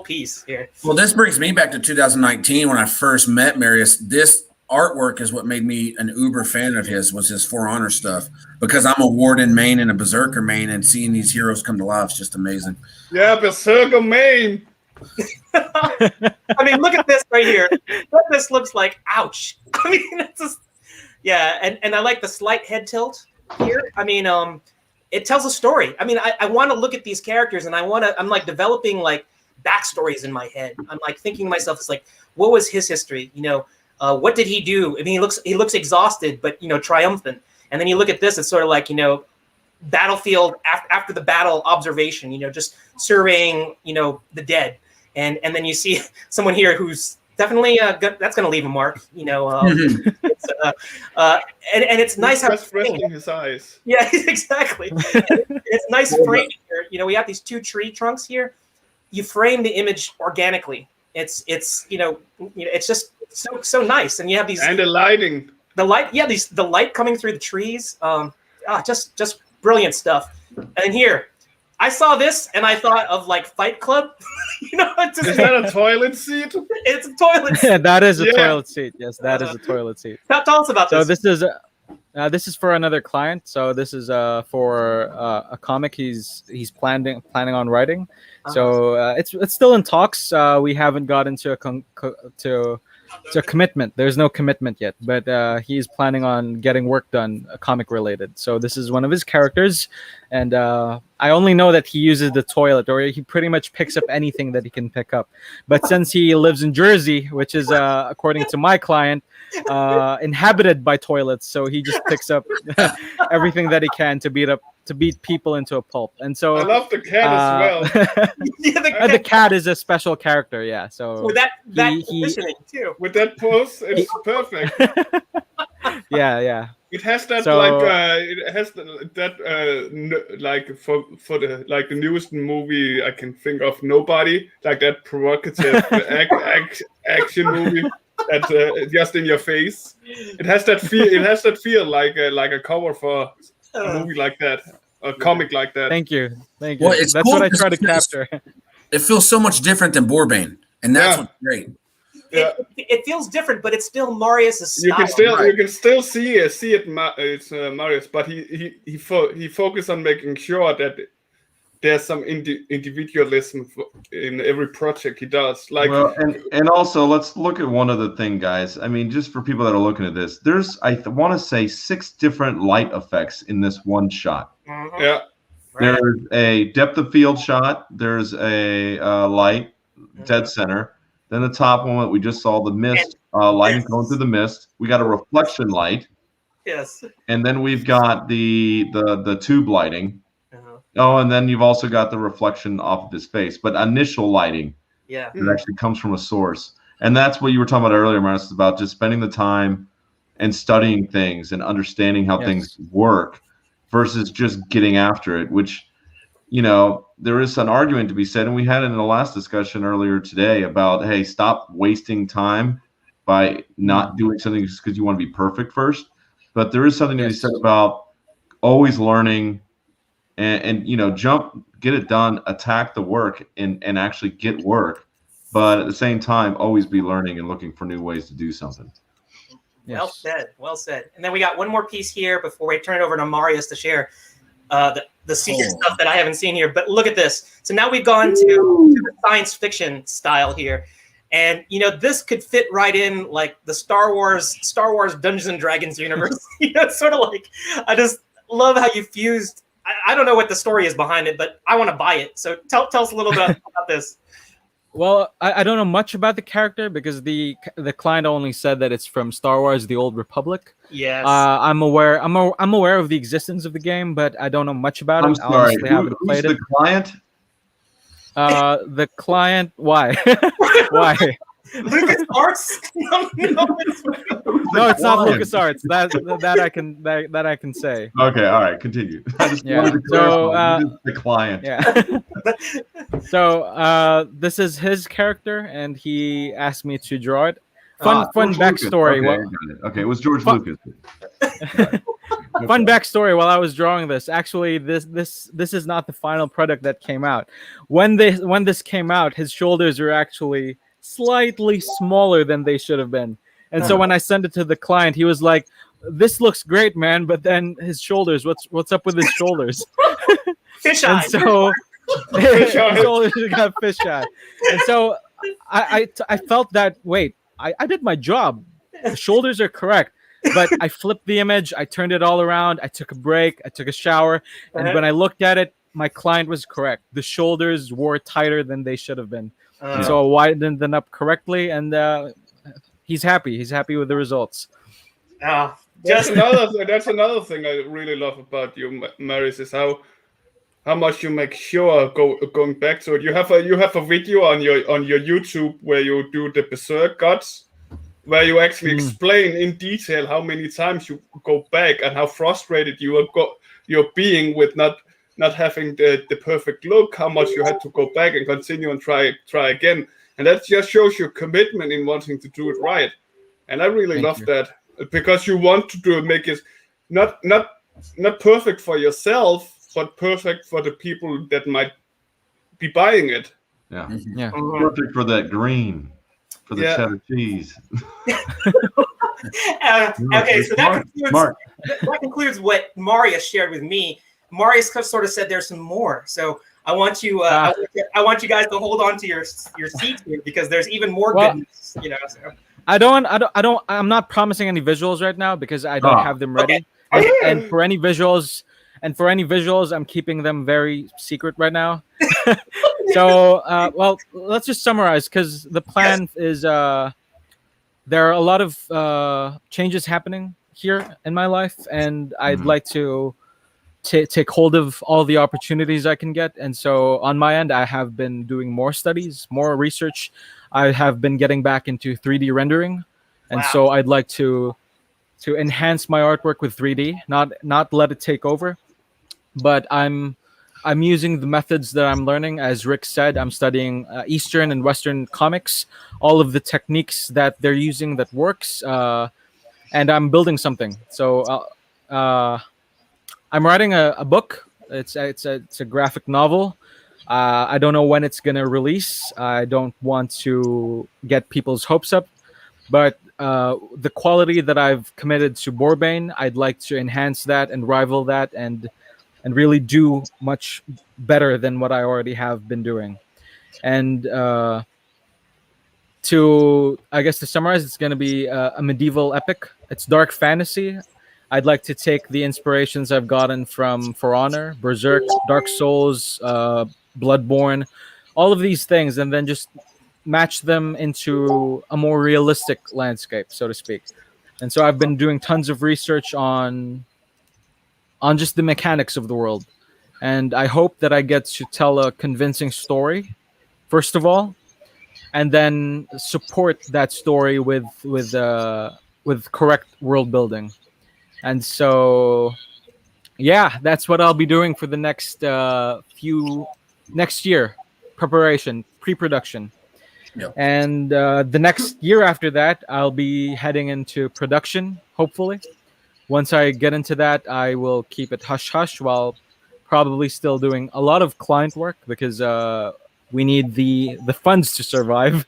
Speaker 2: piece here.
Speaker 3: Well, this brings me back to 2019 when I first met Marius. This artwork is what made me an uber fan of his, was his For Honor stuff, because I'm a Warden main and a Berserker main, and seeing these heroes come to life is just amazing.
Speaker 5: Yeah, Berserker main.
Speaker 2: I mean, look at this right here. What this looks like. Ouch. I mean, it's just, and I like the slight head tilt here. I mean, it tells a story. I mean, I want to look at these characters, and I'm like developing like backstories in my head. I'm like thinking to myself, it's like, what was his history? What did he do? I mean, he looks exhausted, but triumphant. And then you look at this, it's sort of like, battlefield after the battle observation, just surveying, the dead. And then you see someone here who's definitely that's going to leave a mark, and it's nice how
Speaker 5: it's resting his eyes.
Speaker 2: Yeah, exactly. It's nice framing here. We have these two tree trunks here. You frame the image organically. It's it's just so nice, and you have these
Speaker 5: and the lighting.
Speaker 2: The light coming through the trees. Just brilliant stuff. And here, I saw this and I thought of like Fight Club. Is
Speaker 5: that a toilet seat?
Speaker 2: It's a toilet seat.
Speaker 4: That is a toilet seat. Yes, that is a toilet seat.
Speaker 2: Now tell us about this.
Speaker 4: So this is for another client. So this is for a comic he's planning on writing. So it's still in talks. We haven't got into a commitment. There's no commitment yet, but he's planning on getting work done, comic related. So this is one of his characters, and I only know that he uses the toilet, or he pretty much picks up anything that he can pick up. But since he lives in Jersey, which is according to my client, inhabited by toilets, so he just picks up everything that he can to beat people into a pulp. And so
Speaker 5: I love the cat as well.
Speaker 4: The cat is a special character, yeah. So
Speaker 2: with that positioning too.
Speaker 5: With that pose, it's perfect.
Speaker 4: Yeah.
Speaker 5: It has that for the newest movie I can think of, Nobody, like that provocative action movie that just in your face. It has that feel. It has that feel like a cover for a movie like that, a comic like that.
Speaker 4: Thank you.
Speaker 3: Well,
Speaker 4: That's
Speaker 3: cool.
Speaker 4: what I try to capture.
Speaker 3: It feels so much different than Boar-Bane, and that's what's great.
Speaker 5: Yeah.
Speaker 2: It feels different, but it's still Marius's style.
Speaker 5: You can still see it. It's Marius, but he focused on making sure that there's some individualism in every project he does.
Speaker 1: And also let's look at one other thing, guys. I mean, just for people that are looking at this, there's want to say 6 different light effects in this one shot.
Speaker 2: Mm-hmm.
Speaker 5: Yeah.
Speaker 2: Right.
Speaker 1: There's a depth of field shot. There's a light dead center. Then the top one that we just saw, the mist, lighting going through the mist. We got a reflection light.
Speaker 2: Yes.
Speaker 1: And then we've got the tube lighting. Oh, and then you've also got the reflection off of his face. But initial lighting,
Speaker 2: it
Speaker 1: actually comes from a source. And that's what you were talking about earlier, Marius, about just spending the time and studying things and understanding how things work versus just getting after it, which there is an argument to be said, and we had it in the last discussion earlier today about, hey, stop wasting time by not doing something just because you want to be perfect first. But there is something to be said about always learning and get it done, attack the work and actually get work. But at the same time, always be learning and looking for new ways to do something.
Speaker 2: Yes. Well said. Well said. And then we got one more piece here before we turn it over to Marius to share the secret stuff that I haven't seen here. But look at this. So now we've gone to the science fiction style here. And, this could fit right in like the Star Wars Dungeons and Dragons universe. It's sort of like, I just love how you fused. I don't know what the story is behind it, but I want to buy it. So tell us a little bit about this.
Speaker 4: Well, I don't know much about the character because the client only said that it's from Star Wars: The Old Republic.
Speaker 2: Yes.
Speaker 4: I'm aware of the existence of the game, but I don't know much about it.
Speaker 1: I'm sorry.
Speaker 4: Haven't played
Speaker 1: who's the client?
Speaker 4: The client. Why? Why?
Speaker 2: LucasArts? No,
Speaker 4: it's not LucasArts. That I can say.
Speaker 1: Okay, all right, continue. The client.
Speaker 4: Yeah. So this is his character, and he asked me to draw it. Fun backstory.
Speaker 1: Okay, it was George Lucas.
Speaker 4: Fun backstory. While I was drawing this, actually, this is not the final product that came out. When this came out, his shoulders were actually slightly smaller than they should have been. And so when I sent it to the client, he was like, "This looks great, man," but then his shoulders, what's up with his shoulders?
Speaker 2: Fish eye.
Speaker 4: And so his shoulders got fish eye. And so I felt that, wait, I did my job. The shoulders are correct. But I flipped the image, I turned it all around, I took a break, I took a shower, and when I looked at it, my client was correct. The shoulders were tighter than they should have been. So I widened them up correctly, and he's happy. He's happy with the results.
Speaker 5: That's another thing I really love about you, Marius, is how much you make sure going back to it. You have a video on your YouTube where you do the Berserk Gods, where you actually explain in detail how many times you go back and how frustrated you're being with not having the perfect look, how much you had to go back and continue and try again. And that just shows your commitment in wanting to do it right. And I really love that, because you want to make it not perfect for yourself, but perfect for the people that might be buying it.
Speaker 1: Yeah. Perfect for that green, for the cheddar cheese.
Speaker 2: Okay, so that concludes what Marius shared with me. Marius sort of said there's some more, so I want you I want you guys to hold on to your seats here, because there's even more goodness. So.
Speaker 4: I'm not promising any visuals right now because I don't have them ready. Okay. And for any visuals, I'm keeping them very secret right now. So, well, let's just summarize, because the plan is there are a lot of changes happening here in my life, and I'd like to take hold of all the opportunities I can get. And so on my end, I have been doing more studies, more research. I have been getting back into 3D rendering. And so I'd like to enhance my artwork with 3D, not let it take over. But I'm using the methods that I'm learning. As Rick said, I'm studying Eastern and Western comics, all of the techniques that they're using that works, and I'm building something. So I'm writing a book. It's a graphic novel. I don't know when it's gonna release. I don't want to get people's hopes up, but the quality that I've committed to Boar-Bane, I'd like to enhance that and rival that, and really do much better than what I already have been doing. And to summarize, it's going to be a medieval epic. It's dark fantasy. I'd like to take the inspirations I've gotten from For Honor, Berserk, Dark Souls, Bloodborne, all of these things, and then just match them into a more realistic landscape, so to speak. And so I've been doing tons of research on just the mechanics of the world. And I hope that I get to tell a convincing story, first of all, and then support that story with correct world building. And so, Yeah, that's what I'll be doing for the next next year. Preparation, pre-production.
Speaker 3: Yep.
Speaker 4: And the next year after that, I'll be heading into production, hopefully. Once I get into that, I will keep it hush-hush while probably still doing a lot of client work because we need the funds to survive.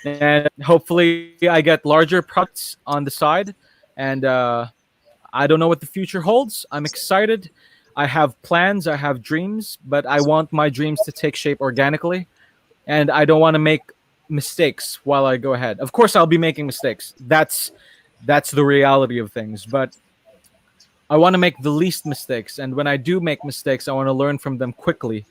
Speaker 4: And hopefully I get larger products on the side. And I don't know what the future holds. I'm excited. I have plans, I have dreams, but I want my dreams to take shape organically. And I don't want to make mistakes while I go ahead. Of course, I'll be making mistakes. That's the reality of things. But I want to make the least mistakes. And when I do make mistakes, I want to learn from them quickly.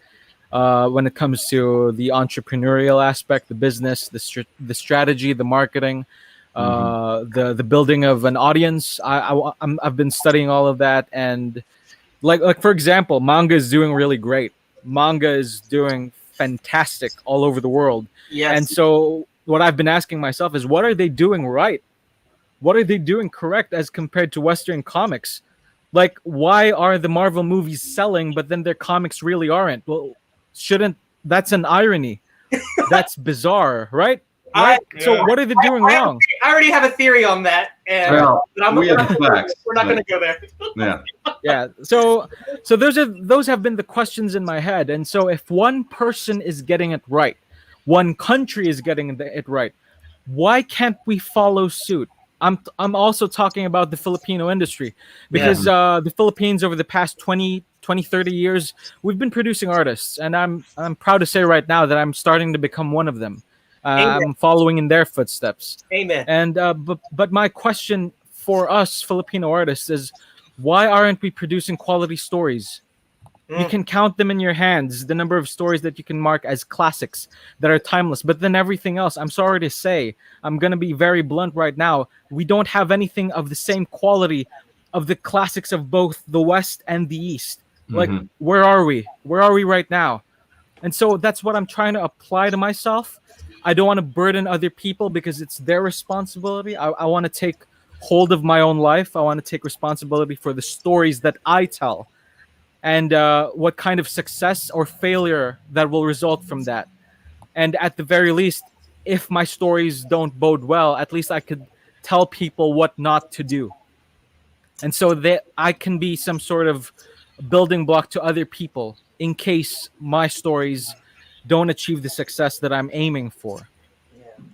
Speaker 4: When it comes to the entrepreneurial aspect, the business, the strategy, the marketing, the building of an audience. I've been studying all of that, and like for example, manga is doing really great. Manga is doing fantastic all over the world.
Speaker 2: Yes.
Speaker 4: And so what I've been asking myself is, what are they doing right? What are they doing correct as compared to Western comics? Like, why are the Marvel movies selling, but then their comics really aren't? Well, that's an irony. That's bizarre, right? Right? So what are they doing wrong?
Speaker 2: I already have a theory on that. And
Speaker 1: we have facts.
Speaker 2: We're not going to go there.
Speaker 1: Yeah.
Speaker 4: Yeah. So those have been the questions in my head. And so if one person is getting it right, one country is getting it right, why can't we follow suit? I'm also talking about the Filipino industry because the Philippines over the past 20, 30 years, we've been producing artists, and I'm proud to say right now that I'm starting to become one of them. I'm following in their footsteps.
Speaker 2: Amen.
Speaker 4: And but my question for us Filipino artists is, why aren't we producing quality stories? You can count them in your hands, the number of stories that you can mark as classics that are timeless. But then everything else, I'm sorry to say, I'm going to be very blunt right now, we don't have anything of the same quality of the classics of both the West and the East. Like, where are we? Where are we right now? And so that's what I'm trying to apply to myself. I don't want to burden other people because it's their responsibility. I want to take hold of my own life. I want to take responsibility for the stories that I tell, and what kind of success or failure that will result from that. And at the very least, if my stories don't bode well, at least I could tell people what not to do. And so that I can be some sort of building block to other people in case my stories don't achieve the success that I'm aiming for.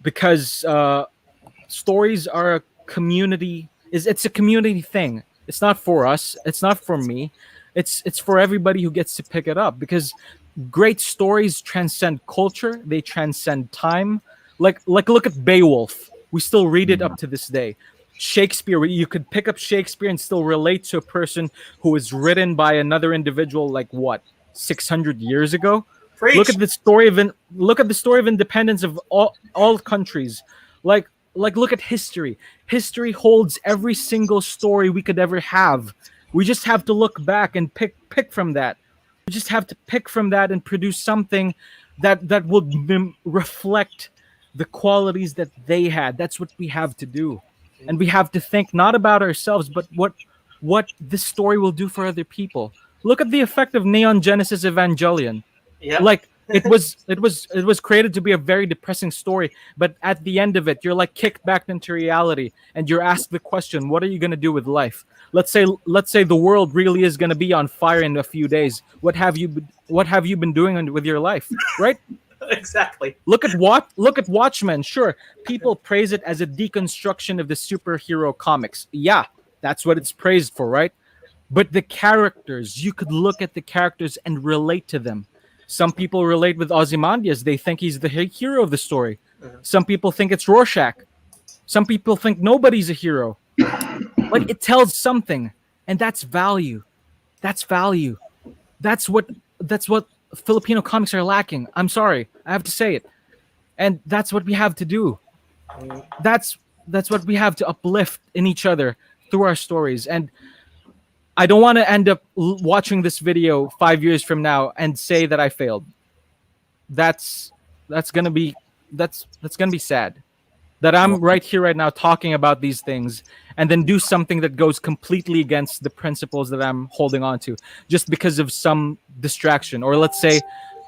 Speaker 4: Because stories are a community, it's a community thing. It's not for us, it's not for me. It's for everybody who gets to pick it up, because great stories transcend culture, they transcend time. Like look at Beowulf. We still read it up to this day. Shakespeare, you could pick up Shakespeare and still relate to a person who was written by another individual, like what, 600 years ago?
Speaker 2: Preach.
Speaker 4: Look at the story of independence of all countries. Like look at history. History holds every single story we could ever have. We just have to look back and pick from that. We just have to pick from that and produce something that will reflect the qualities that they had. That's what we have to do. And we have to think not about ourselves, but what this story will do for other people. Look at the effect of Neon Genesis Evangelion.
Speaker 2: Yeah.
Speaker 4: Like it was created to be a very depressing story, but at the end of it, you're like kicked back into reality, and you're asked the question, what are you going to do with life? Let's say the world really is going to be on fire in a few days. What have you been doing with your life, right?
Speaker 2: Exactly.
Speaker 4: Look at Watchmen. Sure, people praise it as a deconstruction of the superhero comics. Yeah, that's what it's praised for, right? But the characters, you could look at the characters and relate to them. Some people relate with Ozymandias. They think he's the hero of the story. Some people think it's Rorschach. Some people think nobody's a hero. Like, it tells something, and that's value. That's value. That's what Filipino comics are lacking. I'm sorry, I have to say it. And that's what we have to do. That's what we have to uplift in each other through our stories. And I don't want to end up watching this video 5 years from now and say that I failed. That's gonna be sad. that I'm right here, right now, talking about these things and then do something that goes completely against the principles that I'm holding on to just because of some distraction, or let's say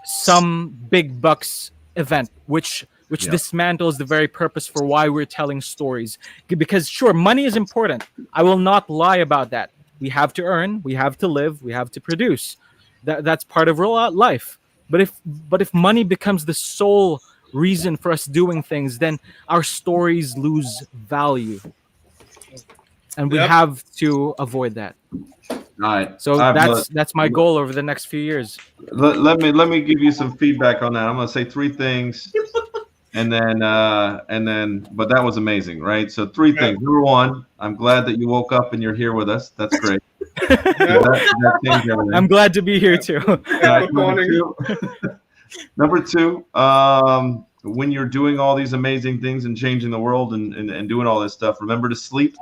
Speaker 4: some big bucks event, which dismantles the very purpose for why we're telling stories. Because sure, money is important. I will not lie about that. We have to earn, we have to live, we have to produce. That's part of real life. But if money becomes the sole reason for us doing things, then our stories lose value, and we have to avoid that.
Speaker 1: All right.
Speaker 4: So that's my goal over the next few years.
Speaker 1: Let me give you some feedback on that. I'm going to say 3 things, and then but that was amazing, right? So 3 things. Number 1, I'm glad that you woke up and you're here with us. That's great. That changed everything.
Speaker 4: I'm glad to be here too.
Speaker 5: Good morning.
Speaker 1: Number 2, when you're doing all these amazing things and changing the world and doing all this stuff, remember to sleep.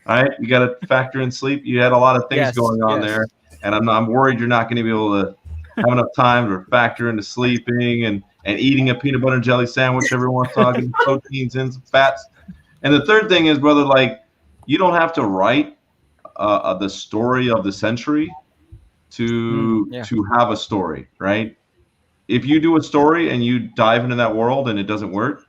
Speaker 1: All right, you got to factor in sleep. You had a lot of things going on there, and I'm worried you're not going to be able to have enough time to factor into sleeping and eating a peanut butter and jelly sandwich every once in a while, getting proteins and some fats. And the third thing is, brother, like, you don't have to write the story of the century to have a story, right? If you do a story and you dive into that world and it doesn't work,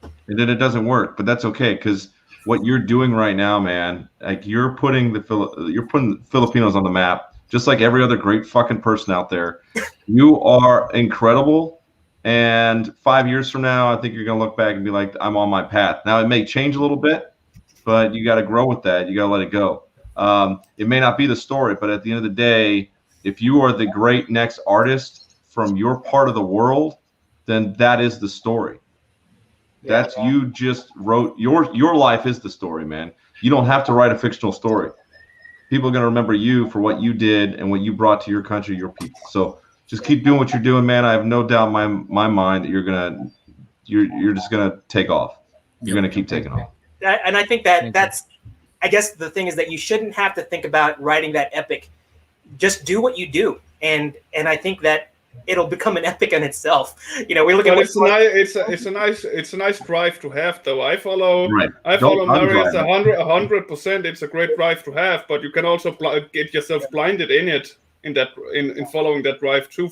Speaker 1: and then it doesn't work, but that's okay, because what you're doing right now, man, like you're putting Filipinos on the map, just like every other great fucking person out there. You are incredible, and 5 years from now, I think you're gonna look back and be like, I'm on my path. Now it may change a little bit, but you got to grow with that. You got to let it go. It may not be the story, but at the end of the day, if you are the great next artist from your part of the world, then that is the story. That's you just wrote your life is the story, man. You don't have to write a fictional story. People are going to remember you for what you did and what you brought to your country, your people. So just keep doing what you're doing, man. I have no doubt in my mind that you're just going to take off. You're going to keep taking off.
Speaker 2: And I think that's, I guess the thing is that you shouldn't have to think about writing that epic. Just do what you do. And I think that it'll become an epic in itself. You know, we look at
Speaker 5: it's a nice drive to have, though. I follow Marius 100%. It's a great drive to have, but you can also get yourself blinded in following that drive too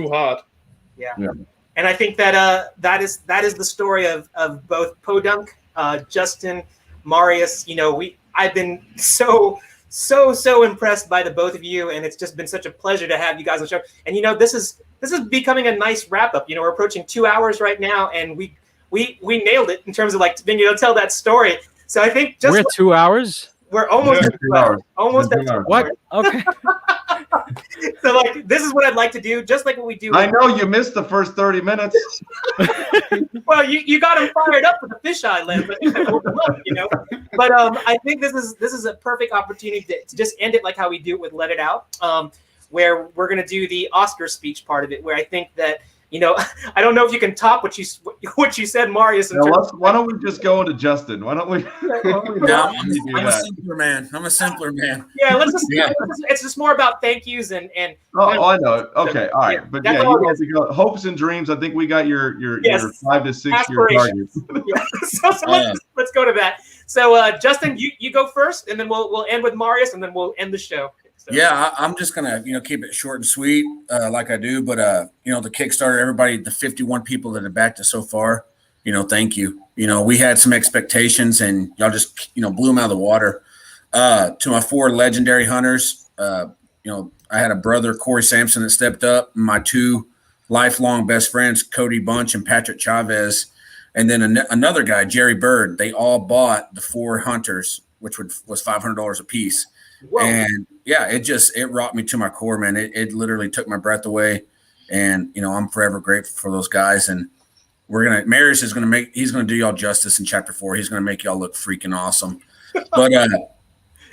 Speaker 5: hard.
Speaker 2: Yeah. And I think that that is the story of both Podunk, Justin, Marius. You know, I've been so impressed by the both of you, and it's just been such a pleasure to have you guys on the show. And you know, this is becoming a nice wrap up. You know, we're approaching 2 hours right now, and we nailed it in terms of like being able to tell that story. So I think
Speaker 4: we're at 2 hours.
Speaker 2: We're almost at 2 hours. Almost at 2 hours.
Speaker 4: What? Okay.
Speaker 2: So like, this is what I'd like to do, just like what we do.
Speaker 1: I know you missed the first 30 minutes.
Speaker 2: Well, you got them fired up for the fisheye lens. I think that opened them up, you know. But I think this is a perfect opportunity to just end it like how we do it with Let It Out, where we're going to do the Oscar speech part of it, where I think that, you know, I don't know if you can top what you said, Marius.
Speaker 1: Why don't we just go into Justin? Why don't we?
Speaker 3: I'm a simpler man.
Speaker 2: Yeah, let's just. It's just more about thank yous and.
Speaker 1: Oh, I know. Okay, all right, but yeah, you guys go hopes and dreams. I think we got your 5 to 6 year targets.
Speaker 2: Yeah. So let's go to that. So Justin, you go first, and then we'll end with Marius, and then we'll end the show. So.
Speaker 3: Yeah, I'm just gonna keep it short and sweet, like I do. But the Kickstarter, everybody, the 51 people that have backed us so far, thank you. We had some expectations, and y'all just blew them out of the water. To my 4 legendary hunters, I had a brother, Corey Sampson, that stepped up. And my 2 lifelong best friends, Cody Bunch and Patrick Chavez, and then another guy, Jerry Bird. They all bought the 4 hunters, which was $500 a piece. Whoa. And yeah, it rocked me to my core, man. It literally took my breath away, and I'm forever grateful for those guys. And Marius is gonna do y'all justice in chapter 4. He's gonna make y'all look freaking awesome. But I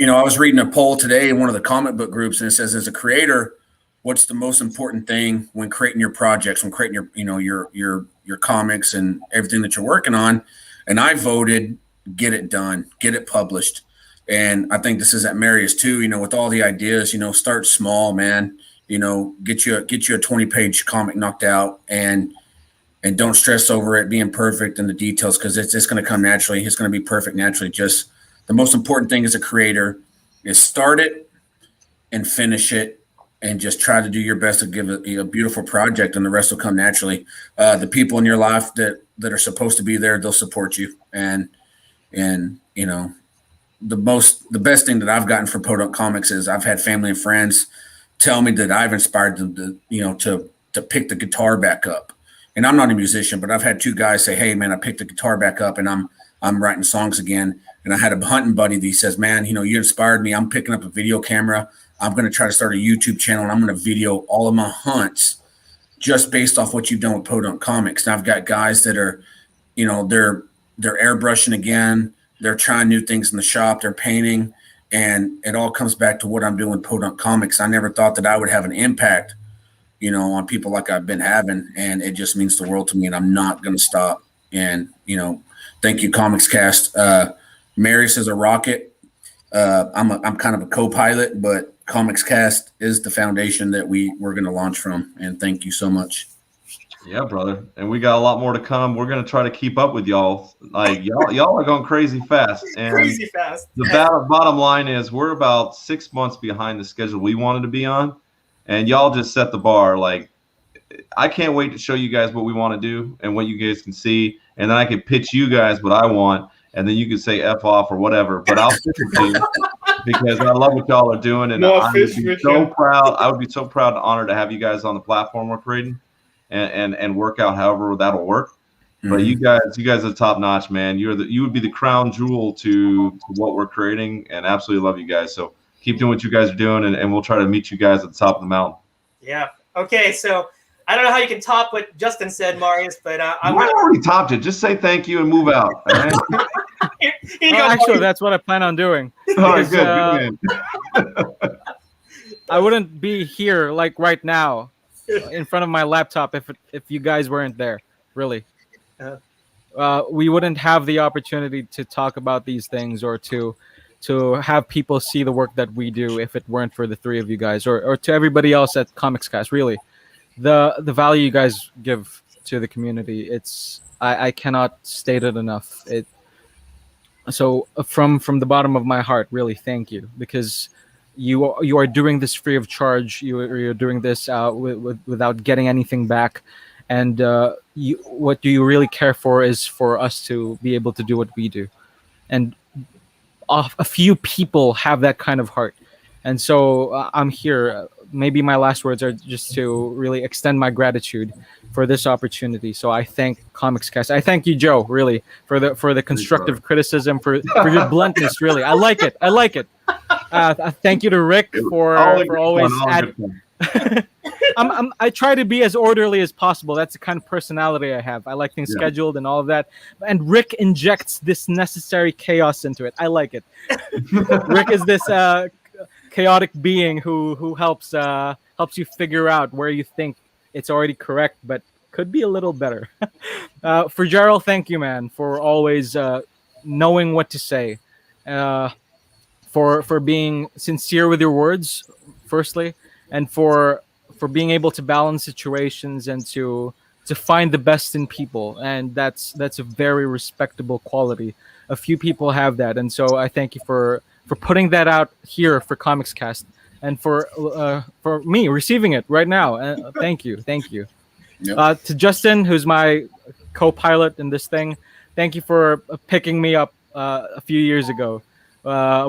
Speaker 3: was reading a poll today in one of the comic book groups, and it says, as a creator, what's the most important thing when creating your projects, when creating your comics and everything that you're working on? And I voted, get it done, get it published. And I think this is at Marius too, with all the ideas, start small, man, get you a 20-page comic knocked out and and don't stress over it being perfect and the details, because it's going to come naturally. It's going to be perfect naturally. Just the most important thing as a creator is start it and finish it, and just try to do your best to give it a beautiful project, and the rest will come naturally. The people in your life that are supposed to be there, they'll support you. And you know, the best thing that I've gotten from Podunk Comics is I've had family and friends tell me that I've inspired them to pick the guitar back up. And I'm not a musician, but I've had 2 guys say, "Hey man, I picked the guitar back up and I'm writing songs again." And I had a hunting buddy that he says, "Man, you inspired me. I'm picking up a video camera. I'm going to try to start a YouTube channel, and I'm going to video all of my hunts just based off what you've done with Podunk Comics." And I've got guys that are, they're airbrushing again. They're trying new things in the shop. They're painting, and it all comes back to what I'm doing with Podunk Comics. I never thought that I would have an impact, on people like I've been having, and it just means the world to me, and I'm not going to stop. And, thank you, Comics Cast. Marius is a rocket. I'm kind of a co-pilot, but Comics Cast is the foundation that we're going to launch from. And thank you so much.
Speaker 1: Yeah, brother. And we got a lot more to come. We're going to try to keep up with y'all. Like y'all are going crazy fast. And
Speaker 2: crazy fast.
Speaker 1: The bottom line is we're about 6 months behind the schedule we wanted to be on. And y'all just set the bar. Like, I can't wait to show you guys what we want to do and what you guys can see. And then I can pitch you guys what I want. And then you can say F off or whatever. But I'll pitch it to you because I love what y'all are doing. And I would be so proud. I would be so proud and honored to have you guys on the platform we're creating and work out however that'll work. Mm-hmm. But you guys are top notch, man. You would be the crown jewel to what we're creating, and absolutely love you guys. So keep doing what you guys are doing, and we'll try to meet you guys at the top of the mountain.
Speaker 2: Yeah. Okay. So I don't know how you can top what Justin said, Marius, but I
Speaker 1: already topped it. Just say thank you and move out. All right?
Speaker 4: Actually, that's what I plan on doing.
Speaker 1: All right, good.
Speaker 4: I wouldn't be here like right now in front of my laptop if you guys weren't there. Really, we wouldn't have the opportunity to talk about these things or to have people see the work that we do if it weren't for the 3 of you guys or to everybody else at Comics Cast. Really, the value you guys give to the community, I cannot state it enough. So from the bottom of my heart, really thank you, because you are doing this free of charge. You're doing this without getting anything back, and what you really care for is for us to be able to do what we do, and a few people have that kind of heart, and so I'm here. Maybe my last words are just to really extend my gratitude for this opportunity. So I thank Comics Cast. I thank you, Joe, really, for the constructive criticism, for your bluntness. Really, I like it. Thank you to Rick for always adding. I try to be as orderly as possible. That's the kind of personality I have. I like things scheduled and all of that. And Rick injects this necessary chaos into it. I like it. Rick is this chaotic being who helps you figure out where you think it's already correct, but could be a little better. For Gerald, thank you, man, for always knowing what to say, for being sincere with your words, firstly, and for being able to balance situations and to find the best in people, and that's a very respectable quality. A few people have that, and so I thank you for putting that out here for Comics Cast, and for me receiving it right now. Thank you. Yep. To Justin, who's my co-pilot in this thing, thank you for picking me up a few years ago.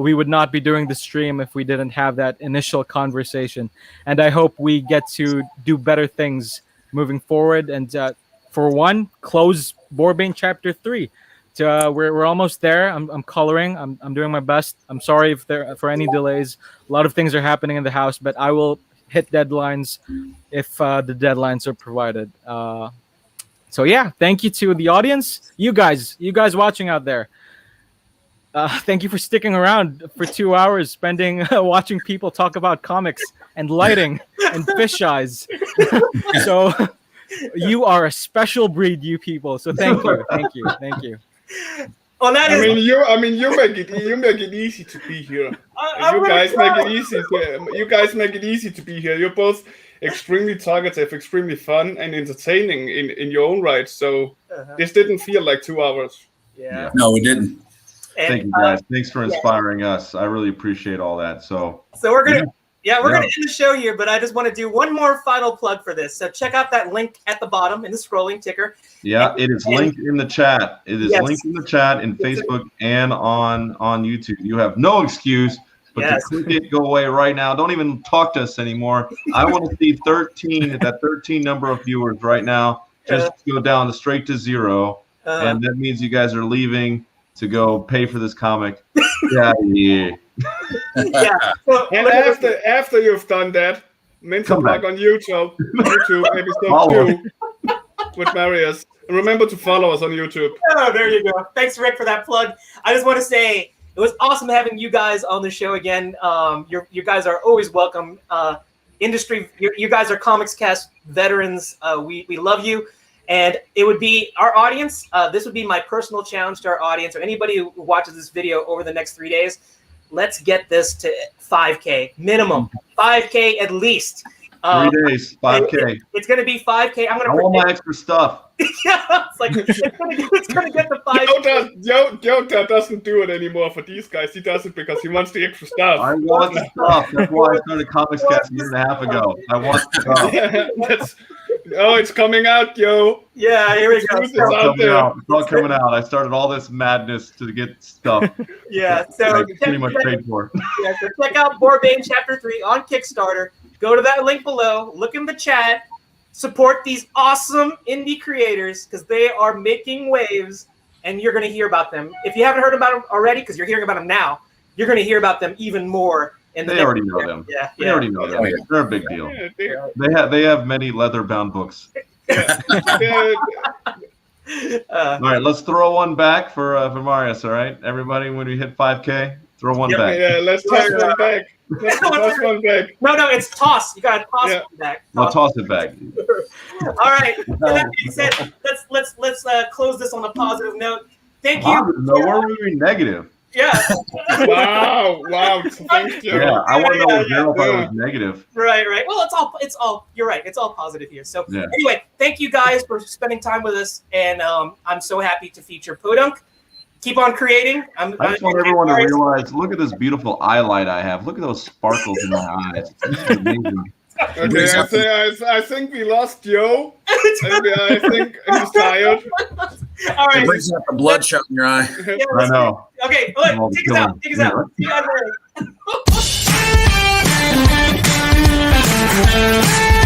Speaker 4: We would not be doing the stream if we didn't have that initial conversation, and I hope we get to do better things moving forward. And for one, close Boar-Bane Chapter 3. We're almost there. I'm coloring. I'm doing my best. I'm sorry for any delays. A lot of things are happening in the house, but I will hit deadlines if the deadlines are provided. So yeah, thank you to the audience. You guys watching out there. Thank you for sticking around for 2 hours, spending watching people talk about comics and lighting and fish eyes. So you are a special breed, you people. So thank you.
Speaker 2: Well, that is.
Speaker 5: You make it easy to be here. You guys make it easy to be here. You're both extremely talkative, extremely fun, and entertaining in your own right. So this didn't feel like 2 hours.
Speaker 2: Yeah.
Speaker 3: No, it didn't.
Speaker 2: And,
Speaker 1: Thank you, guys. Thanks for inspiring us. I really appreciate all that. So
Speaker 2: we're gonna gonna end the show here, but I just want to do one more final plug for this. So check out that link at the bottom in the scrolling ticker.
Speaker 1: Yeah, it is linked in the chat. It is linked in the chat in Facebook and on YouTube. You have no excuse but to click it, go away right now. Don't even talk to us anymore. I want to see 13 number of viewers right now. Just go down straight to 0, and that means you guys are leaving to go pay for this comic. Yeah.
Speaker 2: So,
Speaker 5: And after you've done that, mental plug on YouTube episode 2 with Marius. And remember to follow us on YouTube.
Speaker 2: Oh, there you go. Thanks, Rick, for that plug. I just want to say it was awesome having you guys on the show again. You guys are always welcome. You guys are Comics Cast veterans. We love you. And it would be our audience. This would be my personal challenge to our audience or anybody who watches this video over the next 3 days. Let's get this to 5K minimum, 5K at least.
Speaker 1: 3 days, 5K.
Speaker 2: It's going to be 5K. I'm going to.
Speaker 1: I want my extra stuff.
Speaker 2: Yeah, it's like it's going to get the 5K.
Speaker 5: Joe doesn't do it anymore for these guys. He does it because he wants the extra stuff.
Speaker 1: I want the stuff. That's why I started Comics Cast a year and a half ago. I want the stuff.
Speaker 5: It's coming out, Joe.
Speaker 2: Yeah, here we go.
Speaker 1: It's all coming out. I started all this madness to get stuff.
Speaker 2: Yeah, so
Speaker 1: pretty much paid for.
Speaker 2: Yeah, so check out Boar-Bane Chapter 3 on Kickstarter. Go to that link below. Look in the chat. Support these awesome indie creators because they are making waves, and you're going to hear about them. If you haven't heard about them already, because you're hearing about them now, you're going to hear about them even more.
Speaker 1: They already know them.
Speaker 2: Yeah,
Speaker 1: they already know them. They're a big deal. They have many leather-bound books. All right, let's throw one back for Marius. All right, everybody, when we hit 5K, throw one back.
Speaker 5: Yeah, let's toss one back. Let's toss one back.
Speaker 2: No, it's toss. You gotta toss one back.
Speaker 1: I'll toss it back.
Speaker 2: All right. With that being said, let's close this on a positive note. Thank you.
Speaker 1: No, we're moving negative.
Speaker 2: Yeah.
Speaker 5: Wow. Thank you.
Speaker 1: Yeah, I want to know if it was negative.
Speaker 2: Right. Well, it's all. You're right. It's all positive here. So anyway, thank you guys for spending time with us, and I'm so happy to feature Podunk. Keep on creating.
Speaker 1: I just want everyone to realize. Look at this beautiful eye light I have. Look at those sparkles in my eyes. This is amazing.
Speaker 5: Okay, I think we lost Joe. I think he's tired.
Speaker 2: All right.
Speaker 3: It brings out the bloodshot in your eye.
Speaker 2: Yeah,
Speaker 1: I know.
Speaker 2: Okay, look, take us out. See you guys later.